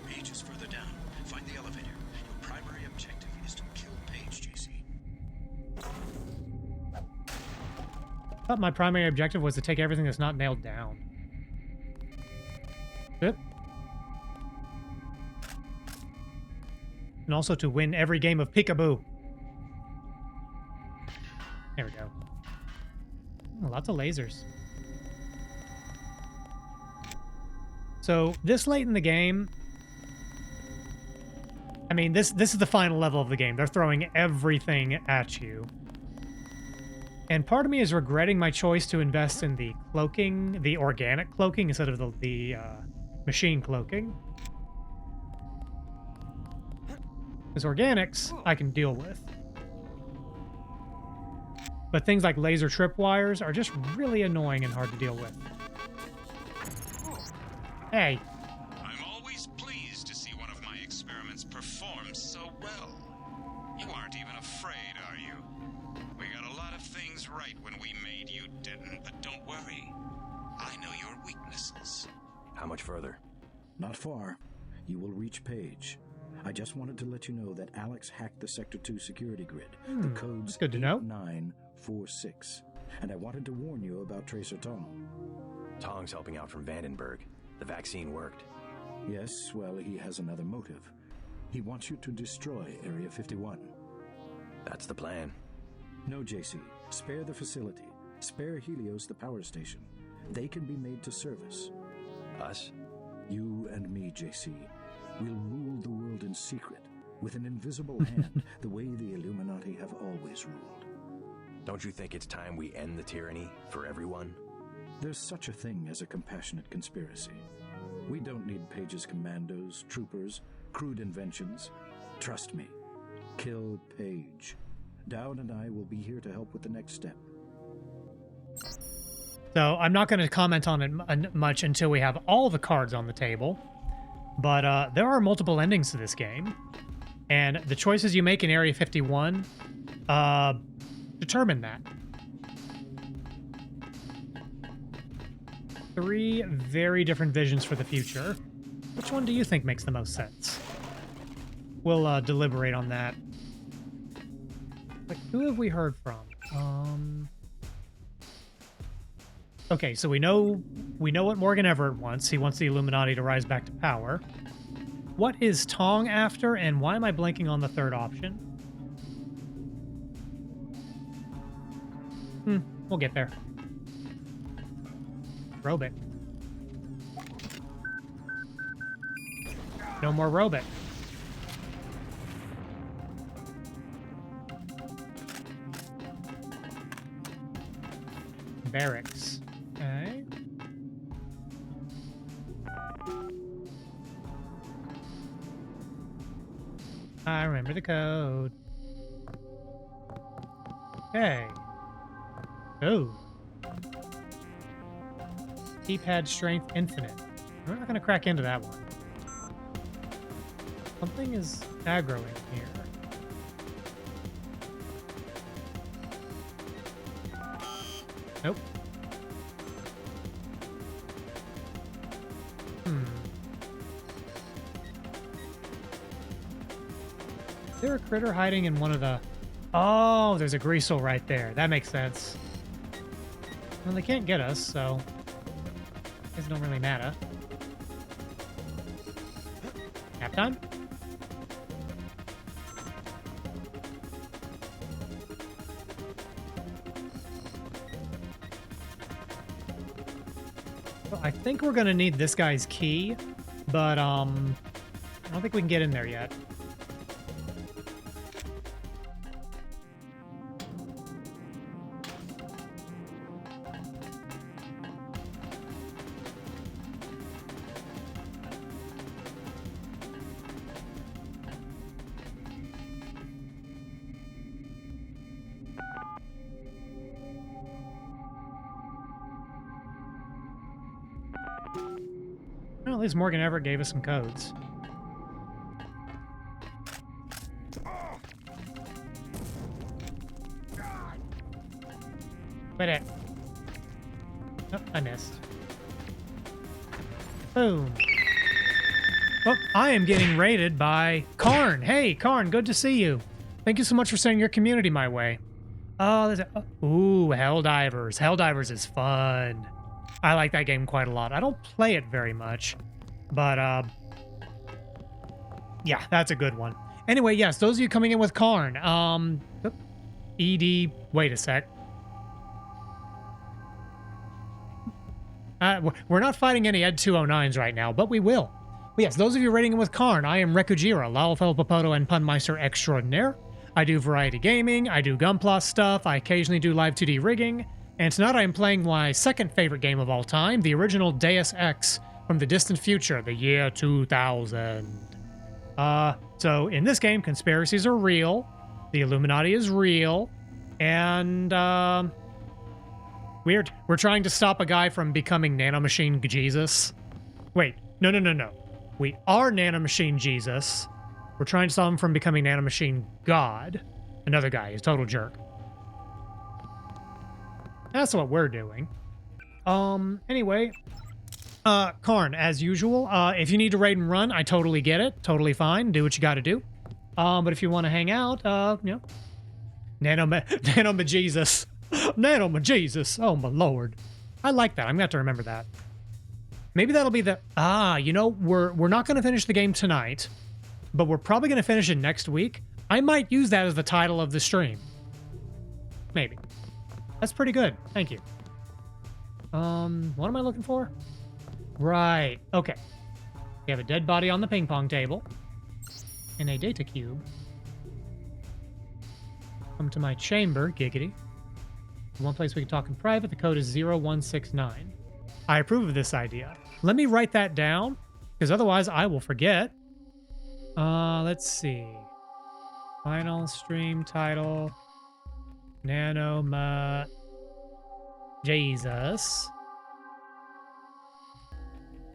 Page is further down. Find the elevator. Your primary objective is to kill Page, JC. I thought my primary objective was to take everything that's not nailed down. Yep. And also to win every game of peekaboo. There we go. Oh, lots of lasers. So this late in the game, I mean, this is the final level of the game. They're throwing everything at you. And part of me is regretting my choice to invest in the cloaking, the organic cloaking, instead of the machine cloaking. Because organics, I can deal with. But things like laser tripwires are just really annoying and hard to deal with. Hey. I'm always pleased to see one of my experiments perform so well. You aren't even afraid, are you? We got a lot of things right when we made you, Denton, but don't worry. I know your weaknesses. How much further? Not far. You will reach Page. I just wanted to let you know that Alex hacked the Sector 2 security grid. The code's good to know. 8946. And I wanted to warn you about Tracer Tong. Tong's helping out from Vandenberg. The vaccine worked. Yes, well, he has another motive. He wants you to destroy Area 51. That's the plan. No, JC. Spare the facility. Spare Helios the power station. They can be made to service. Us? You and me, JC. We'll rule the world in secret, with an invisible hand, the way the Illuminati have always ruled. Don't you think it's time we end the tyranny for everyone? There's such a thing as a compassionate conspiracy. We don't need Page's commandos, troopers, crude inventions. Trust me. Kill Paige. Dowd and I will be here to help with the next step. So I'm not going to comment on it much until we have all the cards on the table. But there are multiple endings to this game. And the choices you make in Area 51 determine that. 3 very different visions for the future. Which one do you think makes the most sense? We'll deliberate on that. But who have we heard from? Okay, so we know what Morgan Everett wants. He wants the Illuminati to rise back to power. What is Tong after, and why am I blanking on the third option? We'll get there. Robot. No more robot. Barracks. Okay. I remember the code. Okay. Oh. Keypad strength infinite. We're not going to crack into that one. Something is aggroing here. Nope. Is there a critter hiding in one of the... Oh, there's a greasel right there. That makes sense. Well, they can't get us, so... It don't really matter. Nap time? Well, I think we're gonna need this guy's key, but I don't think we can get in there yet. Well, at least Morgan Everett gave us some codes. Quit it. Oh, I missed. Boom. Oh, I am getting raided by Karn. Hey, Karn, good to see you. Thank you so much for sending your community my way. Oh, there's a... Ooh, Helldivers. Helldivers is fun. I like that game quite a lot. I don't play it very much, but yeah, that's a good one. Anyway, yes, those of you coming in with Karn, ED, wait a sec. We're not fighting any Ed 209s right now, but we will. But yes, those of you raiding in with Karn, I am Rekujira, Lalfel Popoto and Punmeister Extraordinaire. I do variety gaming, I do Gunpla stuff, I occasionally do live 2D rigging, and tonight I am playing my second favorite game of all time, the original Deus Ex from the distant future, the year 2000. So in this game, conspiracies are real, the Illuminati is real, and we're trying to stop a guy from becoming Nanomachine Jesus. Wait, no. We are Nanomachine Jesus. We're trying to stop him from becoming Nanomachine God. Another guy, he's a total jerk. That's what we're doing. Anyway, Karn, as usual, if you need to raid and run, I totally get it. Totally fine. Do what you got to do. But if you want to hang out, you know, Nanomajesus. Nanomajesus. Oh, my lord. I like that. I'm going to have to remember that. Maybe that'll be the... you know, we're not going to finish the game tonight, but we're probably going to finish it next week. I might use that as the title of the stream. Maybe. That's pretty good. Thank you. What am I looking for? Right. Okay. We have a dead body on the ping pong table. And a data cube. Come to my chamber, giggity. One place we can talk in private. The code is 0169. I approve of this idea. Let me write that down, because otherwise I will forget. Let's see. Final stream title. Jesus.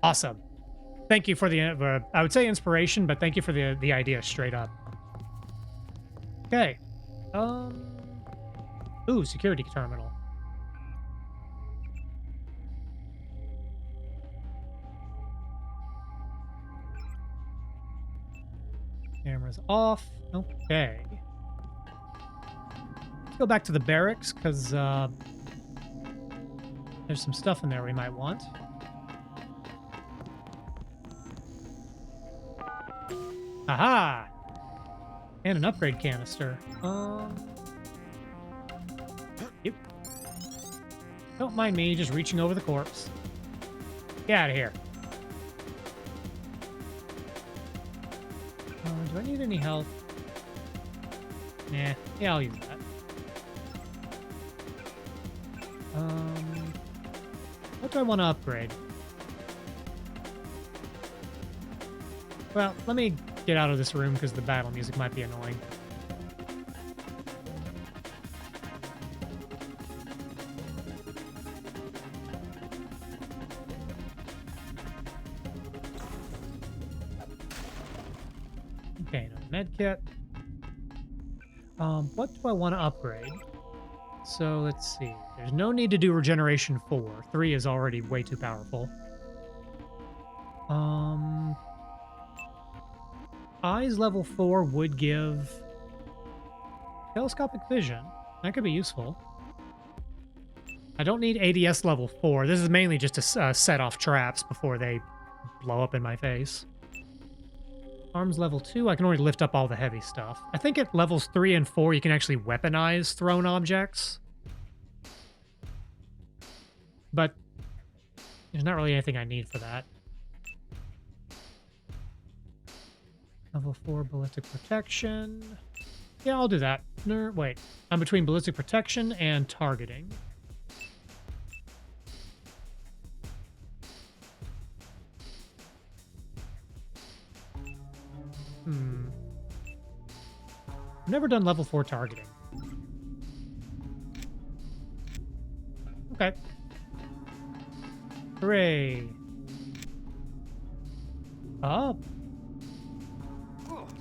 Awesome. Thank you for the, I would say inspiration, but thank you for the idea straight up. Okay. Ooh, security terminal. Camera's off. Okay. Let's go back to the barracks, because there's some stuff in there we might want. Aha! And an upgrade canister. Yep. Don't mind me just reaching over the corpse. Get out of here. Do I need any health? Nah. Yeah, I'll use that. What do I want to upgrade? Well, let me get out of this room because the battle music might be annoying. Okay, no medkit. What do I want to upgrade? So let's see. There's no need to do regeneration 4. 3 is already way too powerful. Eyes level 4 would give telescopic vision. That could be useful. I don't need ADS level 4. This is mainly just to set off traps before they blow up in my face. Arms level 2, I can already lift up all the heavy stuff. I think at levels 3 and 4, you can actually weaponize thrown objects. But there's not really anything I need for that. Level 4 ballistic protection. Yeah, I'll do that. Wait, I'm between ballistic protection and targeting. I've never done level 4 targeting. Okay. Hooray. Up.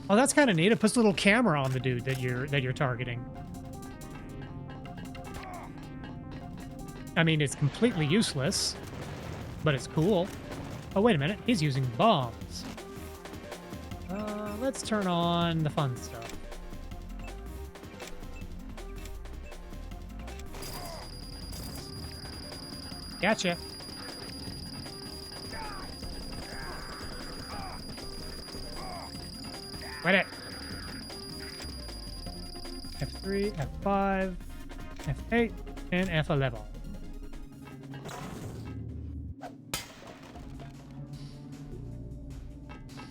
Oh, that's kind of neat. It puts a little camera on the dude that you're targeting. I mean, it's completely useless, but it's cool. Oh, wait a minute. He's using bombs. Let's turn on the fun stuff. Gotcha. Wait it. F3, F5, F8, and F11.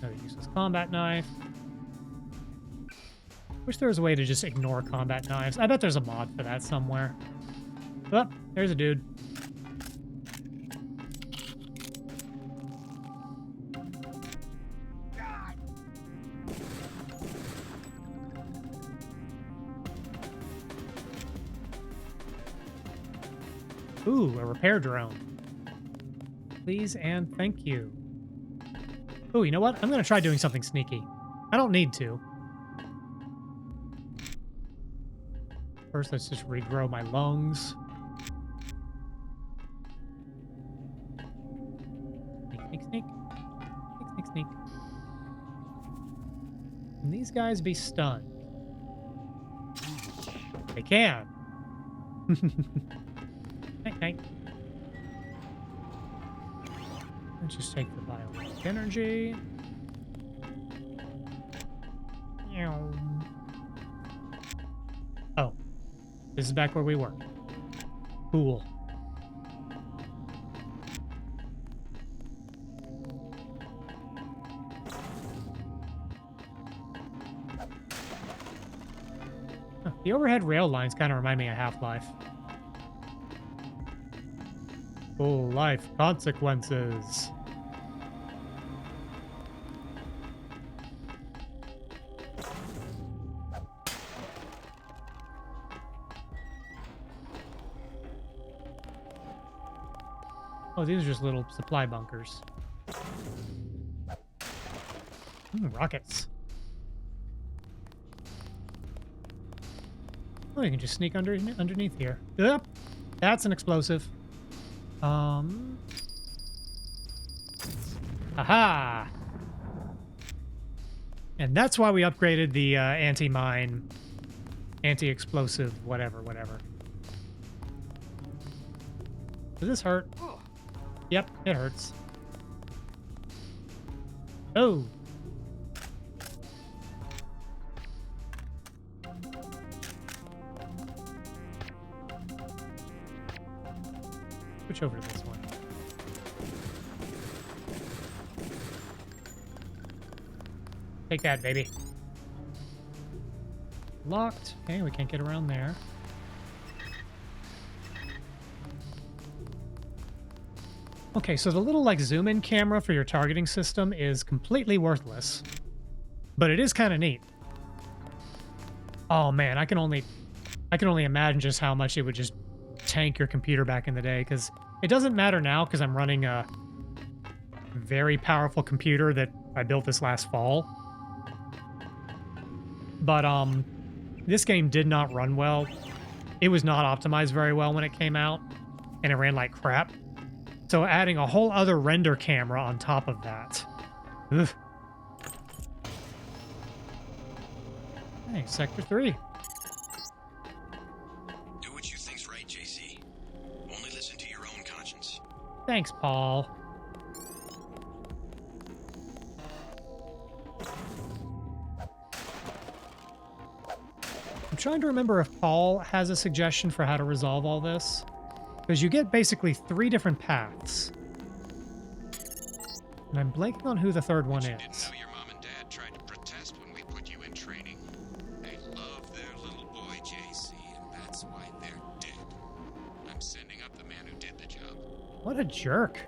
Another useless combat knife. Wish there was a way to just ignore combat knives. I bet there's a mod for that somewhere. Oh, there's a dude. Ooh, a repair drone. Please and thank you. Ooh, you know what? I'm going to try doing something sneaky. I don't need to. First, let's just regrow my lungs. Sneak, sneak, sneak. Sneak, sneak, sneak. Can these guys be stunned? They can. Night, night. Let's just take the bioelectric energy. Oh. This is back where we were. Cool. Huh, the overhead rail lines kind of remind me of Half-Life. Full life consequences. Oh, these are just little supply bunkers. Rockets. Oh, you can just sneak underneath here. Yep, that's an explosive. Aha! And that's why we upgraded the anti-mine, anti-explosive, whatever. Does this hurt? Yep, it hurts. Oh! Switch over to this one. Take that, baby. Locked. Okay, we can't get around there. Okay, so the little like zoom in camera for your targeting system is completely worthless, but it is kind of neat. Oh man, I can only imagine just how much it would just tank your computer back in the day, because it doesn't matter now because I'm running a very powerful computer that I built this last fall. But this game did not run well. It was not optimized very well when it came out, and it ran like crap. So adding a whole other render camera on top of that. Ugh. Hey, Sector 3. Do what you think's right, JC. Only listen to your own conscience. Thanks, Paul. I'm trying to remember if Paul has a suggestion for how to resolve all this. Because you get basically 3 different paths. And I'm blanking on who the third one Didn't is. know your mom and dad tried to protest when we put you in training. They love their little boy, JC, and that's why they're dead. I'm sending up the man who did the job. What a jerk.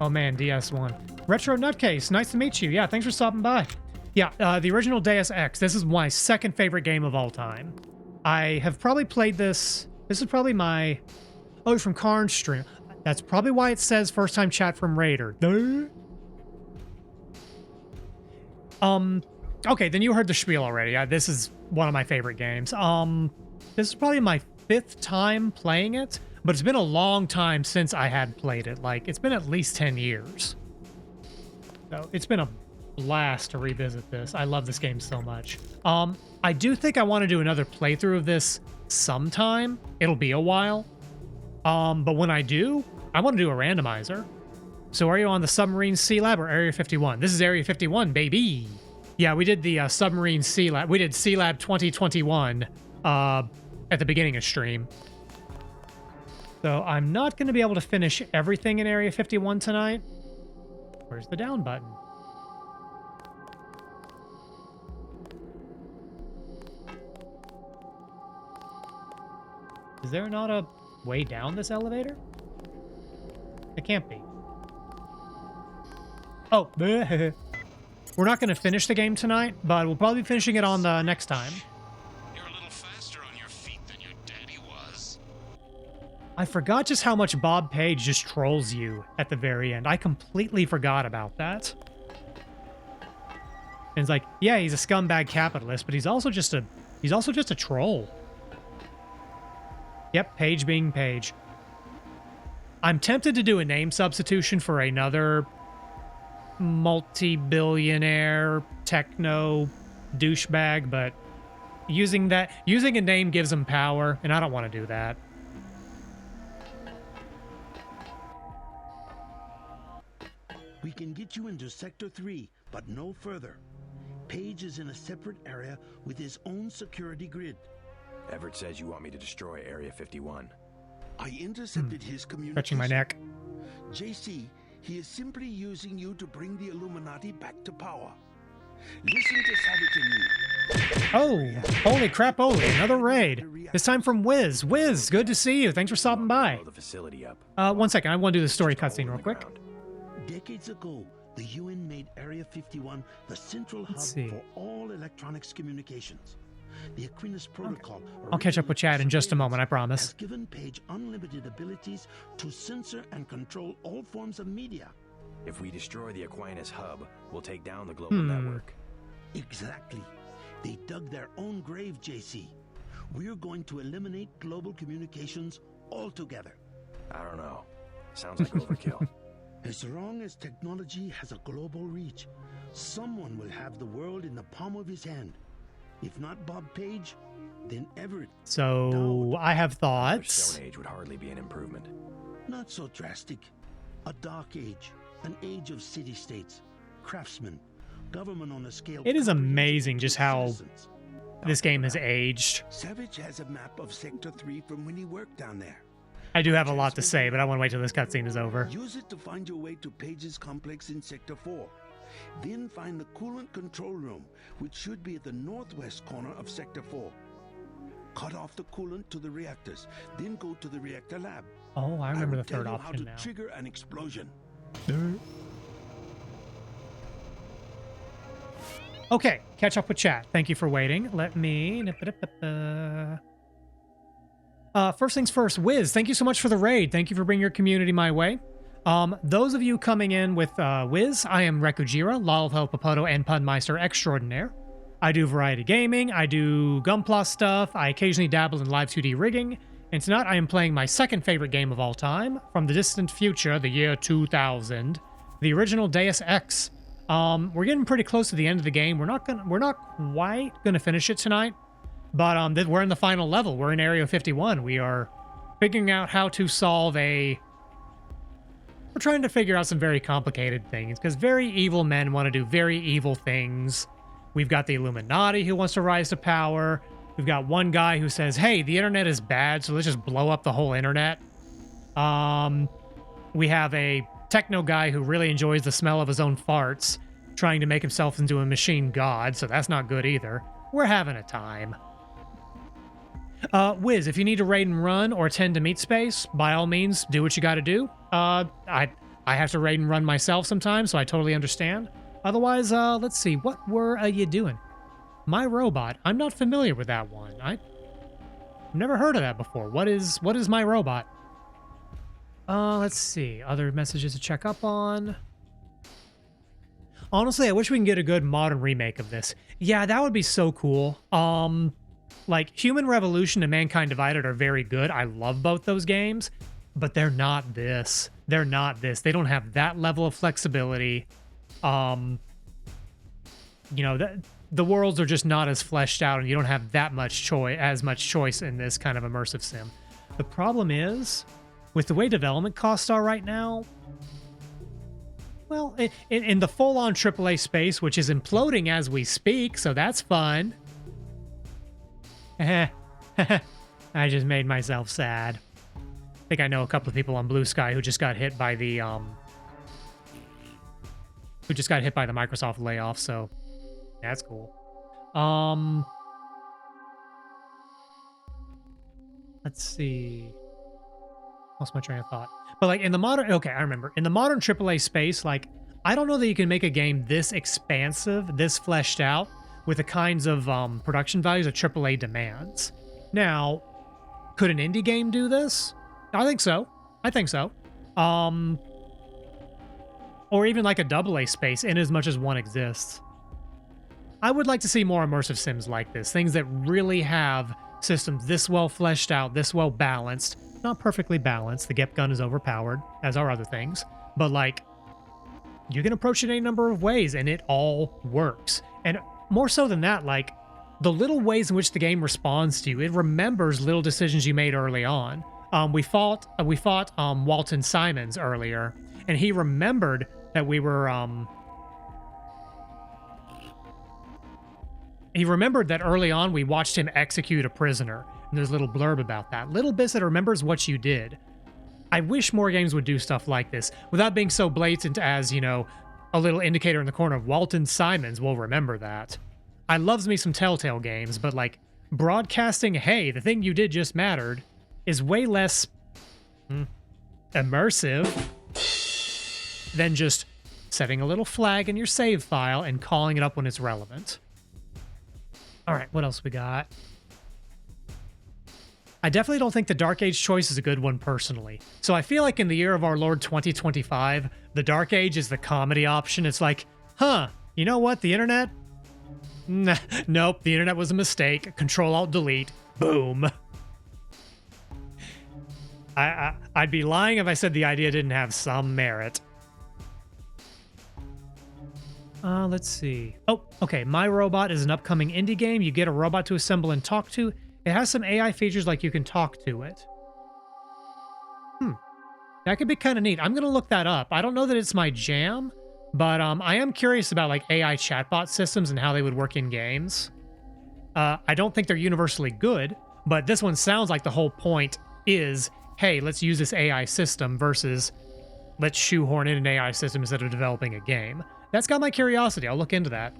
Oh man, DS1. Retro Nutcase, nice to meet you. Yeah, thanks for stopping by. Yeah, the original Deus Ex. This is my second favorite game of all time. I have probably played this. This is probably my... Oh, from Karn's stream. That's probably why it says first time chat from Raider. Duh. Okay, then you heard the spiel already. This is one of my favorite games. This is probably my 5th time playing it. But it's been a long time since I had played it. Like, it's been at least 10 years. So it's been a blast to revisit this. I love this game so much. I do think I want to do another playthrough of this sometime. It'll be a while. But when I do, I want to do a randomizer. So are you on the Submarine Sea Lab or Area 51? This is Area 51, baby. Yeah, we did the Submarine Sea Lab. We did Sea Lab 2021 at the beginning of stream. So I'm not going to be able to finish everything in Area 51 tonight. Where's the down button? Is there not a way down this elevator? It can't be. Oh, we're not going to finish the game tonight, but we'll probably be finishing it on the next time. You're a little faster on your feet than your daddy was. I forgot just how much Bob Page just trolls you at the very end. I completely forgot about that. And it's like, yeah, he's a scumbag capitalist, but he's also just a troll. Yep, Page being Page. I'm tempted to do a name substitution for another multi-billionaire techno douchebag, but using a name gives him power, and I don't want to do that. We can get you into Sector 3, but no further. Page is in a separate area with his own security grid. Everett says you want me to destroy Area 51. I intercepted his communication. Stretching my neck. JC, he is simply using you to bring the Illuminati back to power. Listen to Savage and me. Oh, holy crap, Oli, another raid. This time from Wiz. Wiz, good to see you. Thanks for stopping by. Blow the facility up. 1 second. I want to do the story cutscene real quick. Decades ago, the UN made Area 51 the central hub for all electronics communications. The Aquinas Protocol. I'll catch up with Chad in just a moment, I promise. Has given Page unlimited abilities to censor and control all forms of media. If we destroy the Aquinas hub, we'll take down the global network. Exactly. They dug their own grave, JC. We're going to eliminate global communications altogether. I don't know. Sounds like overkill. As long as technology has a global reach, someone will have the world in the palm of his hand. If not Bob Page, then Everett. So I have thoughts. Stone Age would hardly be an improvement. Not so drastic. A dark age, an age of city-states, craftsmen, government on a scale. It is amazing just how this game has aged. Savage has a map of Sector 3 from when he worked down there. I do have a lot to say, but I want to wait till this cutscene is over. Use it to find your way to Page's complex in Sector 4. Then find the coolant control room, which should be at the northwest corner of Sector 4. Cut off the coolant to the reactors, then go to the reactor lab. Oh, I remember the third how option to now. trigger an explosion. Okay, catch up with chat. Thank you for waiting. Let me... first things first, Wiz, thank you so much for the raid. Thank you for bringing your community my way. Those of you coming in with Wiz, I am Rekujira, Lalvel Papoto, and Punmeister Extraordinaire. I do variety gaming, I do Gunpla stuff, I occasionally dabble in live 2D rigging, and tonight I am playing my second favorite game of all time, from the distant future, the year 2000, the original Deus Ex. We're getting pretty close to the end of the game. We're not quite gonna finish it tonight, but we're in the final level. We're in Area 51. We are figuring out how to solve We're trying to figure out some very complicated things, because very evil men want to do very evil things. We've got the Illuminati who wants to rise to power. We've got one guy who says, hey, the internet is bad, so let's just blow up the whole internet. We have a techno guy who really enjoys the smell of his own farts, trying to make himself into a machine god, so that's not good either. We're having a time. Wiz, if you need to raid and run or tend to meet space, by all means, do what you gotta do. I have to raid and run myself sometimes, so I totally understand. Otherwise, let's see, what were you doing? My Robot. I'm not familiar with that one. I've never heard of that before. What is My Robot? Let's see. Other messages to check up on. Honestly, I wish we can get a good modern remake of this. Yeah, that would be so cool. Like, Human Revolution and Mankind Divided are very good. I love both those games, but they're not this. They're not this. They don't have that level of flexibility. You know, the worlds are just not as fleshed out, and you don't have that much choice in this kind of immersive sim. The problem is, with the way development costs are right now, well, in the full-on AAA space, which is imploding as we speak, so that's fun. I just made myself sad. I think I know a couple of people on Blue Sky who just got hit by the Microsoft layoff, so that's cool. Let's see. Lost my train of thought. But like in the modern, okay, I remember. In the modern AAA space, like, I don't know that you can make a game this expansive, this fleshed out, with the kinds of production values that AAA demands. Now, could an indie game do this? I think so. I think so. Or even like a AA space, in as much as one exists. I would like to see more immersive sims like this. Things that really have systems this well fleshed out, this well balanced. Not perfectly balanced. The Gep gun is overpowered, as are other things. But like, you can approach it any number of ways, and it all works. And more so than that, like, the little ways in which the game responds to you, it remembers little decisions you made early on. We fought Walton Simons earlier, and he remembered that we were he remembered that early on we watched him execute a prisoner, and there's a little blurb about that. Little bits that it remembers what you did. I wish more games would do stuff like this without being so blatant as, you know, a little indicator in the corner of Walton Simons will remember that. I loves me some Telltale games, but like broadcasting, hey, the thing you did just mattered, is way less immersive than just setting a little flag in your save file and calling it up when it's relevant. All right, what else we got? I definitely don't think the Dark Age choice is a good one personally. So I feel like in the year of our Lord 2025, the Dark Age is the comedy option. It's like, huh, you know what? The internet? Nah, nope, the internet was a mistake. Control-Alt-Delete. Boom. I'd be lying if I said the idea didn't have some merit. Let's see. Oh, okay. My Robot is an upcoming indie game. You get a robot to assemble and talk to. It has some AI features like you can talk to it. That could be kind of neat. I'm going to look that up. I don't know that it's my jam, but I am curious about like AI chatbot systems and how they would work in games. I don't think they're universally good, but this one sounds like the whole point is, hey, let's use this AI system versus let's shoehorn in an AI system instead of developing a game. That's got my curiosity. I'll look into that.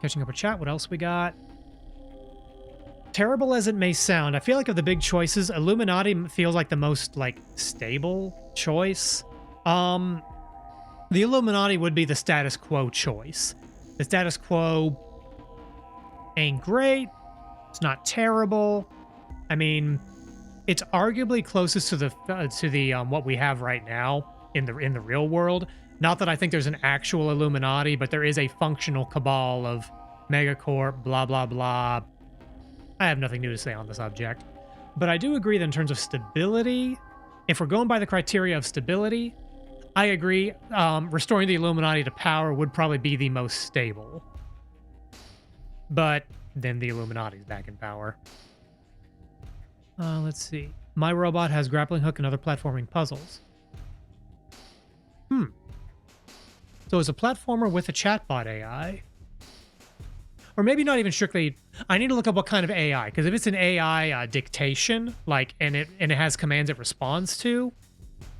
Catching up with chat. What else we got? Terrible as it may sound, I feel like of the big choices, Illuminati feels like the most like stable choice. The Illuminati would be the status quo choice. The status quo ain't great. It's not terrible. I mean, it's arguably closest to the what we have right now in the real world. Not that I think there's an actual Illuminati, but there is a functional cabal of megacorp, blah blah blah. I have nothing new to say on the subject, but I do agree that in terms of stability, if we're going by the criteria of stability, I agree. Restoring the Illuminati to power would probably be the most stable, but then the Illuminati's back in power. Let's see. My Robot has grappling hook and other platforming puzzles. So it's a platformer with a chatbot AI. Or maybe not even strictly. I need to look up what kind of AI, because if it's an AI dictation, like, and it has commands it responds to,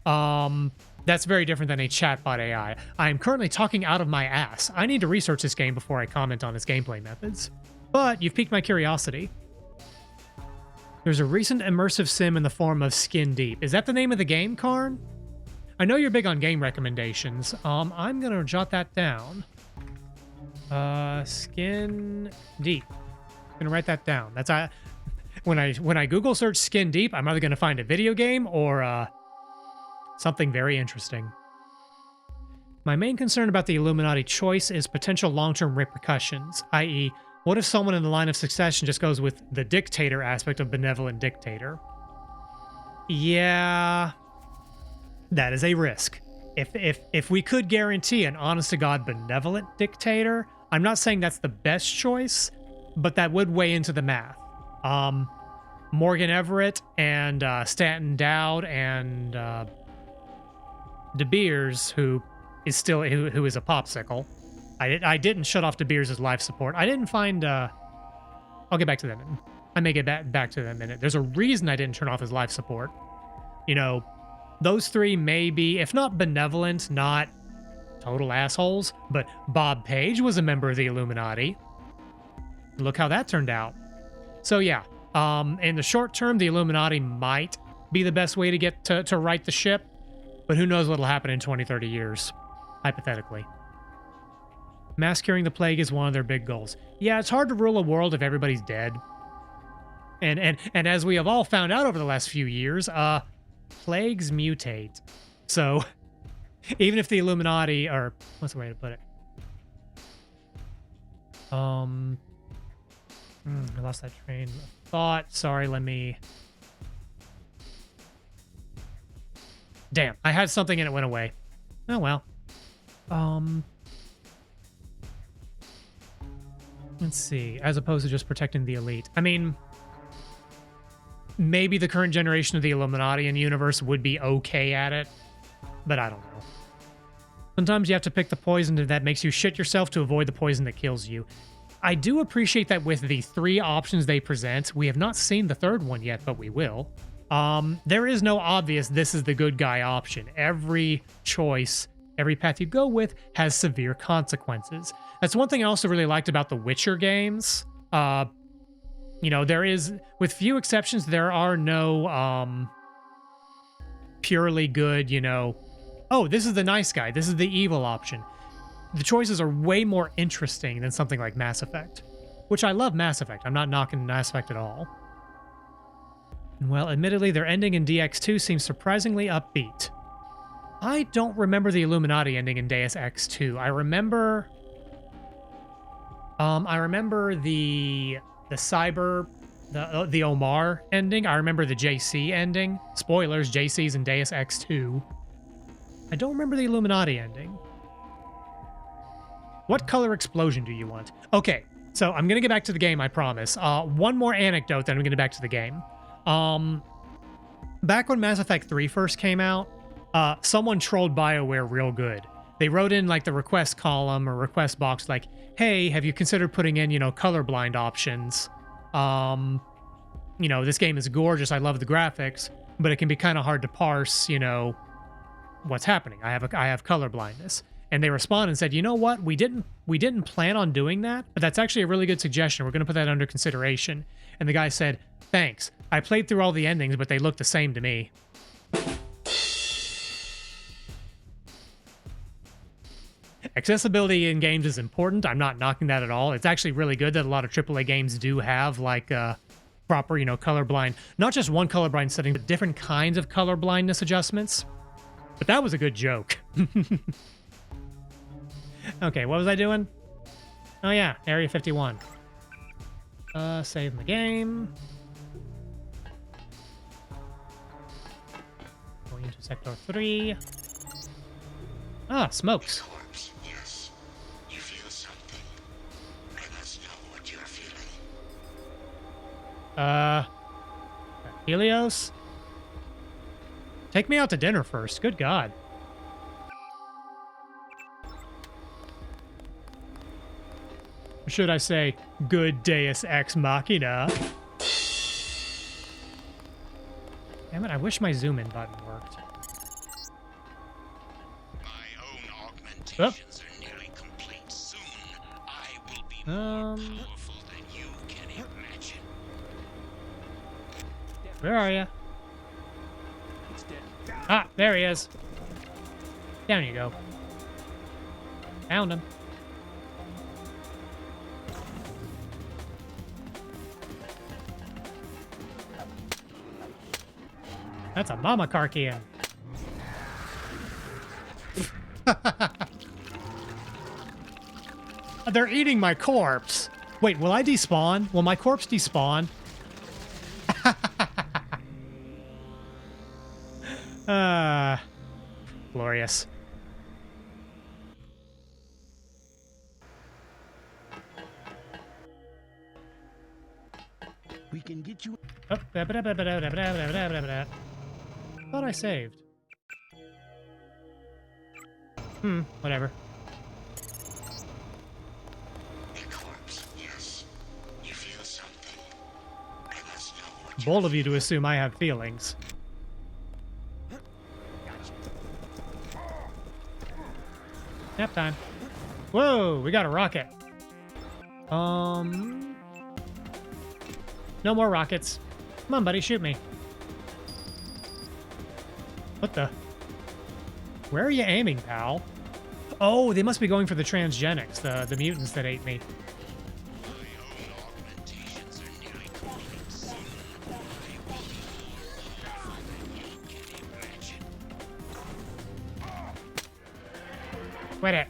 that's very different than a chatbot AI. I am currently talking out of my ass. I need to research this game before I comment on its gameplay methods. But you've piqued my curiosity. There's a recent immersive sim in the form of Skin Deep. Is that the name of the game, Karn? I know you're big on game recommendations. I'm gonna jot that down. Skin Deep. I'm gonna write that down. That's when I Google search Skin Deep, I'm either gonna find a video game or something very interesting. My main concern about the Illuminati choice is potential long-term repercussions, i.e., what if someone in the line of succession just goes with the dictator aspect of benevolent dictator? Yeah, that is a risk. If we could guarantee an honest-to-God benevolent dictator, I'm not saying that's the best choice, but that would weigh into the math. Morgan Everett and Stanton Dowd and De Beers, who is still who is a popsicle. I didn't shut off De Beers' life support. I didn't find. I'll get back to that. I may get back to that in a minute. There's a reason I didn't turn off his life support. You know, those three may be, if not benevolent, not total assholes, but Bob Page was a member of the Illuminati. Look how that turned out. So yeah, in the short term, the Illuminati might be the best way to get to right the ship, but who knows what'll happen in 20, 30 years, hypothetically. Mass curing the plague is one of their big goals. Yeah, it's hard to rule a world if everybody's dead. And as we have all found out over the last few years, plagues mutate. So even if the Illuminati, or what's the way to put it? I lost that train of thought. Sorry, let me... Damn, I had something and it went away. Oh well. Let's see. As opposed to just protecting the elite. I mean, maybe the current generation of the Illuminati in the universe would be okay at it, but I don't know. Sometimes you have to pick the poison that makes you shit yourself to avoid the poison that kills you. I do appreciate that with the three options they present. We have not seen the third one yet, but we will. There is no obvious this is the good guy option. Every choice Every path you go with has severe consequences. That's one thing I also really liked about the Witcher games. You know, there is, with few exceptions, there are no purely good, you know, oh, this is the nice guy, this is the evil option. The choices are way more interesting than something like Mass Effect, which I love Mass Effect. I'm not knocking Mass Effect at all. Well, admittedly, their ending in DX2 seems surprisingly upbeat. I don't remember the Illuminati ending in Deus Ex 2. I remember the Cyber, the Omar ending. I remember the JC ending. Spoilers, JC's in Deus Ex 2. I don't remember the Illuminati ending. What color explosion do you want? Okay, so I'm gonna get back to the game, I promise. One more anecdote, then I'm gonna get back to the game. Back when Mass Effect 3 first came out, someone trolled BioWare real good. They wrote in like the request column or request box like, hey, have you considered putting in, you know, colorblind options? You know, this game is gorgeous, I love the graphics, but it can be kind of hard to parse, you know, what's happening. I have color blindness. And they responded and said, you know what, we didn't plan on doing that, but that's actually a really good suggestion. We're going to put that under consideration. And the guy said, thanks. I played through all the endings, but they look the same to me. Accessibility in games is important. I'm not knocking that at all. It's actually really good that a lot of AAA games do have like proper, you know, colorblind, not just one colorblind setting, but different kinds of color blindness adjustments. But that was a good joke. Okay, what was I doing? Oh yeah, Area 51. Save my game. Going into Sector 3. Ah, smokes. Yes, you feel something. I must know what you're feeling. Helios? Take me out to dinner first. Good God. Or should I say, good Deus Ex Machina? Damn it, I wish my zoom in button worked. My own augmentations are nearly complete. Soon, I will be more powerful than you can imagine. Where are you? Ah, there he is. Down you go. Found him. That's a Mama Karkian. They're eating my corpse. Wait, will I despawn? Will my corpse despawn? Glorious. We can get you. Oh, thought I saved. Whatever. Corpse, yes. You feel something. I must know what Bold of you to assume I have feelings. Nap time. Whoa, we got a rocket. No more rockets. Come on, buddy, shoot me. What the? Where are you aiming, pal? Oh, they must be going for the transgenics, the mutants that ate me. Quit it.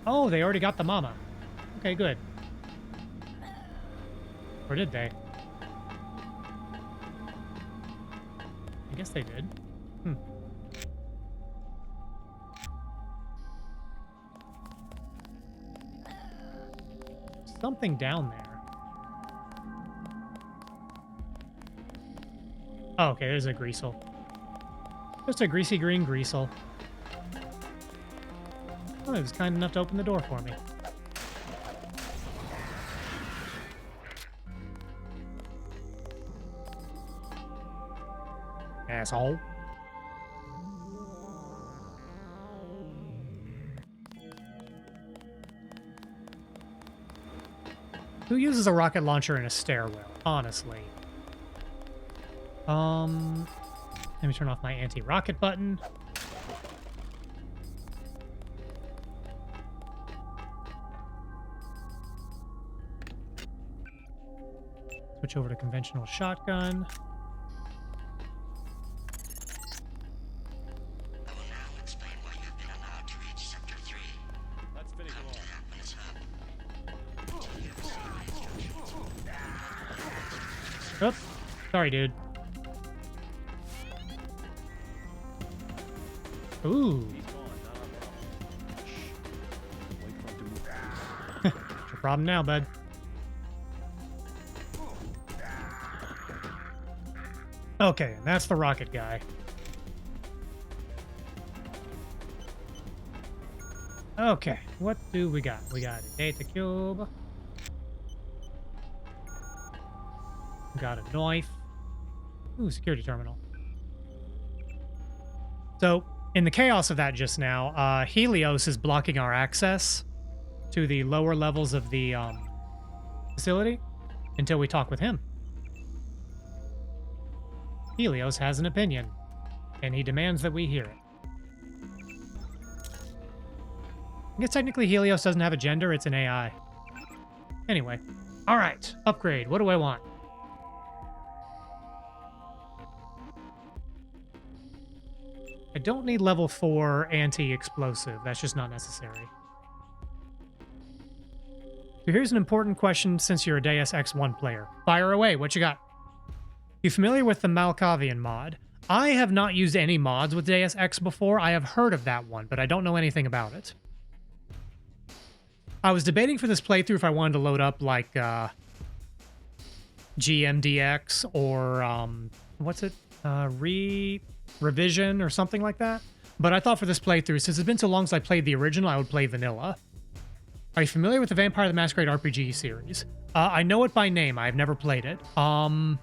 Oh, they already got the mama. Okay, good. Or did they? I guess they did. Something down there. Oh, okay, there's a greasel. Just a greasy green greasel. Oh, it was kind enough to open the door for me. asshole. Who uses a rocket launcher in a stairwell, honestly? Let me turn off my anti-rocket button. Switch over to conventional shotgun. I will now explain why you've been allowed to reach Sector 3. Let's finish Come him to off. that when it's up. Until you receive my instructions. Oops. Sorry, dude. Ooh. He's gone, not our problem. Shh. Wait for him to move. What's your problem now, bud? Okay, that's the rocket guy. Okay, what do we got? We got a data cube. We got a knife. Ooh, security terminal. So, in the chaos of that just now, Helios is blocking our access to the lower levels of the facility until we talk with him. Helios has an opinion, and he demands that we hear it. I guess technically Helios doesn't have a gender, it's an AI. Anyway, alright, upgrade. What do I want? I don't need level 4 anti-explosive. That's just not necessary. So here's an important question since you're a Deus Ex 1 player. Fire away, what you got? You familiar with the Malkavian mod? I have not used any mods with Deus Ex before. I have heard of that one, but I don't know anything about it. I was debating for this playthrough if I wanted to load up like GMDX or what's it? Revision or something like that. But I thought for this playthrough, since it's been so long since I played the original, I would play vanilla. Are you familiar with the Vampire the Masquerade RPG series? I know it by name. I've never played it. I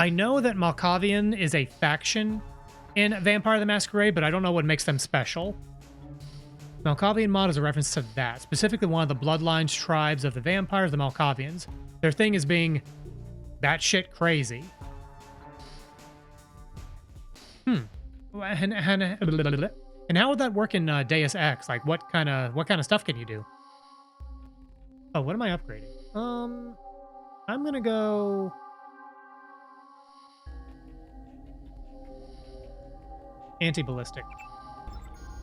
know that Malkavian is a faction in Vampire the Masquerade, but I don't know what makes them special. Malkavian mod is a reference to that, specifically one of the bloodlines tribes of the vampires, the Malkavians. Their thing is being batshit crazy. And how would that work in Deus Ex? Like, what kind of stuff can you do? Oh, what am I upgrading? I'm gonna go. Anti-ballistic.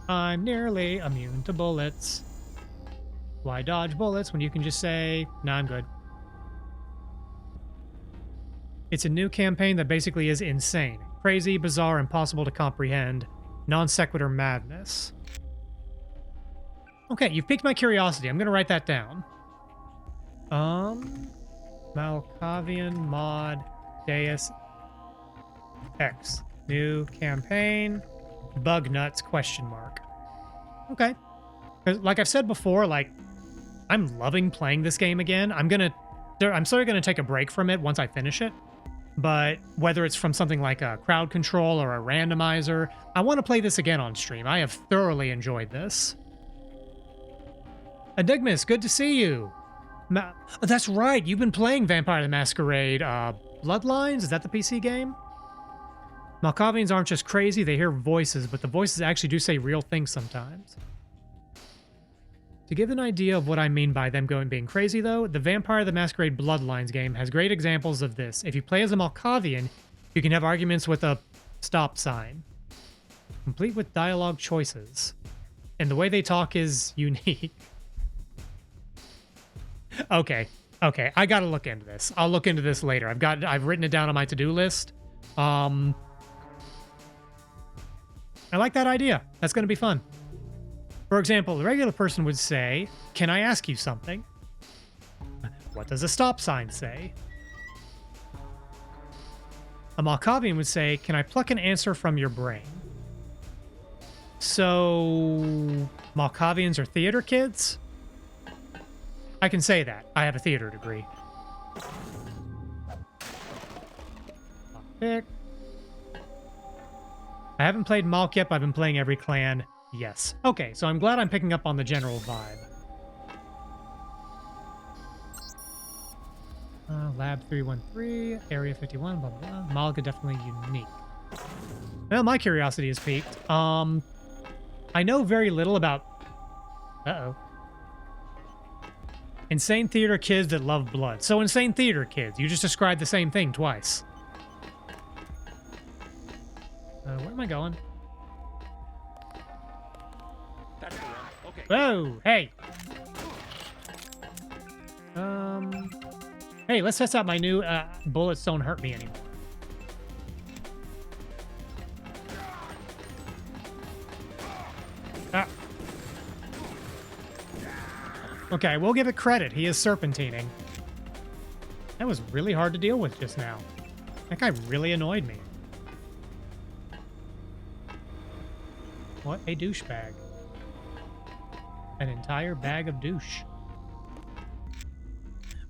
I'm nearly immune to bullets. Why dodge bullets when you can just say, nah, I'm good. It's a new campaign that basically is insane. Crazy, bizarre, impossible to comprehend. Non sequitur madness. Okay, you've piqued my curiosity. I'm gonna write that down. Malkavian mod Deus Ex. New campaign. Bug nuts ? Okay. 'Cause like I've said before, like, I'm loving playing this game again. I'm sort of gonna take a break from it once I finish it. But whether it's from something like a crowd control or a randomizer, I want to play this again on stream. I have thoroughly enjoyed this. Enigmas, good to see you. That's right, you've been playing Vampire the Masquerade Bloodlines? Is that the PC game? Malkavians aren't just crazy, they hear voices, but the voices actually do say real things sometimes. To give an idea of what I mean by them being crazy, though, the Vampire the Masquerade Bloodlines game has great examples of this. If you play as a Malkavian, you can have arguments with a stop sign, complete with dialogue choices. And the way they talk is unique. Okay, I gotta look into this. I'll look into this later. I've written it down on my to-do list. I like that idea. That's gonna be fun. For example, the regular person would say, "Can I ask you something?" What does a stop sign say? A Malkavian would say, "Can I pluck an answer from your brain?" So, Malkavians are theater kids? I can say that. I have a theater degree. pick. I haven't played Malk yet, but I've been playing every clan. Yes. Okay, so I'm glad I'm picking up on the general vibe. Lab 313, Area 51, blah, blah, blah. Malk is definitely unique. Well, my curiosity is piqued. I know very little about... Uh-oh. Insane theater kids that love blood. So insane theater kids. You just described the same thing twice. Where am I going? That's the one. Okay. Whoa, hey. Hey, let's test out my new bullets don't hurt me anymore. Ah. Okay, we'll give it credit. He is serpentining. That was really hard to deal with just now. That guy really annoyed me. What a douchebag. An entire bag of douche.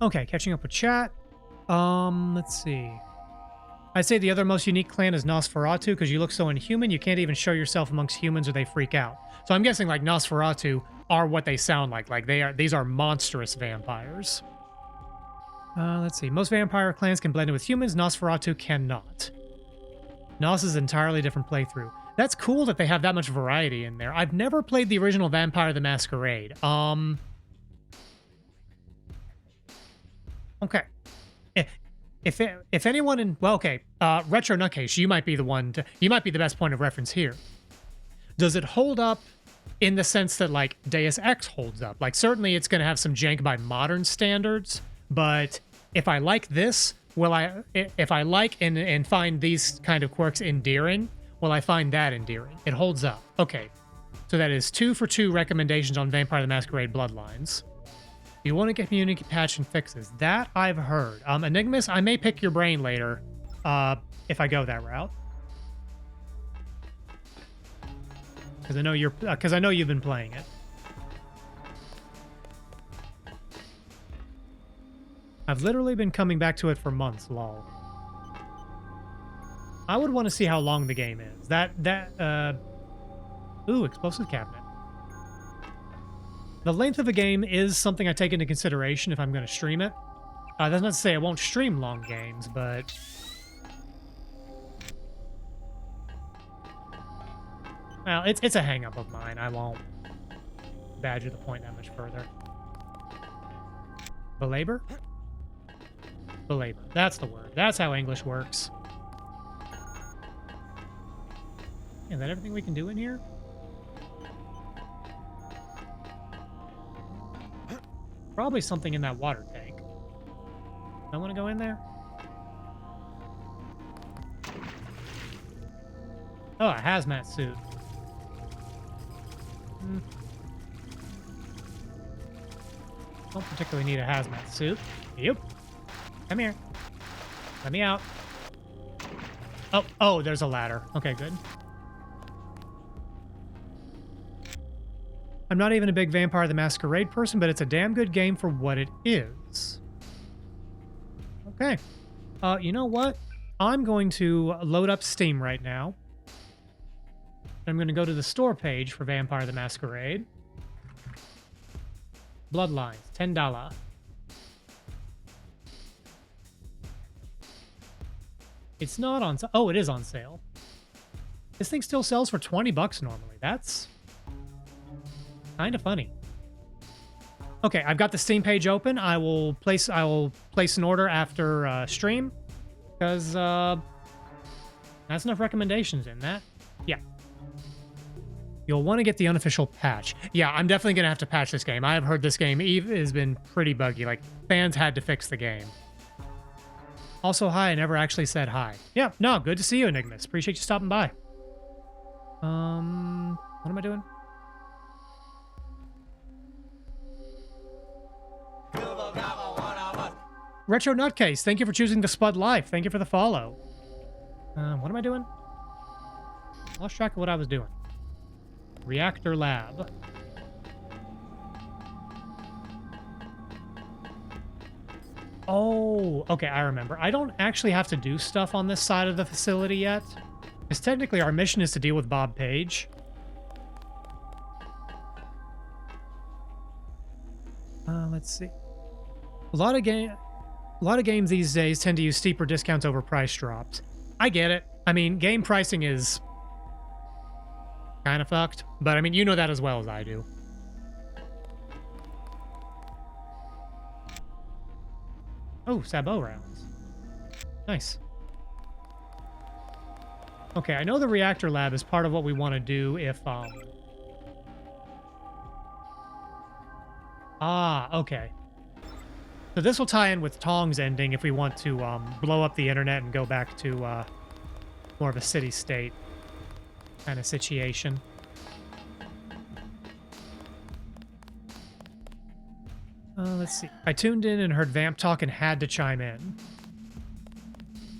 Okay, catching up with chat. Let's see. I'd say the other most unique clan is Nosferatu because you look so inhuman you can't even show yourself amongst humans or they freak out. So I'm guessing like Nosferatu are what they sound like. Like these are monstrous vampires. Let's see. Most vampire clans can blend in with humans. Nosferatu cannot. Nos is an entirely different playthrough. That's cool that they have that much variety in there. I've never played the original Vampire the Masquerade. Okay. If anyone in... Well, okay. Retro Nutcase, you might be the one to... You might be the best point of reference here. Does it hold up in the sense that, like, Deus Ex holds up? Like, certainly it's going to have some jank by modern standards, but if I like this, if I like and find these kind of quirks endearing, will I find that endearing? It holds up. Okay. So that is 2 for 2 recommendations on Vampire the Masquerade Bloodlines. You want to get community patch and fixes. That I've heard. Enigmas, I may pick your brain later if I go that route. Because I know you've been playing it. I've literally been coming back to it for months, lol. I would want to see how long the game is. Ooh, explosive cabinet. The length of a game is something I take into consideration if I'm going to stream it. That's not to say I won't stream long games, but... Well, it's a hang-up of mine. I won't badger the point that much further. Belabor? Belabor. That's the word. That's how English works. Is that everything we can do in here? Probably something in that water tank. I want to go in there. Oh, a hazmat suit. Don't particularly need a hazmat suit. Yep. Come here. Let me out. Oh, there's a ladder. Okay, good. I'm not even a big Vampire the Masquerade person, but it's a damn good game for what it is. Okay. You know what? I'm going to load up Steam right now. I'm going to go to the store page for Vampire the Masquerade. Bloodlines, $10. It's not on sale. Oh, it is on sale. This thing still sells for 20 bucks normally. That's kind of funny. Okay, I've got the Steam page open. I will place an order after stream because that's enough recommendations in that. Yeah. You'll want to get the unofficial patch. Yeah, I'm definitely going to have to patch this game. I have heard this game has been pretty buggy. Like, fans had to fix the game. Also, hi, I never actually said hi. Yeah, no, good to see you, Enigmas. Appreciate you stopping by. What am I doing? Retro Nutcase, thank you for choosing the Spud Life. Thank you for the follow. What am I doing? Lost track of what I was doing. Reactor Lab. Oh, okay, I remember. I don't actually have to do stuff on this side of the facility yet. Because technically our mission is to deal with Bob Page. Let's see. A lot of games these days tend to use steeper discounts over price drops. I get it. I mean, game pricing is kind of fucked, but I mean, you know that as well as I do. Oh, sabot rounds. Nice. Okay, I know the reactor lab is part of what we want to do if, okay. So this will tie in with Tong's ending if we want to, blow up the internet and go back to, more of a city-state kind of situation. Let's see. I tuned in and heard Vamp talk and had to chime in.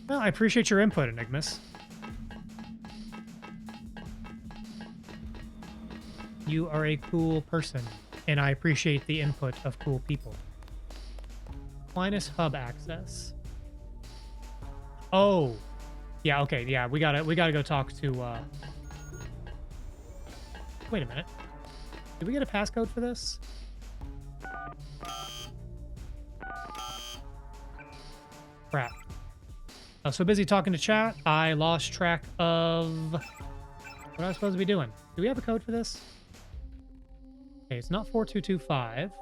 Well, I appreciate your input, Enigmas. You are a cool person, and I appreciate the input of cool people. Aquinas hub access. Oh, yeah. Okay, yeah. We gotta go talk to. Wait a minute. Did we get a passcode for this? Crap. I was so busy talking to chat, I lost track of what I was supposed to be doing. Do we have a code for this? Okay, it's not 4225.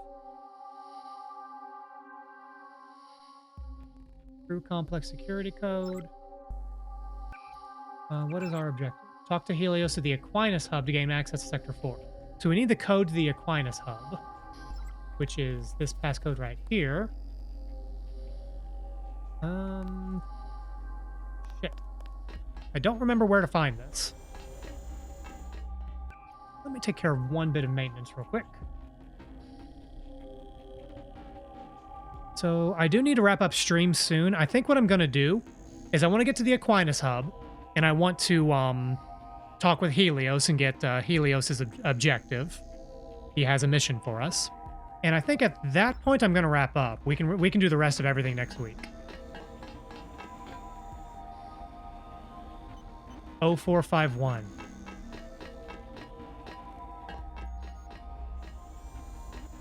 True complex security code. What is our objective? Talk to Helios at the Aquinas hub to gain access to Sector 4. So we need the code to the Aquinas hub, which is this passcode right here. Shit. I don't remember where to find this. Let me take care of one bit of maintenance real quick. So I do need to wrap up stream soon. I think what I'm going to do is I want to get to the Aquinas hub, and I want to talk with Helios and get Helios' objective. He has a mission for us. And I think at that point I'm going to wrap up. We can do the rest of everything next week. 0451.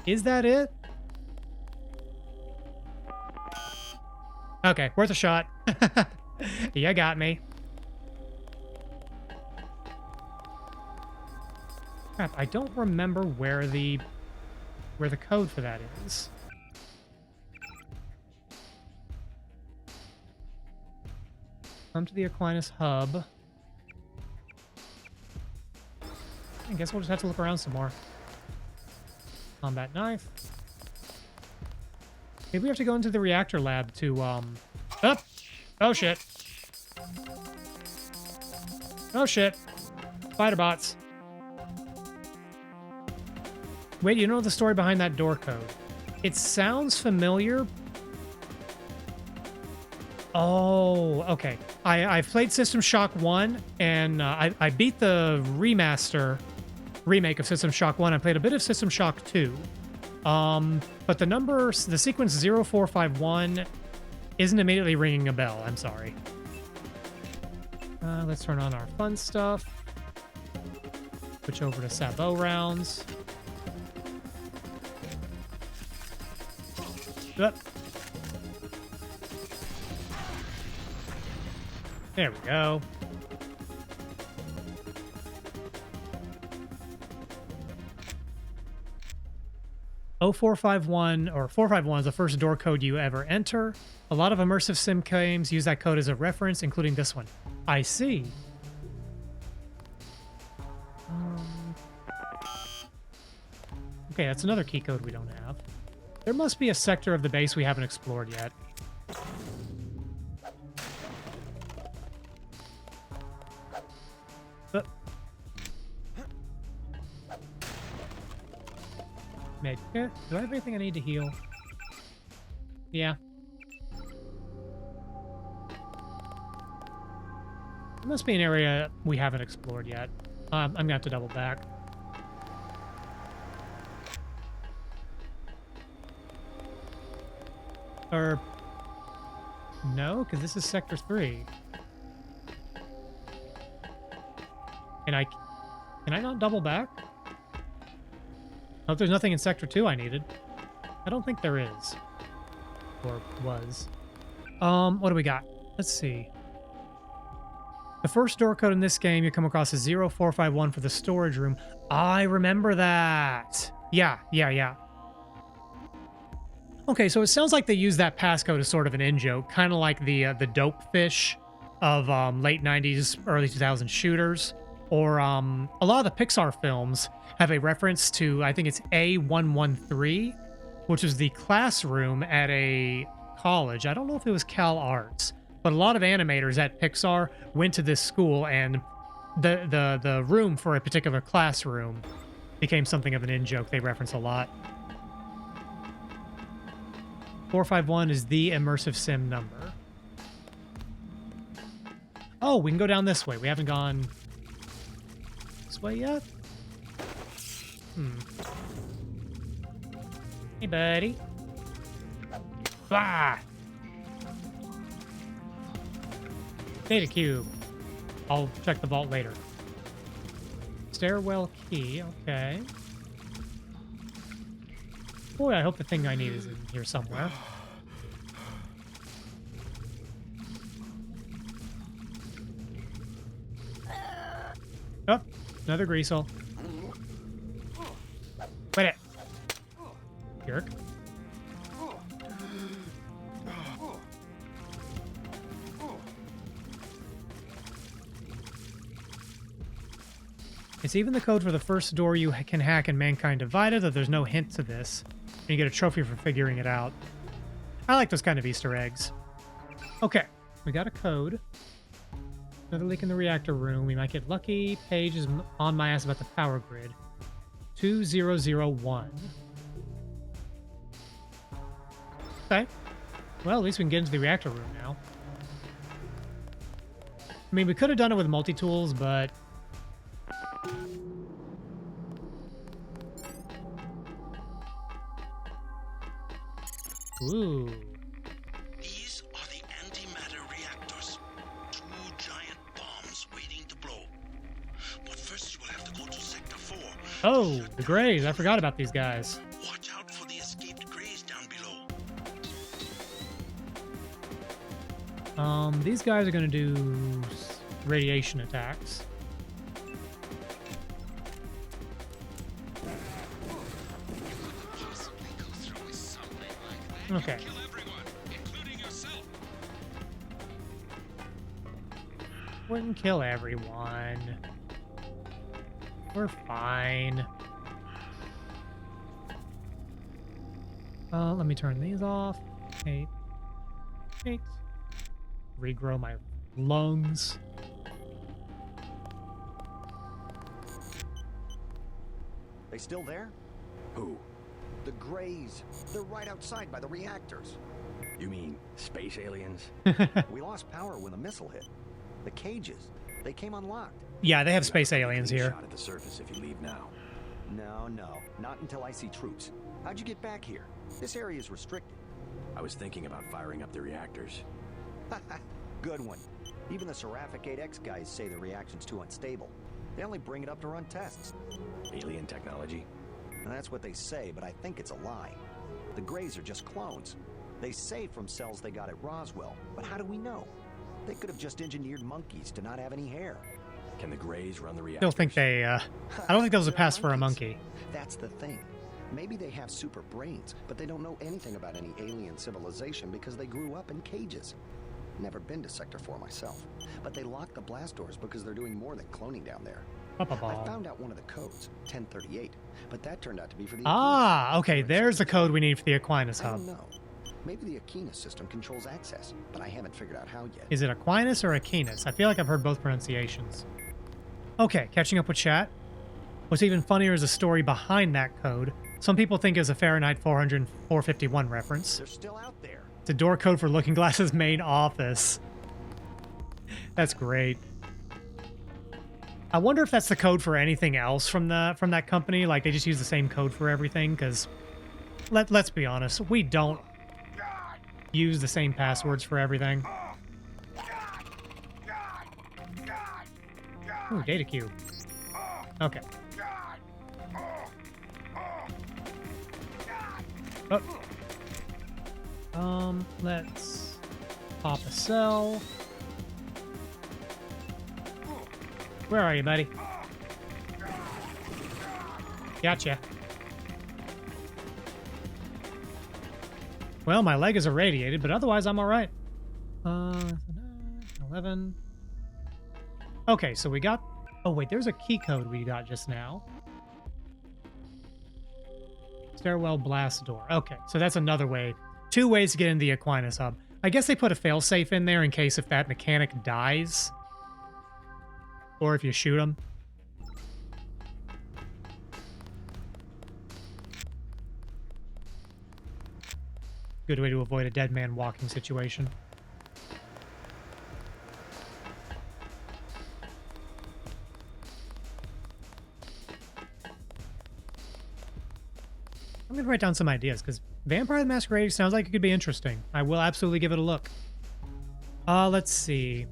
Is that it? Okay, worth a shot. You got me. Crap, I don't remember where the code for that is. Come to the Aquinas hub. I guess we'll just have to look around some more. Combat knife. Maybe we have to go into the reactor lab to, Oh, shit. Oh, shit. Spider bots. Wait, you know the story behind that door code? It sounds familiar. Oh, okay. I've played System Shock 1, and I beat the remake of System Shock 1. I played a bit of System Shock 2. But the sequence 0451 isn't immediately ringing a bell. I'm sorry. Let's turn on our fun stuff. Switch over to sabot rounds. Up. There we go. Oh, 0451 or 451 is the first door code you ever enter. A lot of immersive sim games use that code as a reference, including this one. I see. Okay, that's another key code we don't have. There must be a sector of the base we haven't explored yet. Medkit. Do I have anything I need to heal? Yeah. There must be an area we haven't explored yet. I'm gonna have to double back. Or No, because this is Sector 3. Can I not double back? Oh, there's nothing in Sector 2 I needed. I don't think there is. Or was. What do we got? Let's see. The first door code in this game you come across is 0451 for the storage room. I remember that. Yeah. Okay, so it sounds like they use that passcode as sort of an in-joke, kind of like the dope fish of late 90s, early 2000s shooters. Or a lot of the Pixar films have a reference to, I think it's A113, which is the classroom at a college. I don't know if it was Cal Arts, but a lot of animators at Pixar went to this school, and the room for a particular classroom became something of an in-joke they reference a lot. 451 is the immersive sim number. Oh, we can go down this way. We haven't gone this way yet? Hey, buddy. Bah! Data cube. I'll check the vault later. Stairwell key. Okay. Boy, I hope the thing I need is in here somewhere. Oh, another grease hole. Quit it. Jerk. It's even the code for the first door you can hack in Mankind Divided, though there's no hint to this. And you get a trophy for figuring it out. I like those kind of Easter eggs. Okay, we got a code. Another leak in the reactor room. We might get lucky. Paige is on my ass about the power grid. 2001. Okay. Well, at least we can get into the reactor room now. I mean, we could have done it with multi-tools, but... Ooh. These are the antimatter reactors. 2 giant bombs waiting to blow. But first you will have to go to Sector 4. Oh, the Greys. I forgot about these guys. Watch out for the escaped Greys down below. These guys are going to do radiation attacks. Okay. Wouldn't kill everyone. We're fine. Let me turn these off. Eight. Regrow my lungs. They still there? Who? The Greys. They're right outside by the reactors. You mean space aliens? We lost power when the missile hit. The cages, they came unlocked. Yeah, they have space aliens here. Shot at the surface if you leave now. No, not until I see troops. How'd you get back here? This area is restricted. I was thinking about firing up the reactors. Good one. Even the Seraphic 8X guys say the reaction's too unstable. They only bring it up to run tests. Alien technology? And that's what they say, but I think it's a lie. The Greys are just clones. They say from cells they got at Roswell, but how do we know? They could have just engineered monkeys to not have any hair. Can the Greys run the reactors? Still think they, I don't think that was a pass for a monkey. That's the thing. Maybe they have super brains, but they don't know anything about any alien civilization because they grew up in cages. Never been to Sector 4 myself, but they locked the blast doors because they're doing more than cloning down there. I found out one of the codes, 1038, but that turned out to be for the Ah, okay, there's the code we need for the Aquinas I hub. don't know. Maybe the Aquinas system controls access, but I haven't figured out how yet. Is it Aquinas or Aquinas? I feel like I've heard both pronunciations. Okay, catching up with chat. What's even funnier is the story behind that code. Some people think it's a Fahrenheit 400 and 451 reference. They're still out there. It's a door code for Looking Glass's main office. That's great. I wonder if that's the code for anything else from that company. Like they just use the same code for everything. Because let's be honest, we don't use the same passwords for everything. Ooh, data cube. Okay. Oh. Let's pop a cell. Where are you, buddy? Gotcha. Well, my leg is irradiated, but otherwise I'm all right. 11. Okay, so we got... Oh, wait, there's a key code we got just now. Stairwell blast door. Okay, so that's another way. 2 ways to get into the Aquinas hub. I guess they put a failsafe in there in case if that mechanic dies. Or if you shoot him. Good way to avoid a dead man walking situation. I'm going to write down some ideas, because Vampire the Masquerade sounds like it could be interesting. I will absolutely give it a look. Let's see.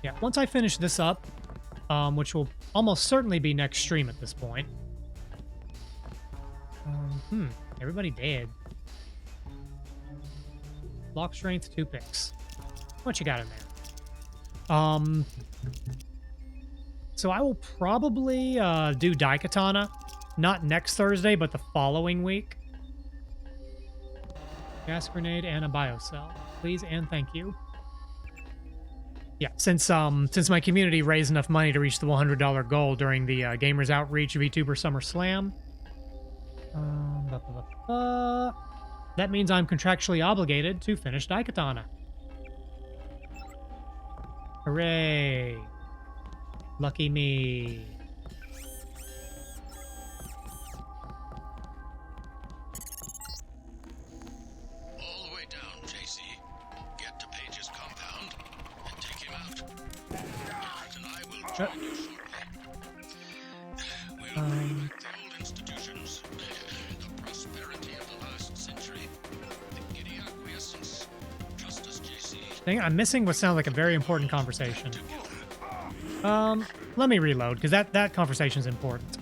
Yeah, once I finish this up, which will almost certainly be next stream at this point. Everybody dead. Block strength, 2 picks. What you got in there? So I will probably do Daikatana, not next Thursday, but the following week. Gas grenade and a biocell, please and thank you. Yeah, since my community raised enough money to reach the $100 goal during the Gamers Outreach VTuber Summer Slam, that means I'm contractually obligated to finish Daikatana. Hooray! Lucky me. All the way down, JC. Get to Page's compound and take him out. Garrett and I will join you shortly. We'll bring back the old institutions, the prosperity of the last century, the giddy acquiescence, justice, JC. Dang it, I'm missing what sounds like a very important conversation. Let me reload, because that conversation is important.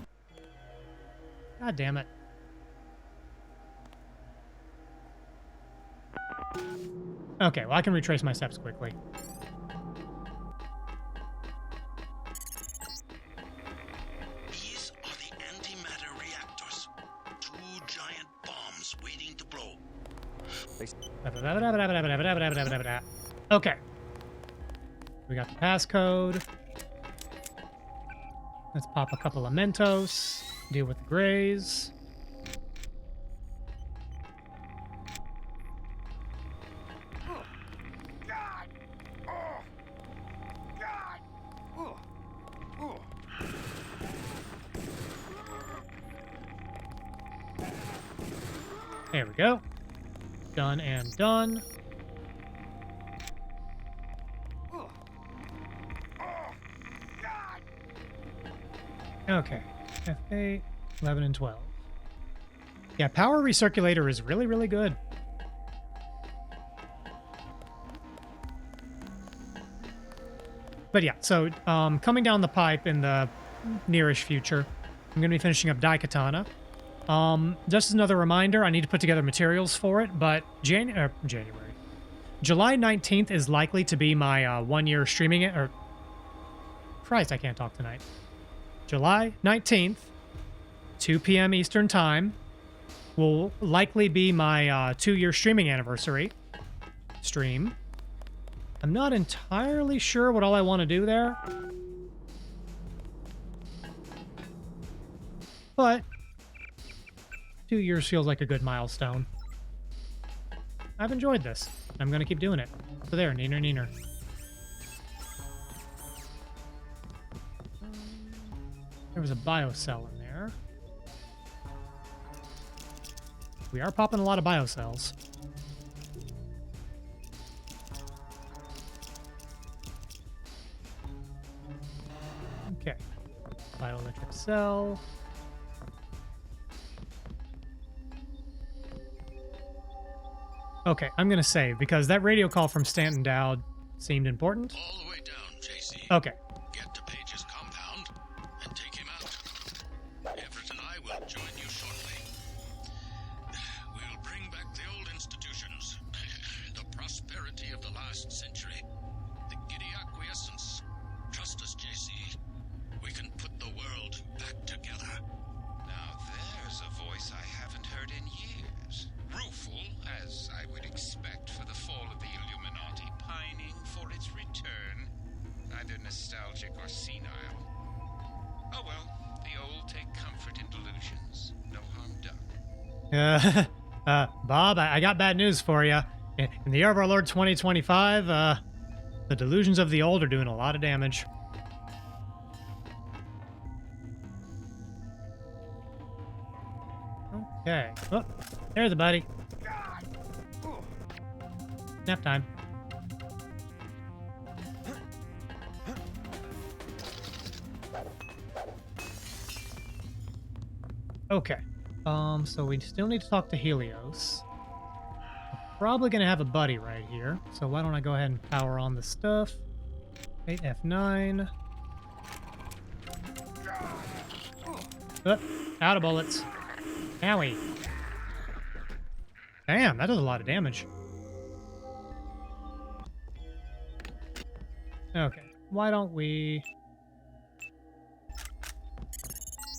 God damn it. Okay, well, I can retrace my steps quickly. These are the antimatter reactors. 2 giant bombs waiting to blow. Okay. We got the passcode. Let's pop a couple of Mentos. Deal with the Greys. There we go. Done and done. Okay. F8, 11, and 12. Yeah, Power Recirculator is really, really good. But yeah, so coming down the pipe in the nearish future, I'm going to be finishing up Daikatana. Just as another reminder, I need to put together materials for it, but July 19th is likely to be my 1-year streaming it, or Christ, I can't talk tonight. July 19th, 2 p.m. Eastern Time, will likely be my 2-year streaming anniversary stream. I'm not entirely sure what all I want to do there, but 2 years feels like a good milestone. I've enjoyed this. I'm going to keep doing it. So there, neener, neener. There was a biocell in there. We are popping a lot of biocells. Okay. Bioelectric cell. Okay, I'm gonna save because that radio call from Stanton Dowd seemed important. All the way down, JC. Okay. Get to Page's compound and take him out. Everett and I will join you shortly. We'll bring back the old institutions, the prosperity of the last century, the giddy acquiescence. Trust us, JC. We can put the world back together. Now there's a voice I haven't heard in years. Rueful, as I would expect for the fall of the Illuminati, pining for its return. Neither nostalgic or senile. Oh well, the old take comfort in delusions. No harm done. Bob, I got bad news for you. In the year of our Lord 2025, the delusions of the old are doing a lot of damage. Okay. Oh, there's a buddy. Nap time. Okay. So we still need to talk to Helios. I'm probably gonna have a buddy right here. So why don't I go ahead and power on the stuff? 8 F9. Out of bullets. Owie. Damn, that does a lot of damage. Okay, why don't we...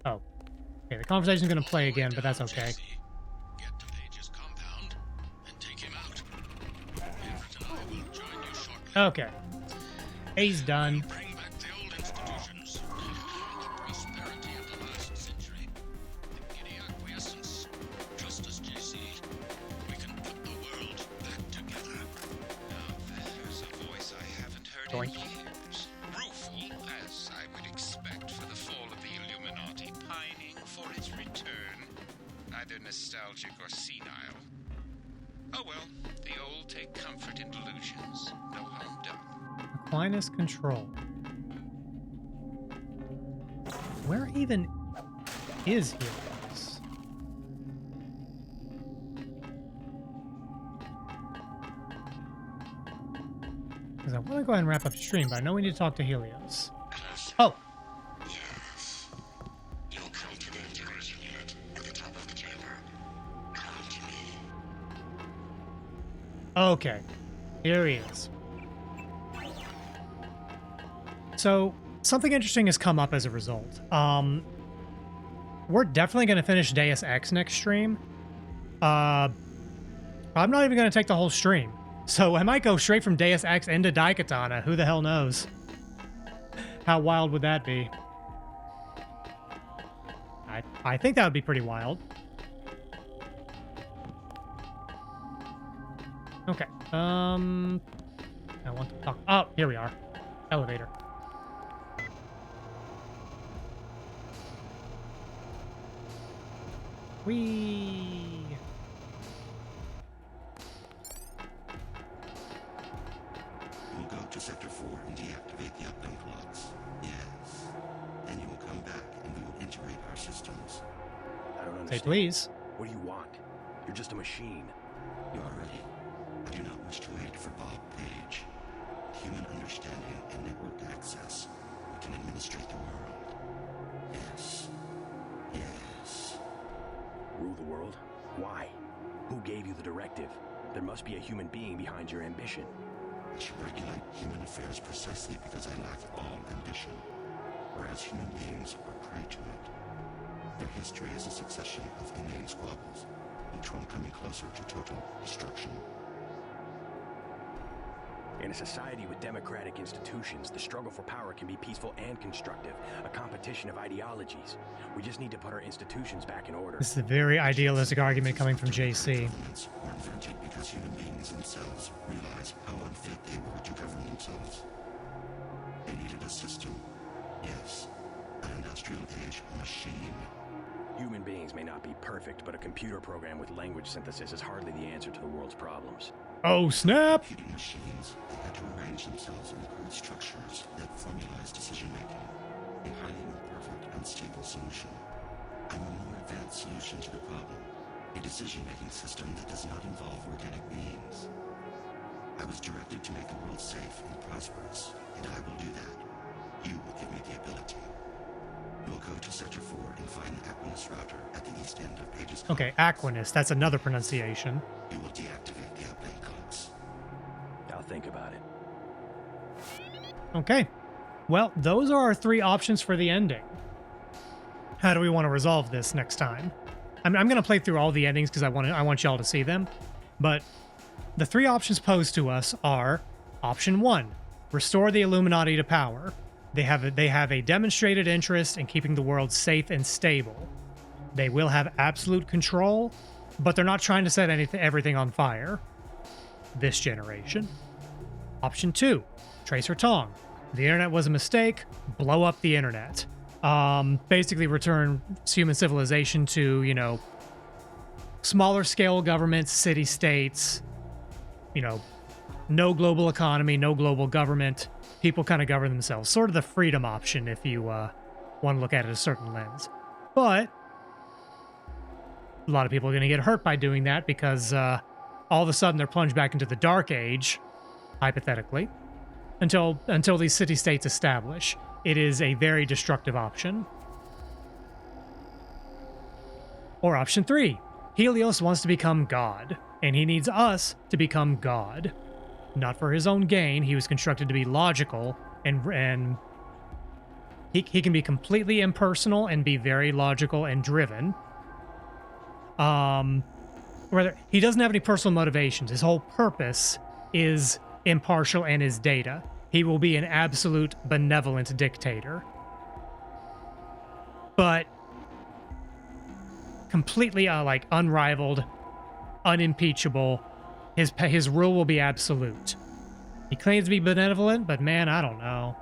Oh. Okay, the conversation's gonna play again, but that's okay. Get to Page's compound and take him out. Everett and I will join you shortly. Okay. He's done. Bring back the old institutions, the prosperity of the last century, the giddy acquiescence. Trust us, JC. We can put the world back together. Now there's a voice I haven't heard Doink. in years. Rueful, as I would expect for the fall of the Illuminati, pining for its return. Neither nostalgic or senile. Oh well, the old take comfort in delusions. No harm done. Aquinas control. Where even is Helios? Because I want to go ahead and wrap up the stream, but I know we need to talk to Helios. Oh! Yes. You'll come to the integration unit at the top of the chamber. Come to me. Okay. Here he is. So, something interesting has come up as a result. We're definitely going to finish Deus Ex next stream. I'm not even going to take the whole stream. So I might go straight from Deus Ex into Daikatana. Who the hell knows? How wild would that be? I think that would be pretty wild. Okay. I want to talk. Oh, here we are. Elevator. Whee! You'll go to Sector 4 and deactivate the uplink locks. Yes. Then you will come back and we will integrate our systems. I don't Say understand. please. What do you want? You're just a machine. You are ready. I do not wish to wait for Bob Page. With human understanding and network access, we can administrate the world. Yes. Yes. Rule the world? Why? Who gave you the directive? There must be a human being behind your ambition. I should regulate human affairs precisely because I lack all ambition, whereas human beings are prey to it. Their history is a succession of inane squabbles, each one coming closer to total destruction. In a society with democratic institutions, the struggle for power can be peaceful and constructive, a competition of ideologies. We just need to put our institutions back in order. This is a very idealistic argument coming from JC. Governments were invented because human beings themselves realized how unfit they were to govern themselves. They needed a system. Yes, an industrial age machine. Human beings may not be perfect, but a computer program with language synthesis is hardly the answer to the world's problems. Oh, snap! Computing machines, they had to arrange themselves in crude structures that formalized decision-making. a highly imperfect, unstable solution. I'm a more advanced solution to the problem. A decision-making system that does not involve organic beings. I was directed to make the world safe and prosperous, and I will do that. You will give me the ability. We'll go to Sector 4 and find the Aquinas router at the east end of Page's Complex. Okay, Aquinas. That's another pronunciation. You will deactivate the uplink codes. I'll think about it. Okay. Well, those are our 3 options for the ending. How do we want to resolve this next time? I'm going to play through all the endings because I want y'all to see them. But the 3 options posed to us are: option 1, restore the Illuminati to power. They have a demonstrated interest in keeping the world safe and stable. They will have absolute control, but they're not trying to set everything on fire this generation. Option 2, Tracer Tong. The internet was a mistake. Blow up the internet. Basically return human civilization to, you know, smaller scale governments, city-states, you know, no global economy, no global government. People kind of govern themselves. Sort of the freedom option if you want to look at it a certain lens. But a lot of people are going to get hurt by doing that because all of a sudden they're plunged back into the Dark Age, hypothetically, until these city-states establish. It is a very destructive option. Or option 3, Helios wants to become God, and he needs us to become God. Not for his own gain. He was constructed to be logical, and he can be completely impersonal and be very logical and driven. Rather, he doesn't have any personal motivations. His whole purpose is impartial and is data. He will be an absolute benevolent dictator. But completely like unrivaled, unimpeachable. His rule will be absolute. He claims to be benevolent, but man, I don't know.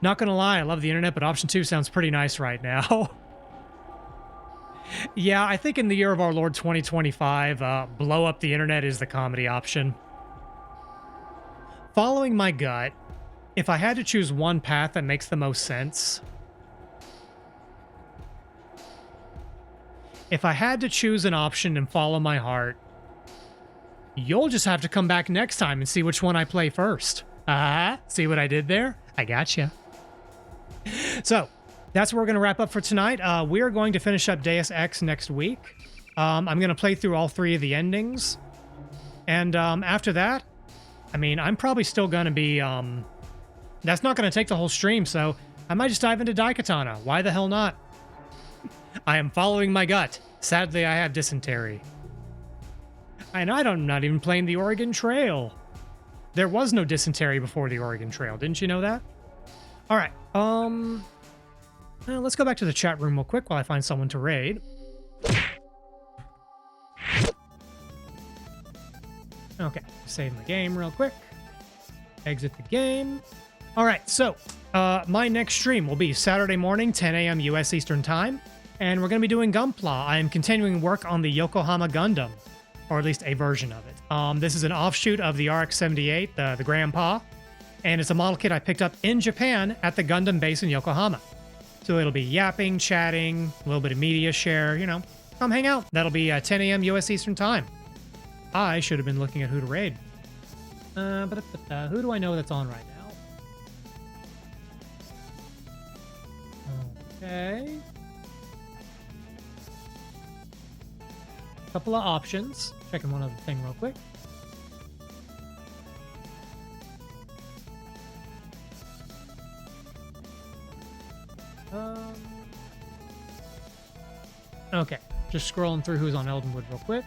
Not gonna lie, I love the internet, but option 2 sounds pretty nice right now. Yeah, I think in the year of our Lord 2025, blow up the internet is the comedy option. Following my gut, if I had to choose one path that makes the most sense, if I had to choose an option and follow my heart, you'll just have to come back next time and see which one I play first. See what I did there? I gotcha. So, that's where we're going to wrap up for tonight. We are going to finish up Deus Ex next week. I'm going to play through all 3 of the endings. And after that, I mean, I'm probably still going to be... that's not going to take the whole stream, so I might just dive into Daikatana. Why the hell not? I am following my gut. Sadly, I have dysentery. And I'm not even playing the Oregon Trail. There was no dysentery before the Oregon Trail. Didn't you know that? All right. Let's go back to the chat room real quick while I find someone to raid. Okay. Save my game real quick. Exit the game. All right. So, my next stream will be Saturday morning, 10 a.m. U.S. Eastern Time. And we're going to be doing Gunpla. I am continuing work on the Yokohama Gundam. Or at least a version of it. This is an offshoot of the RX-78, the Grandpa, and it's a model kit I picked up in Japan at the Gundam base in Yokohama. So it'll be yapping, chatting, a little bit of media share, you know, come hang out. That'll be 10 a.m. U.S. Eastern Time. I should have been looking at who to raid. Who do I know that's on right now? Okay. Couple of options. Checking one other thing real quick. Okay, just scrolling through who's on Eldenwood real quick.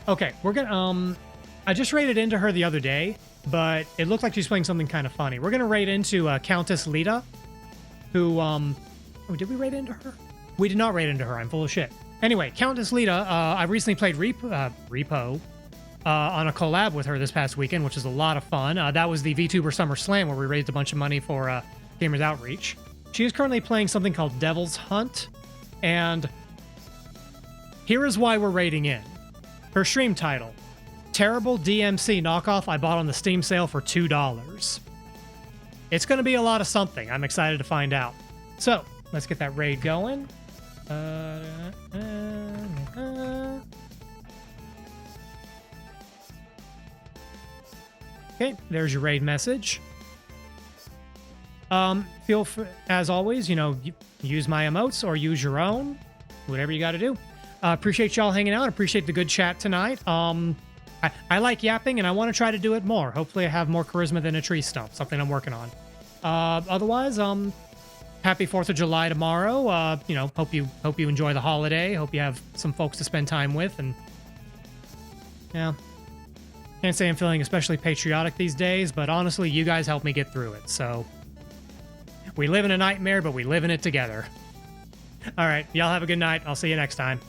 Okay, we're gonna I just raided into her the other day, but it looked like she's playing something kind of funny. We're gonna raid into Countess Lita, who oh, did we raid into her? We did not raid into her. I'm full of shit. Anyway, Countess Lita, I recently played Repo on a collab with her this past weekend, which was a lot of fun. That was the VTuber Summer Slam, where we raised a bunch of money for Gamers Outreach. She is currently playing something called Devil's Hunt, and Here is why we're raiding in. Her stream title, Terrible DMC knockoff I bought on the Steam sale for $2. It's going to be a lot of something. I'm excited to find out. So, let's get that raid going. Okay, there's your raid message. Feel free, as always, you know, use my emotes or use your own, whatever you got to do. Appreciate y'all hanging out. Appreciate the good chat tonight. I like yapping, and I want to try to do it more. Hopefully, I have more charisma than a tree stump. Something I'm working on. Otherwise, happy 4th of July tomorrow. You know, hope you enjoy the holiday. Hope you have some folks to spend time with, and yeah. Can't say I'm feeling especially patriotic these days, but honestly, you guys help me get through it. So we live in a nightmare, but we live in it together. All right, y'all have a good night. I'll see you next time.